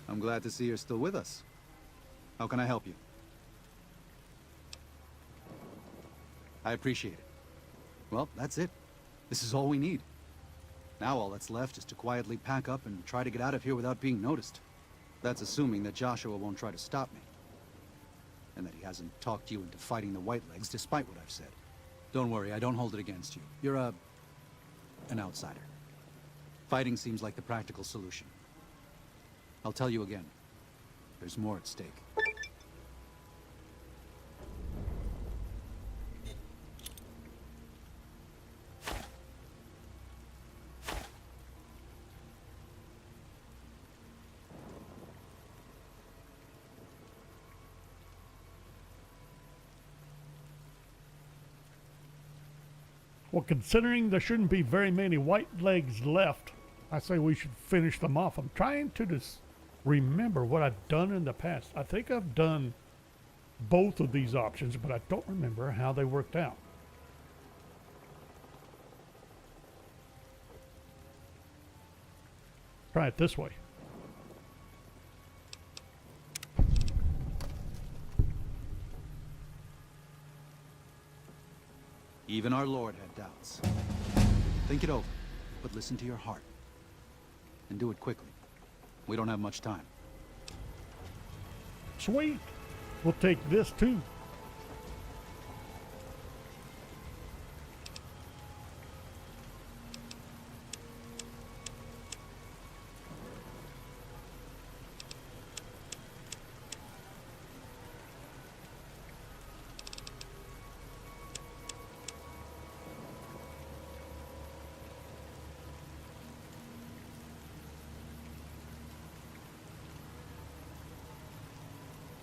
D: I'm glad to see you're still with us. How can I help you? I appreciate it. Well, that's it. This is all we need. Now all that's left is to quietly pack up and try to get out of here without being noticed. That's assuming that Joshua won't try to stop me. And that he hasn't talked you into fighting the Whitelegs despite what I've said. Don't worry, I don't hold it against you. You're an outsider. Fighting seems like the practical solution. I'll tell you again. There's more at stake.
A: Well, considering there shouldn't be very many Whitelegs left, I say we should finish them off. I'm trying to just remember what I've done in the past. I think I've done both of these options, but I don't remember how they worked out. Try it this way.
D: Even our Lord had doubts. Think it over, but listen to your heart. And do it quickly. We don't have much time.
A: Sweet. We'll take this too.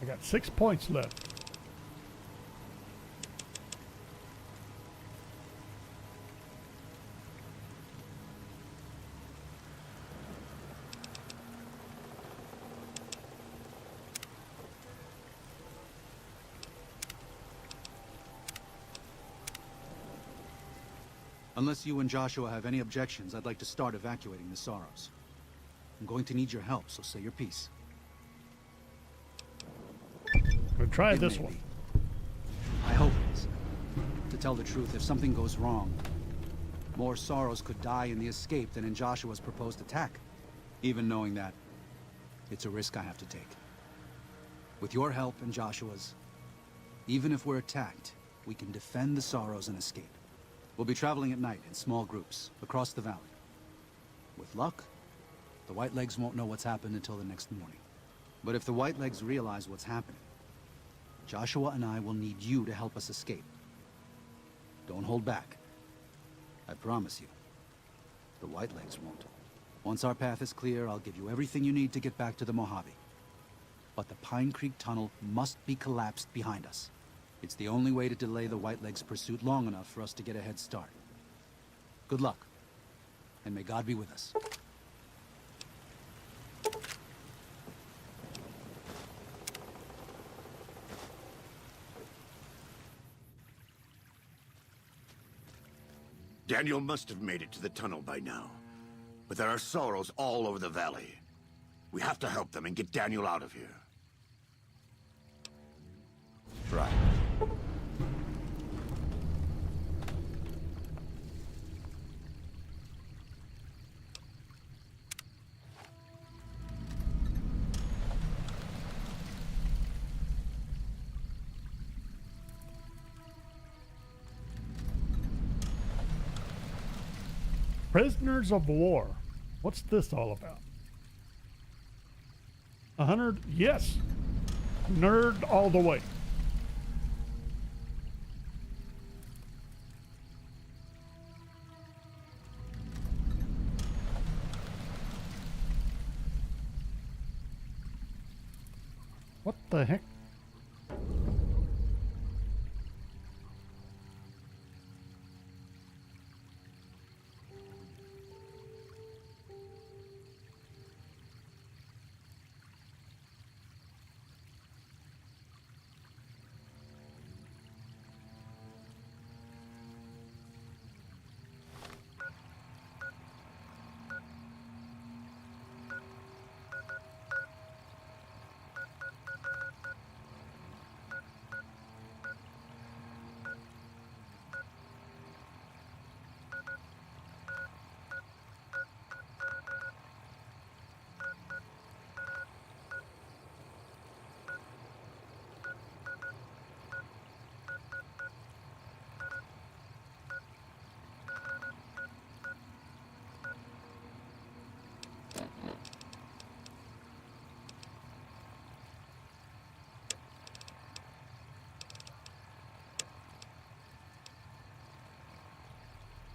A: I got 6 points left.
D: Unless you and Joshua have any objections, I'd like to start evacuating the Sorrows. I'm going to need your help, so say your piece.
A: We'll try
D: It
A: this
D: may
A: one.
D: be. I hope it is. To tell the truth, if something goes wrong, more Sorrows could die in the escape than in Joshua's proposed attack. Even knowing that, it's a risk I have to take. With your help and Joshua's, even if we're attacked, we can defend the Sorrows and escape. We'll be traveling at night in small groups, across the valley. With luck, the Whitelegs won't know what's happened until the next morning. But if the Whitelegs realize what's happening, Joshua and I will need you to help us escape. Don't hold back. I promise you, the Whitelegs won't. Once our path is clear, I'll give you everything you need to get back to the Mojave. But the Pine Creek Tunnel must be collapsed behind us. It's the only way to delay the Whitelegs' pursuit long enough for us to get a head start. Good luck, and may God be with us.
F: Daniel must have made it to the tunnel by now. But there are Sorrows all over the valley. We have to help them and get Daniel out of here. Right.
A: Prisoners of war. What's this all about? 100? Yes. Nerd all the way. What the heck?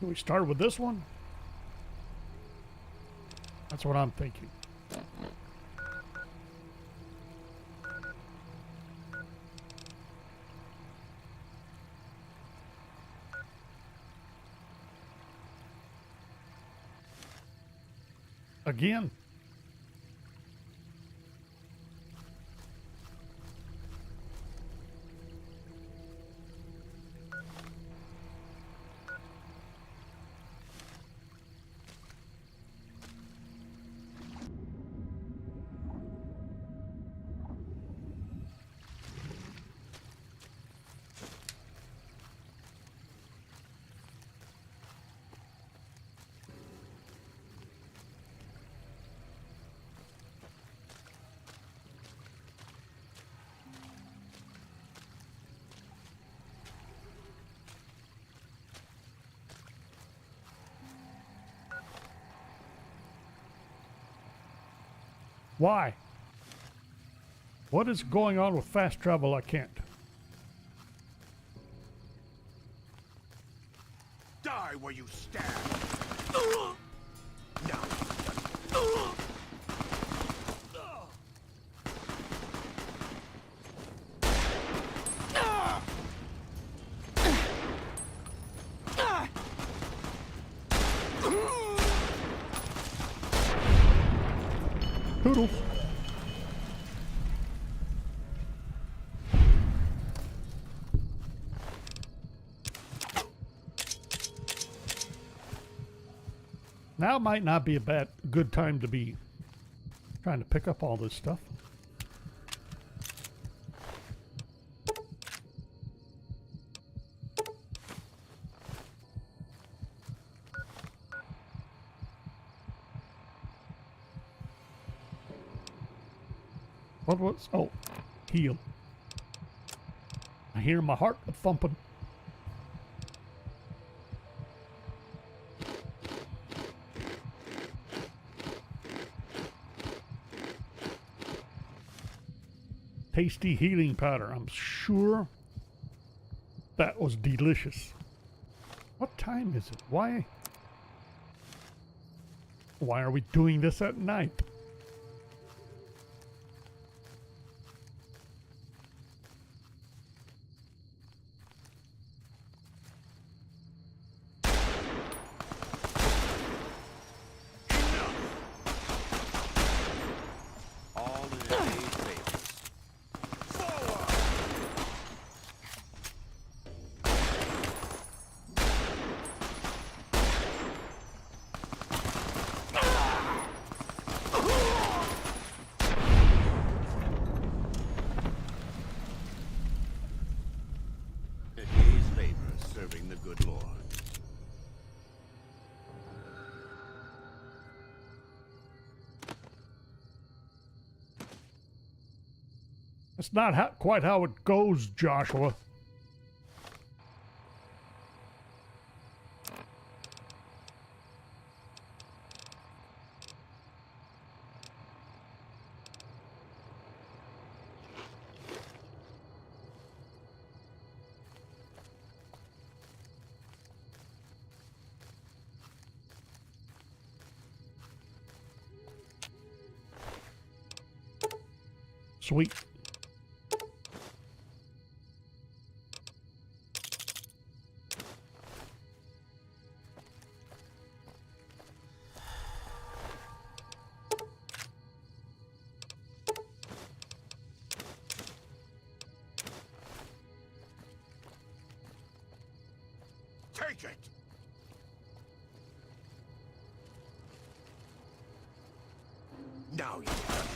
A: Do we start with this one? That's what I'm thinking. Again. Why? What is going on with fast travel? I can't.
F: Die where you stand. Now.
A: Toodles. Now might not be a good time to be trying to pick up all this stuff. What was? Oh, heal. I hear my heart thumping. Tasty healing powder. I'm sure that was delicious. What time is it? Why are we doing this at night?
F: All in a day's favors. Forward! A day's labor serving the good Lord.
A: That's not quite how it goes, Joshua. Sweet.
F: Take it! Now you have it.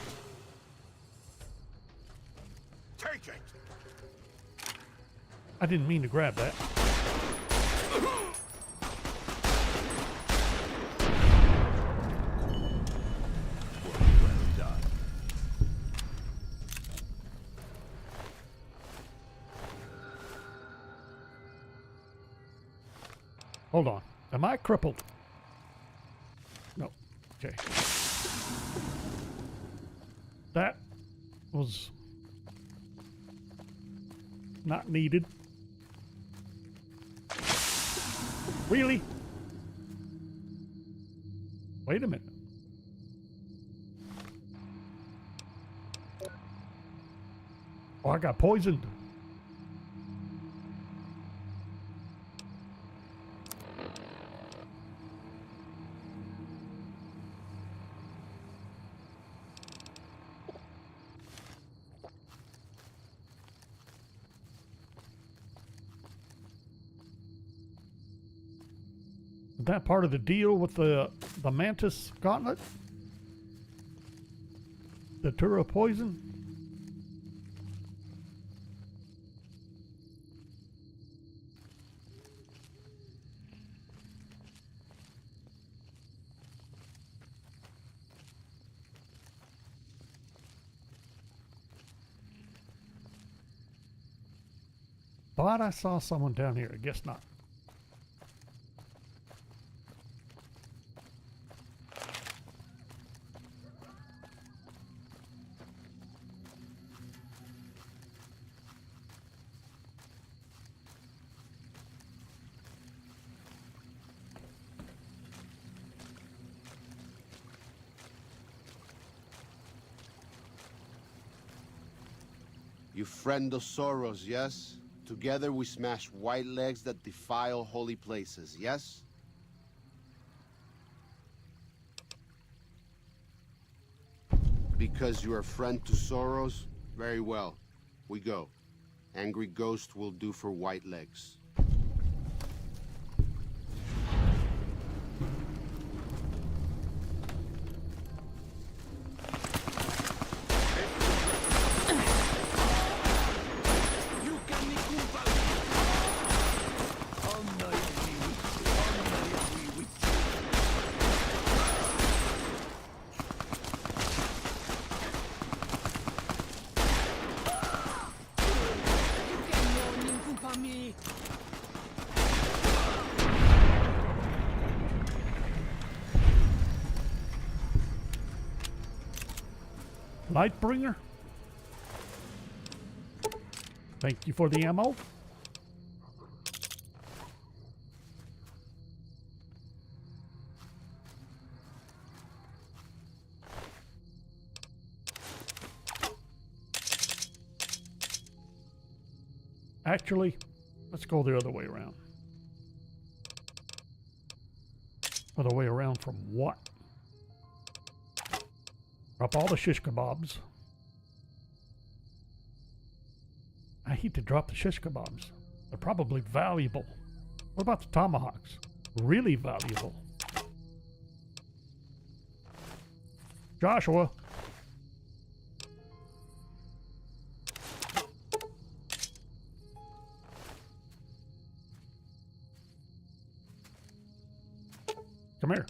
F: Take it!
A: I didn't mean to grab that.
F: Well done.
A: Hold on. Am I crippled? No. Okay. That was not needed. Really? Wait a minute. Oh, I got poisoned. Is that part of the deal with the Mantis Gauntlet? The Tura poison? Thought I saw someone down here. I guess not.
E: You friend of Soros, yes? Together we smash white legs that defile holy places, yes? Because you're a friend to Soros? Very well. We go. Angry Ghost will do for white legs.
A: Lightbringer? Thank you for the ammo. Actually, let's go the other way around. Other way around from what? Drop all the shish kebabs. I hate to drop the shish kebabs. They're probably valuable. What about the tomahawks? Really valuable. Joshua. Come here.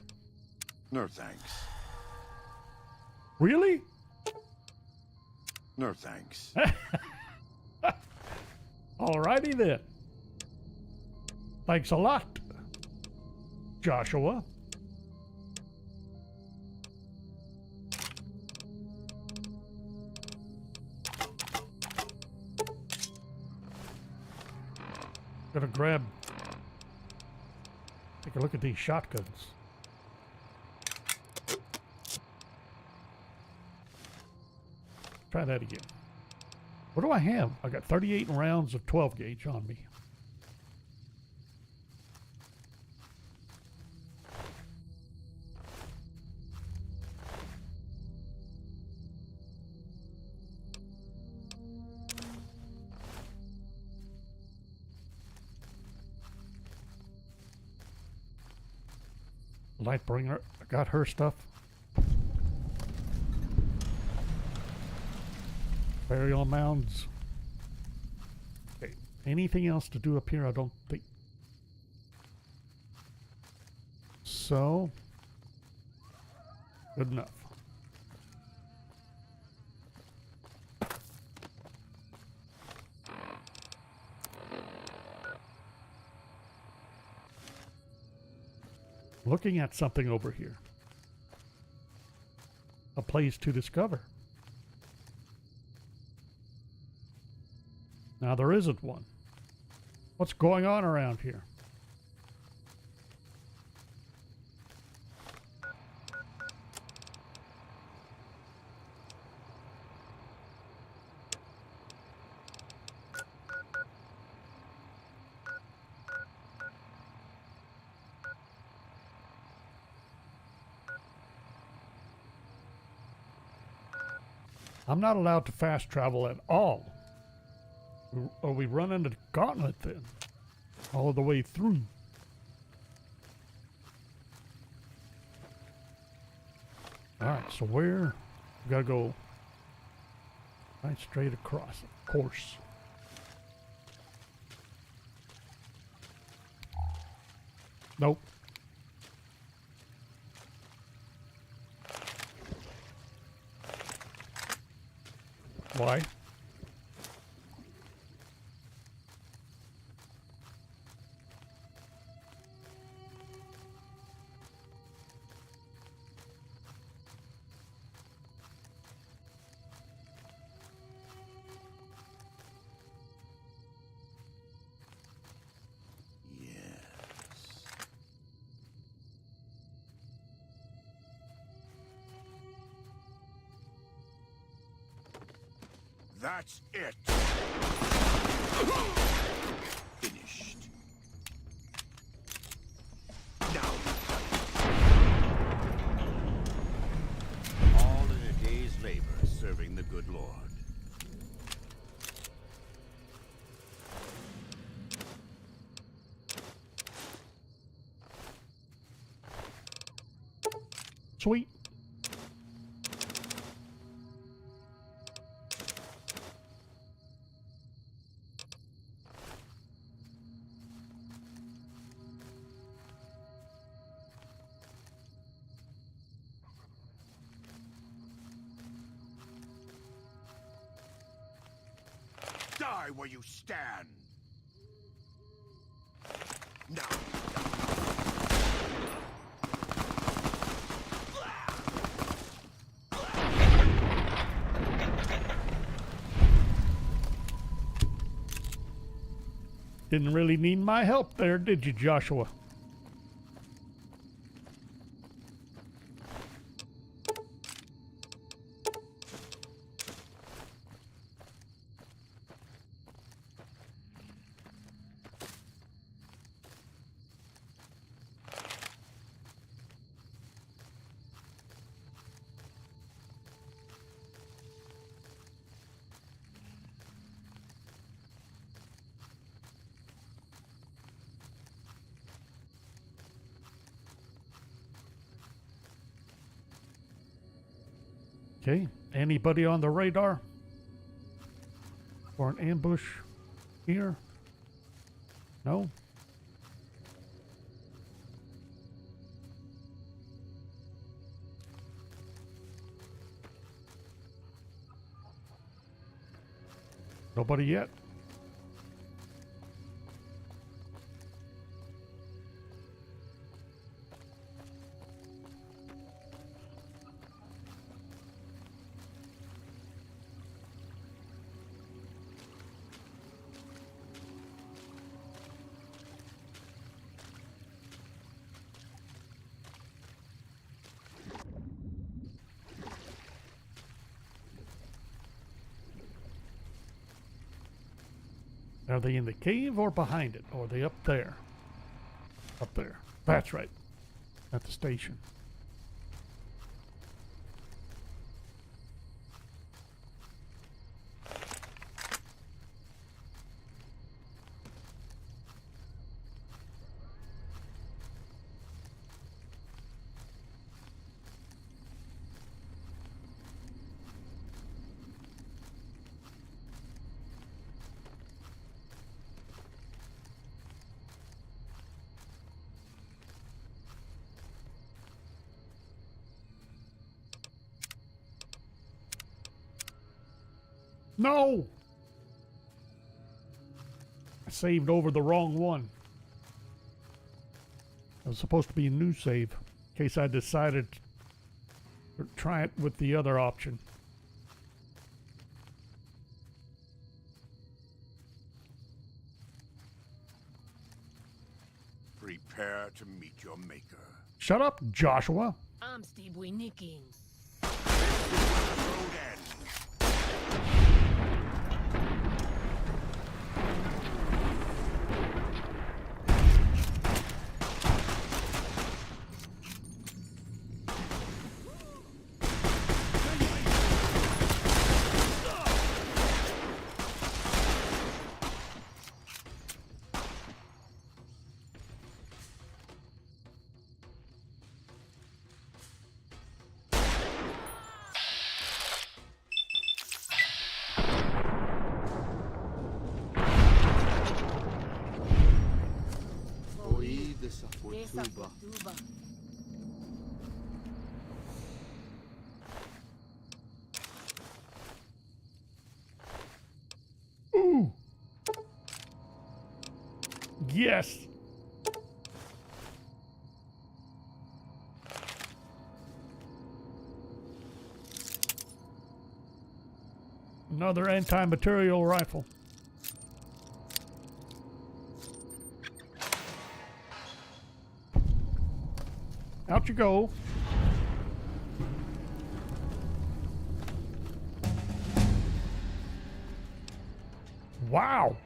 F: No thanks.
A: Really?
F: No thanks.
A: Alrighty then. Thanks a lot, Joshua. Gonna grab, take a look at these shotguns. Try that again. What do I have? I got 38 rounds of 12 gauge on me. Lightbringer, I got her stuff. Burial mounds. Okay. Anything else to do up here? I don't think. So, good enough. Looking at something over here. A place to discover. Now there isn't one. What's going on around here? I'm not allowed to fast travel at all. Are we running the gauntlet then? All the way through. Alright, so where? We gotta go right straight across, of course. Nope. Why?
F: That's it. Finished. Now all in a day's labor serving the good Lord.
A: Sweet.
F: Die where you stand. Now.
A: Didn't really need my help there, did you, Joshua? Okay, anybody on the radar? For an ambush here? No? Nobody yet? Are they in the cave or behind it? Or are they up there? Up there. That's right. At the station. No! I saved over the wrong one. It was supposed to be a new save, in case I decided to try it with the other option.
F: Prepare to meet your maker.
A: Shut up, Joshua!
G: I'm Steve Winiking.
F: Road end.
E: Esa
C: Esa
E: Fortuba.
C: Fortuba.
A: Ooh. Yes. Another anti-material rifle. Out you go. Wow.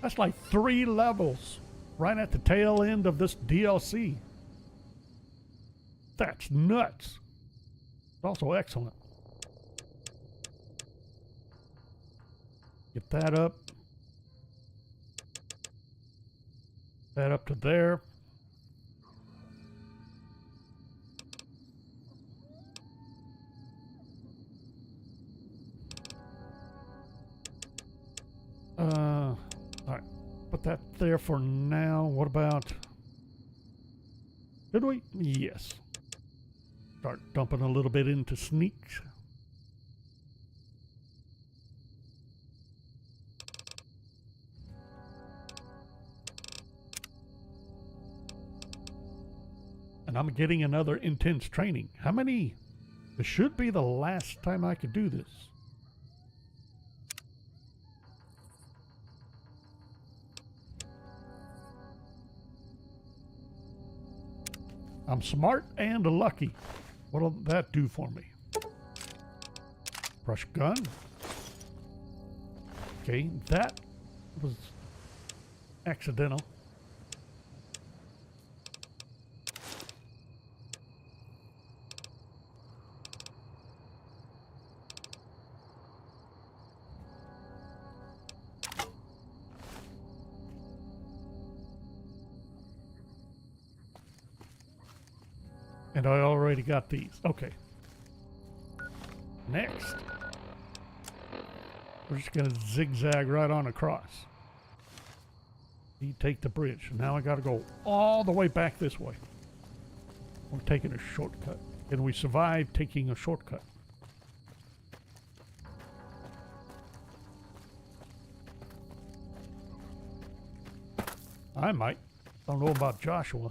A: That's like 3 levels right at the tail end of this DLC. That's nuts. It's also excellent. Get that up. That up to there. All right. Put that there for now. What about... Did we? Yes. Start dumping a little bit into sneaks. And I'm getting another intense training. How many? This should be the last time I could do this. I'm smart and lucky. What'll that do for me? Brush gun. Okay, that was accidental. And I already got these. Okay. Next. We're just going to zigzag right on across. You take the bridge. Now I got to go all the way back this way. We're taking a shortcut. Can we survive taking a shortcut? I might. Don't know about Joshua.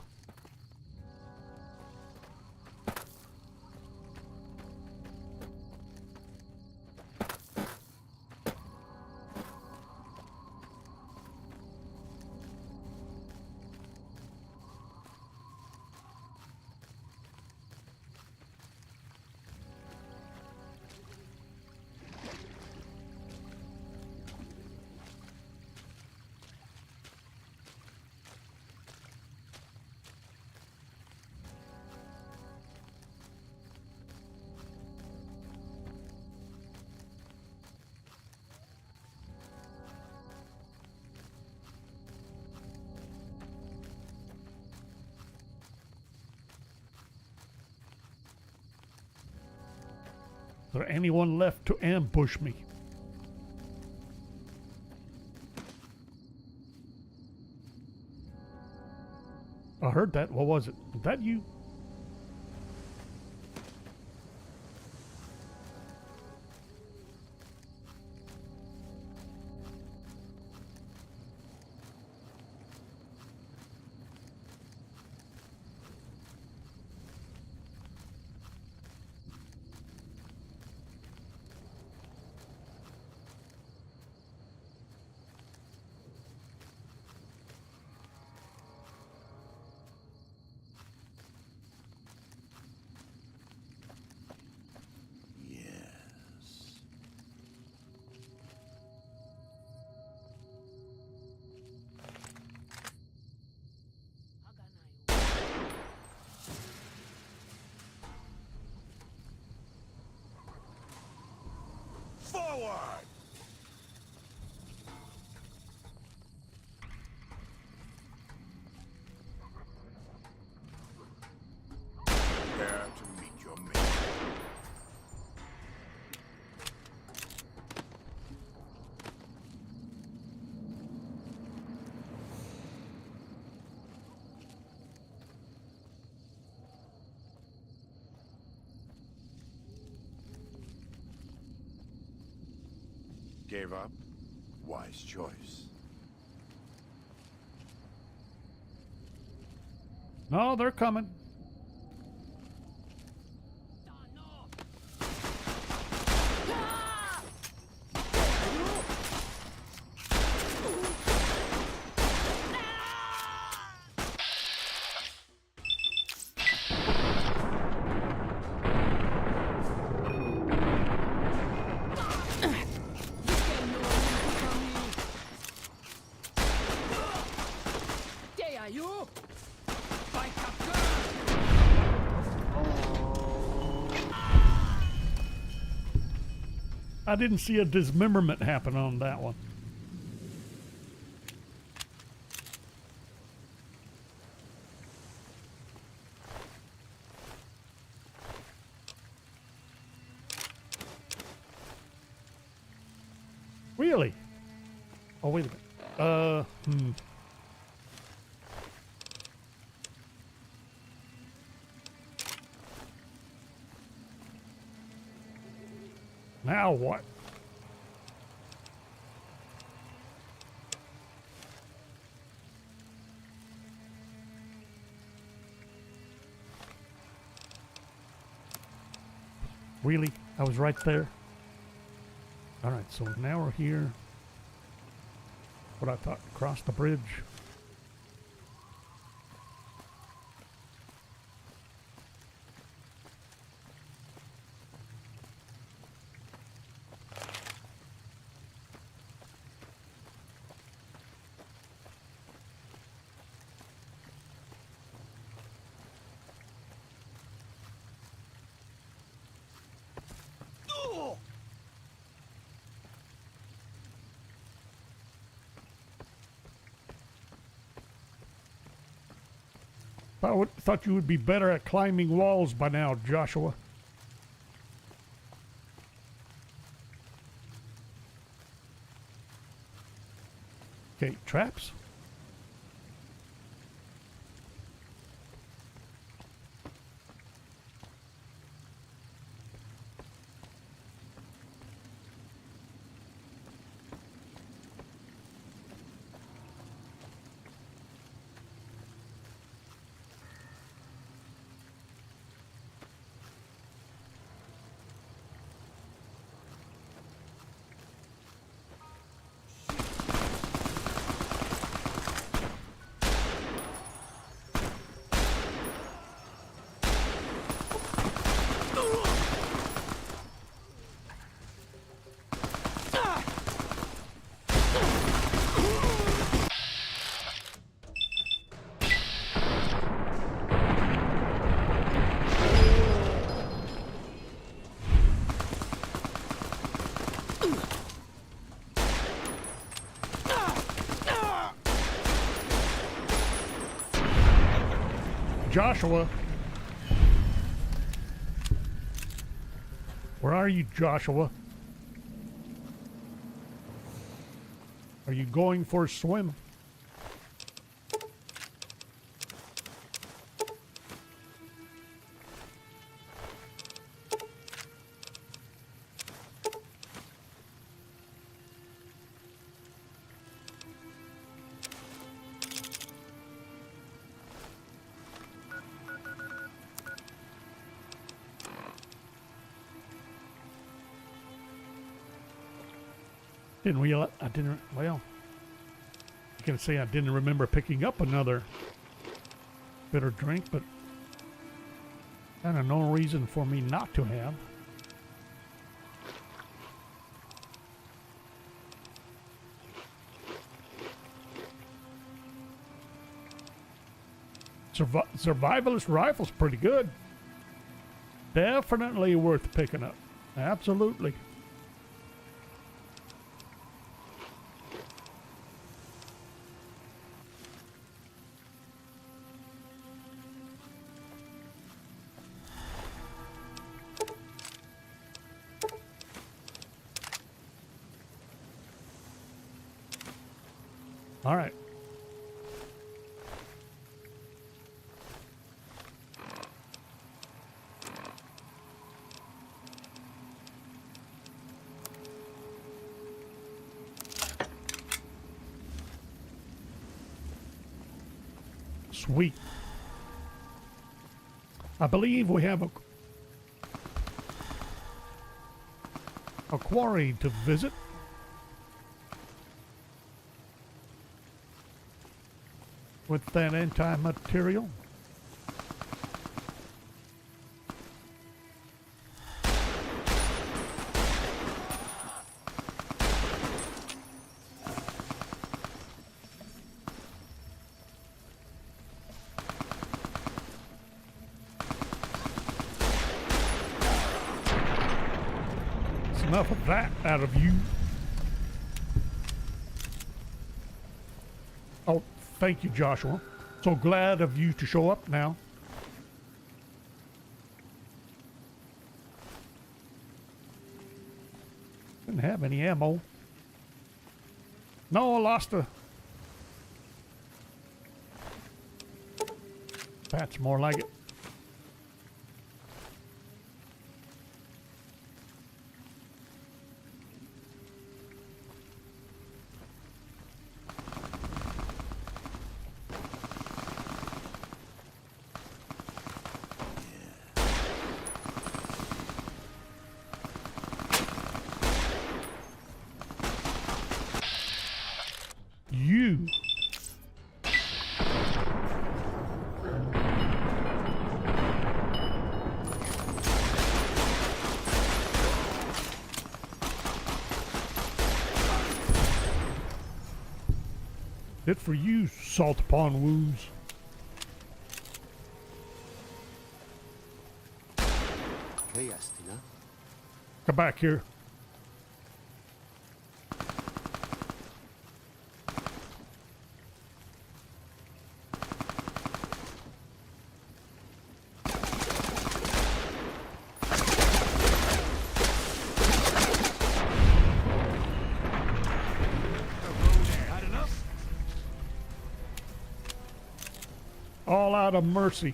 A: Is there anyone left to ambush me? I heard that. What was it? Was that you?
F: Forward! Prepare to meet your mate. Gave up? Wise choice.
A: No, they're coming. I didn't see a dismemberment happen on that one. Really? Oh, wait a minute. Now what? Really? I was right there. All right, so now we're here. What I thought, cross the bridge. Thought you would be better at climbing walls by now, Joshua. Okay, traps. Joshua. Where are you, Joshua? Are you going for a swim? Didn't realize, well, I can say I didn't remember picking up another bitter drink, but kind of no reason for me not to have. Survivalist rifle's pretty good. Definitely worth picking up. Absolutely. All right. Sweet. I believe we have a quarry to visit. With that anti-material. Enough of that out of you. Oh, thank you, Joshua. So glad of you to show up now. Didn't have any ammo. No, I lost a... That's more like it. You. It for you, salt upon wounds.
E: Hey, Astina.
A: Come back here. All out of mercy.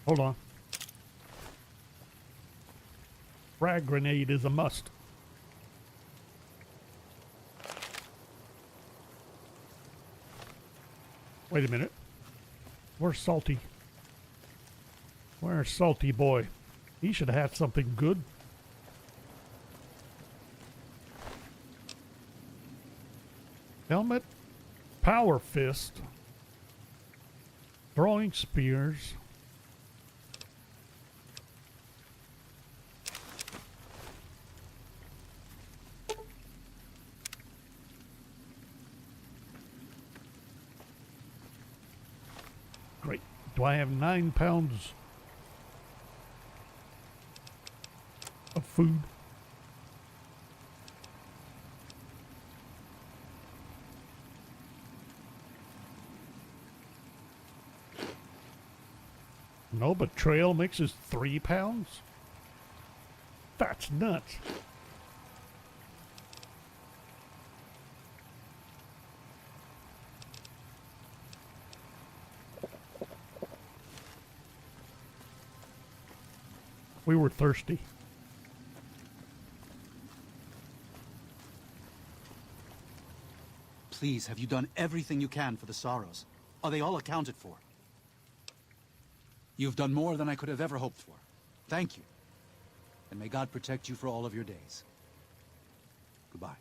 A: Hold on. Frag grenade is a must. Wait a minute. Where's Salty? Where's Salty boy? He should have had something good. Helmet. Power fist. Throwing spears. Great. Do I have 9 pounds of food? No, but trail mix is 3 pounds? That's nuts. We were thirsty.
D: Please, have you done everything you can for the sorrows? Are they all accounted for? You've done more than I could have ever hoped for. Thank you. And may God protect you for all of your days. Goodbye.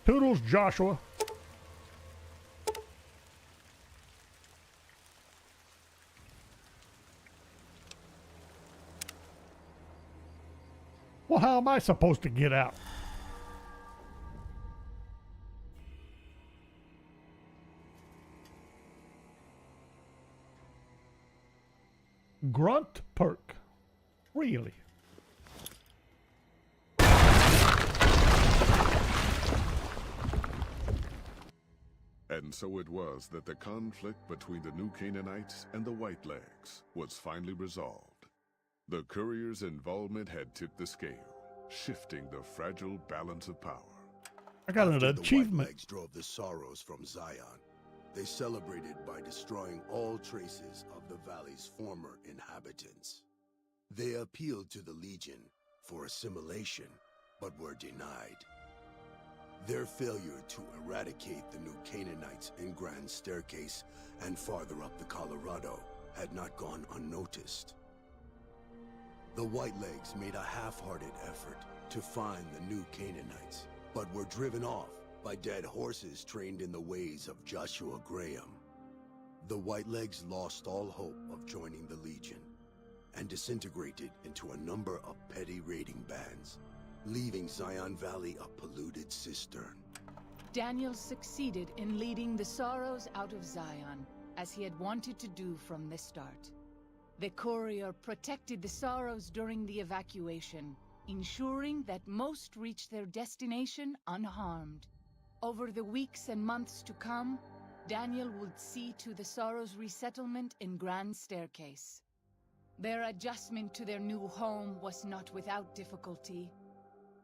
A: Toodles, Joshua. Well, how am I supposed to get out? Grunt perk. Really?
G: And And so it was that the conflict between the New Canaanites and the Whitelegs was finally resolved. The courier's involvement had tipped the scale, shifting the fragile balance of power.
A: I got an
H: After
A: achievement.
H: The Whitelegs drove the Sorrows from Zion, they celebrated by destroying all traces of the valley's former inhabitants. They appealed to the Legion for assimilation, but were denied. Their failure to eradicate the New Canaanites in Grand Staircase and farther up the Colorado had not gone unnoticed. The Whitelegs made a half-hearted effort to find the New Canaanites, but were driven off by dead horses trained in the ways of Joshua Graham. The Whitelegs lost all hope of joining the Legion and disintegrated into a number of petty raiding bands, leaving Zion Valley a polluted cistern.
C: Daniel succeeded in leading the Sorrows out of Zion, as he had wanted to do from the start. The courier protected the Sorrows during the evacuation, ensuring that most reached their destination unharmed. Over the weeks and months to come, Daniel would see to the Sorrows' resettlement in Grand Staircase. Their adjustment to their new home was not without difficulty.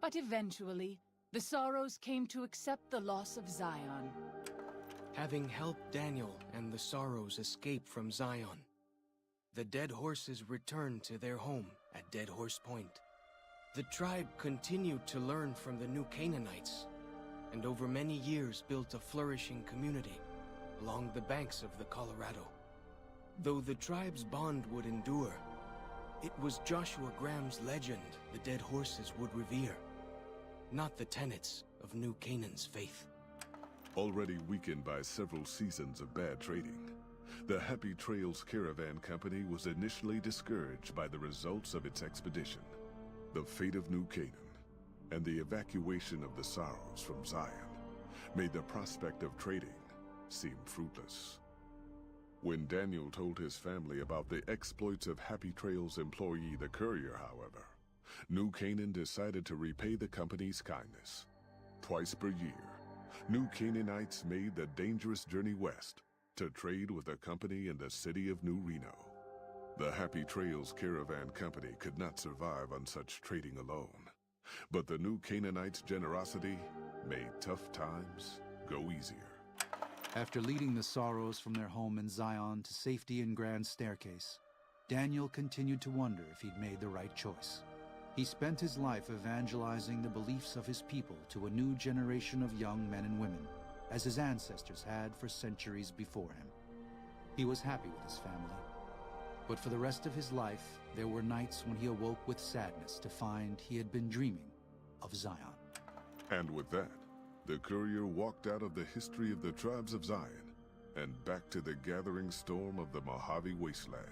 C: But eventually, the Sorrows came to accept the loss of Zion.
B: Having helped Daniel and the Sorrows escape from Zion, the Dead Horses returned to their home at Dead Horse Point. The tribe continued to learn from the New Canaanites, and over many years built a flourishing community along the banks of the Colorado. Though the tribe's bond would endure, it was Joshua Graham's legend the Dead Horses would revere, not the tenets of New Canaan's faith.
G: Already weakened by several seasons of bad trading, the Happy Trails Caravan Company was initially discouraged by the results of its expedition. The fate of New Canaan and the evacuation of the Sorrows from Zion made the prospect of trading seem fruitless. When Daniel told his family about the exploits of Happy Trails employee the courier, however, New Canaan decided to repay the company's kindness. Twice per year, New Canaanites made the dangerous journey west to trade with a company in the city of New Reno. The Happy Trails Caravan Company could not survive on such trading alone, but the New Canaanites' generosity made tough times go easier.
D: After leading the Sorrows from their home in Zion to safety in Grand Staircase, Daniel continued to wonder if he'd made the right choice. He spent his life evangelizing the beliefs of his people to a new generation of young men and women, as his ancestors had for centuries before him. He was happy with his family, but for the rest of his life, there were nights when he awoke with sadness to find he had been dreaming of Zion.
G: And with that, the courier walked out of the history of the tribes of Zion and back to the gathering storm of the Mojave Wasteland.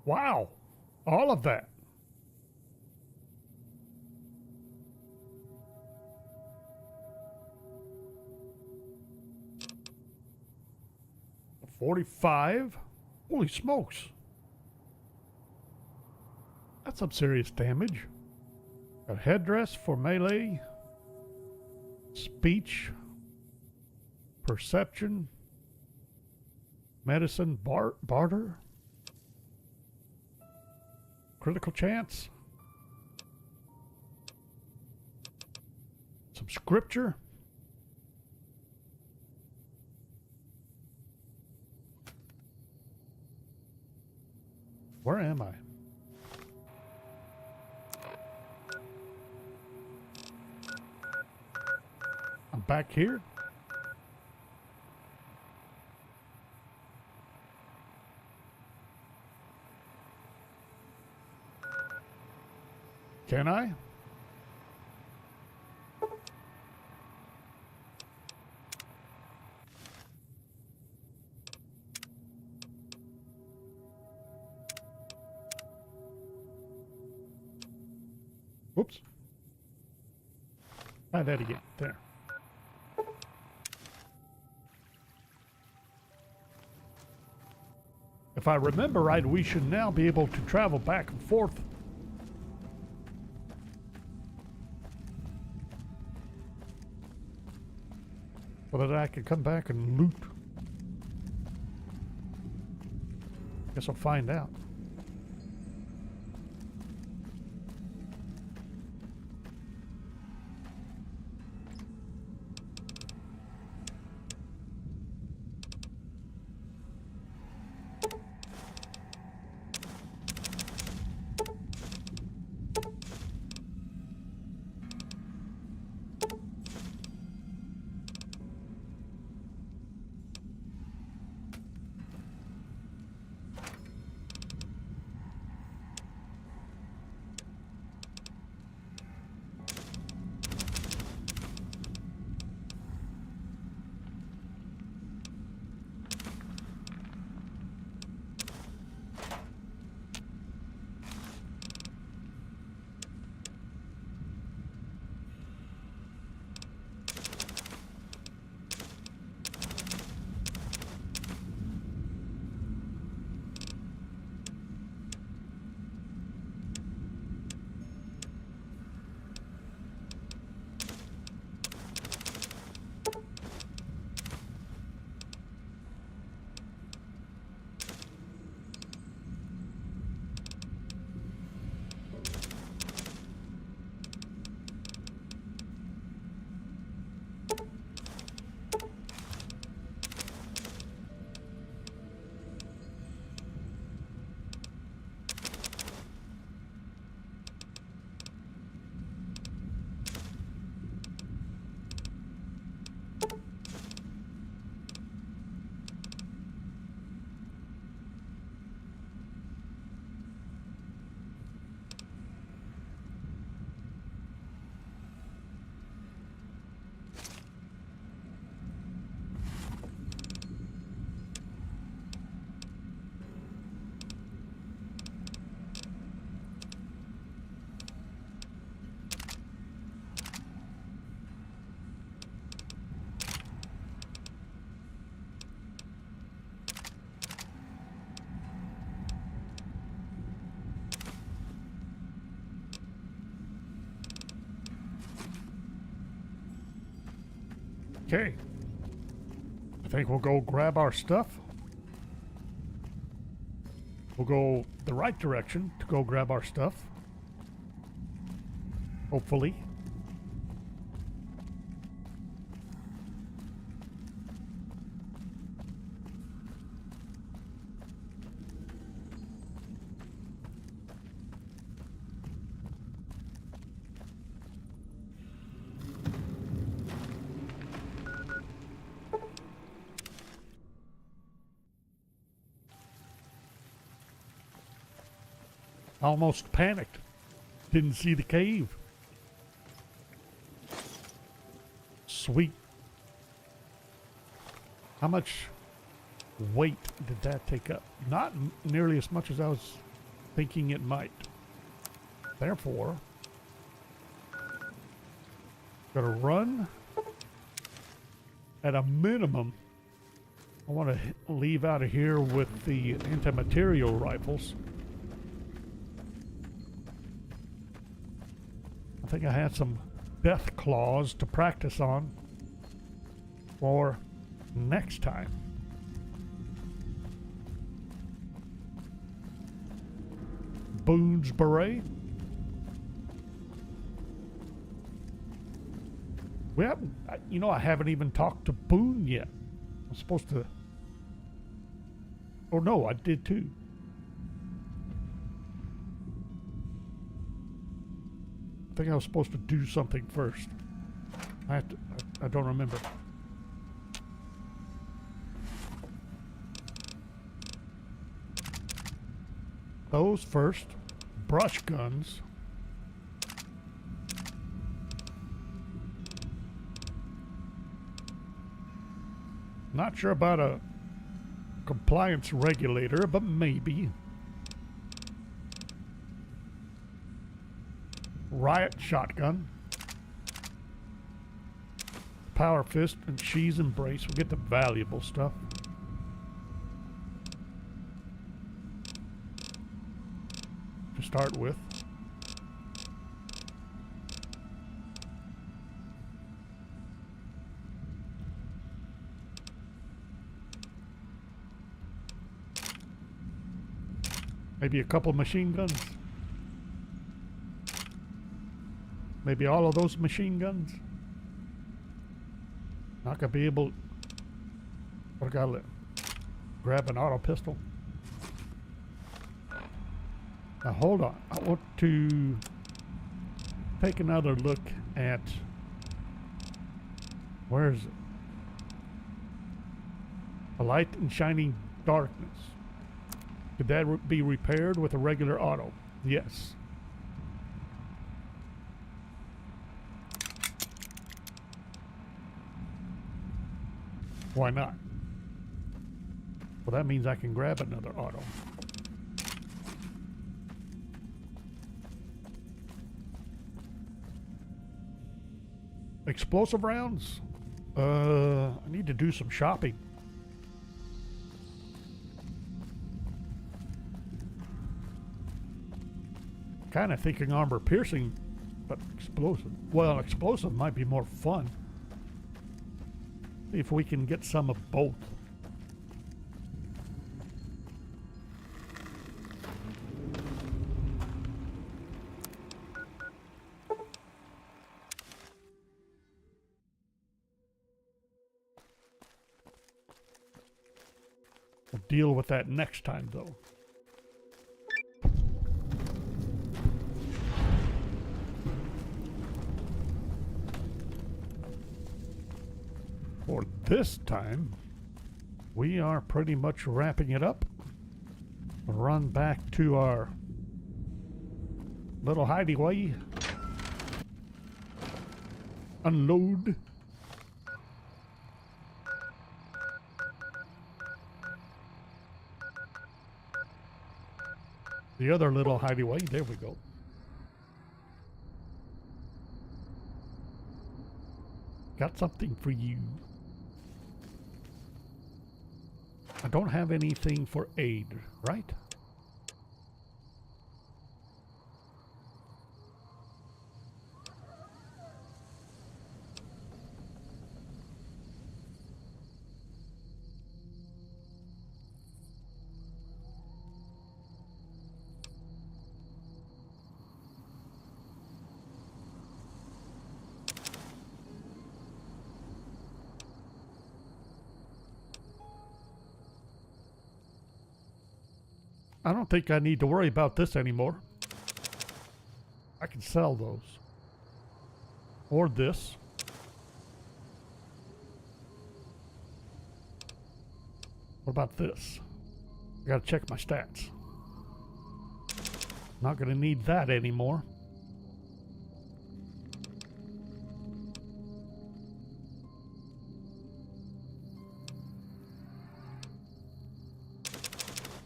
A: Wow, all of that. $45? Holy smokes. That's some serious damage. A headdress for melee, speech, perception, medicine, barter, critical chance, some scripture. Where am I? I'm back here. Can I? Whoops. Try that again. There. If I remember right, we should now be able to travel back and forth. So that I can come back and loot. Guess I'll find out. Okay. I think we'll go grab our stuff. We'll go the right direction to go grab our stuff. Hopefully. Almost panicked. Didn't see the cave. Sweet. How much weight did that take up? Not nearly as much as I was thinking it might. Therefore, gotta run. At a minimum, I want to leave out of here with the anti-material rifles. I think I had some death claws to practice on for next time. Boone's Beret. We haven't, you know, I haven't even talked to Boone yet. I'm supposed to. Oh no, I did too. I think I was supposed to do something first. I don't remember. Those first. Brush guns. Not sure about a compliance regulator, but maybe. Riot shotgun. Power fist and cheese embrace. We'll get the valuable stuff. start with. Maybe a couple machine guns. Maybe all of those machine guns. Not gonna be able. I gotta grab an auto pistol. Now hold on. I want to take another look at. Where is it? A light in shining darkness. Could that be repaired with a regular auto? Yes. Why not? Well, that means I can grab another auto. Explosive rounds? I need to do some shopping. Kind of thinking armor piercing, but explosive. Well, explosive might be more fun. See if we can get some of both. We'll deal with that next time, though. For this time, we are pretty much wrapping it up. We'll run back to our little hideaway. Unload. The other little hideaway. There we go. Got something for you. I don't have anything for aid, right? I don't think I need to worry about this anymore. I can sell those. Or this. What about this? I gotta check my stats. Not gonna need that anymore.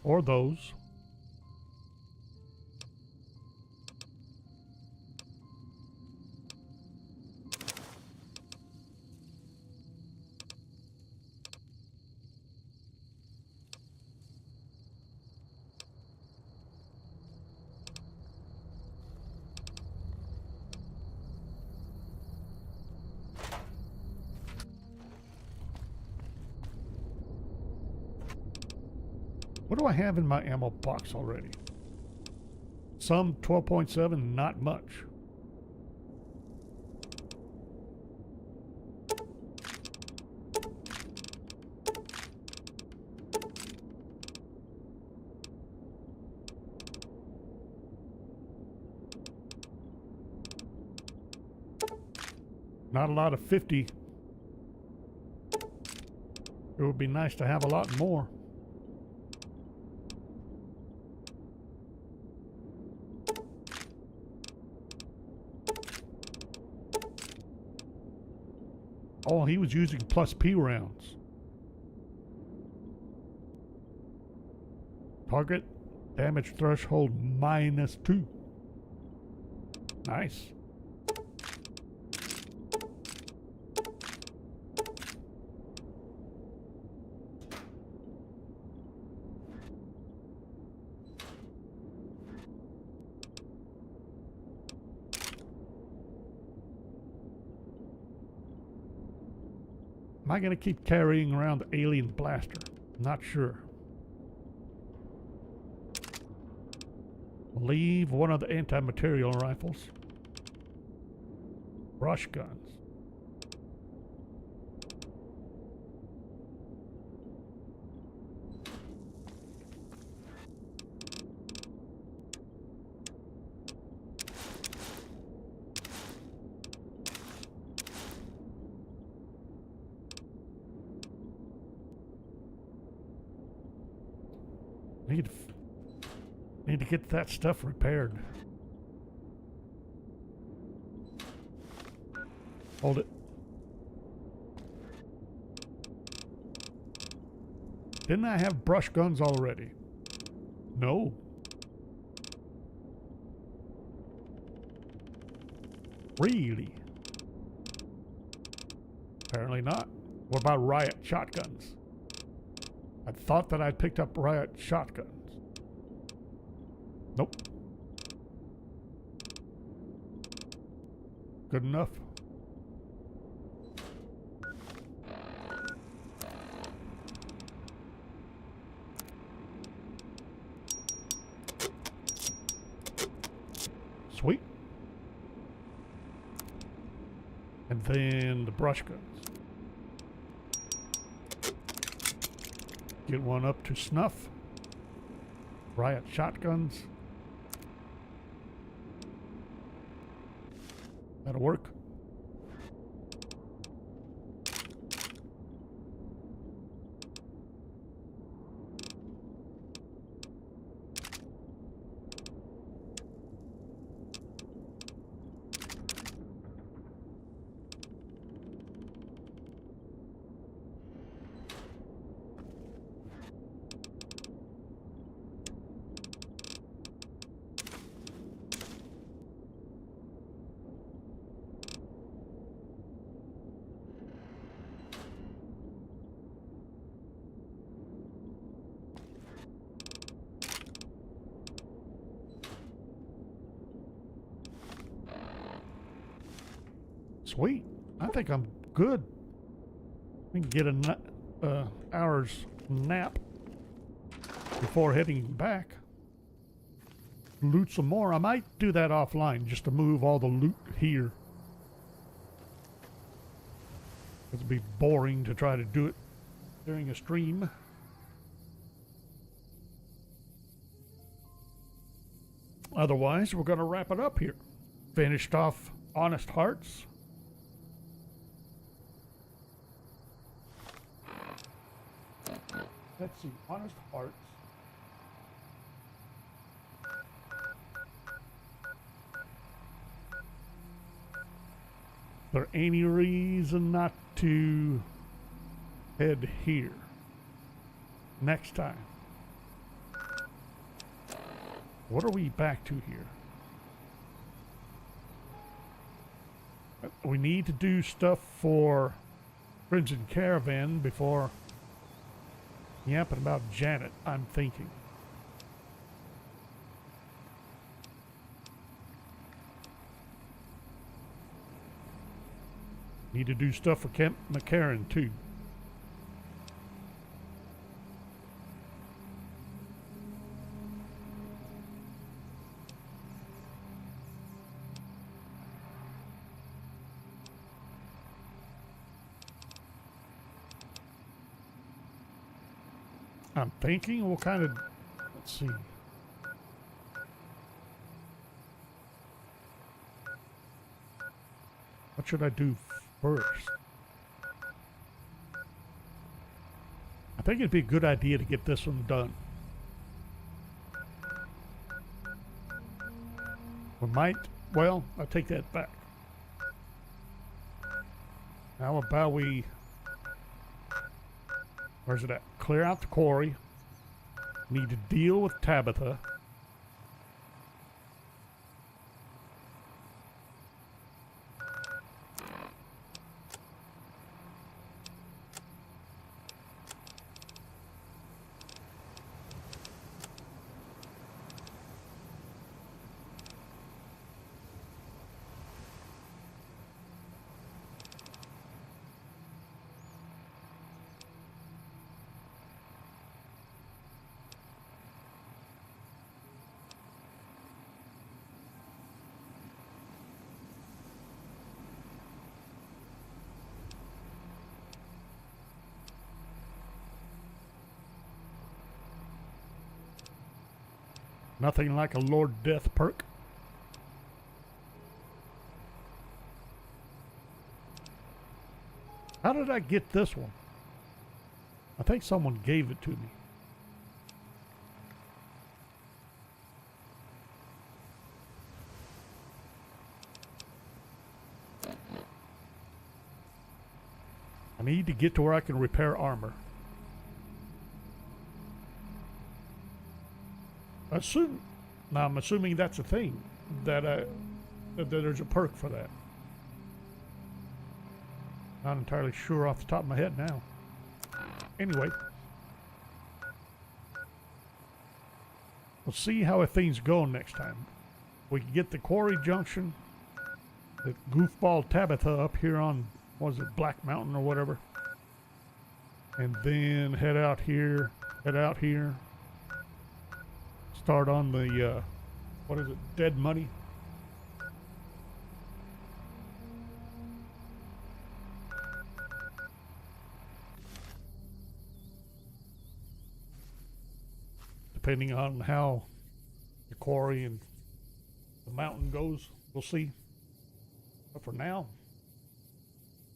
A: Or those. What do I have in my ammo box already? Some 12.7, not much. Not a lot of 50. It would be nice to have a lot more. Oh, he was using plus P rounds. Target damage threshold -2. Nice. I going to keep carrying around the alien blaster? Not sure. Leave one of the anti-material rifles. Brush guns. Need to get that stuff repaired. Hold it. Didn't I have brush guns already? No. Really? Apparently not. What about riot shotguns? I thought that I'd picked up riot shotguns. Nope. Good enough. Sweet. And then the brush guns. Get one up to snuff. Riot shotguns. That'll work. Sweet. I think I'm good. We can get a hour's nap before heading back. Loot some more. I might do that offline just to move all the loot here. It'd be boring to try to do it during a stream. Otherwise, we're going to wrap it up here. Finished off Honest Hearts. Let's see, Honest Hearts. Is there any reason not to head here next time? What are we back to here? We need to do stuff for Crimson Caravan before yapping about Janet, I'm thinking. Need to do stuff for Kent McCarran too. I'm thinking we'll kind of, let's see. What should I do first? I think it'd be a good idea to get this one done. We might, well, I take that back. How about we, where's it at? Clear out the quarry. Need to deal with Tabitha. Nothing like a Lord Death perk. How did I get this one? I think someone gave it to me. I need to get to where I can repair armor. Now I'm assuming that's a thing, that there's a perk for that. Not entirely sure off the top of my head now. Anyway, we'll see how things go next time. We can get the Quarry Junction, the goofball Tabitha up here on, what is it, Black Mountain or whatever, and then head out here, start on the, what is it, Dead Money. Depending on how the quarry and the mountain goes, we'll see. But for now,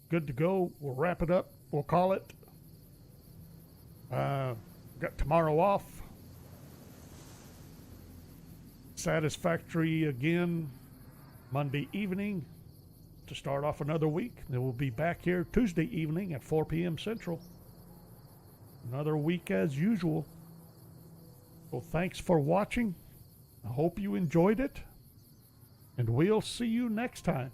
A: good to go. We'll wrap it up. We'll call it. Got tomorrow off. Satisfactory again Monday evening to start off another week. Then we'll be back here Tuesday evening at 4 p.m. Central. Another week as usual. Well, thanks for watching. I hope you enjoyed it. And we'll see you next time.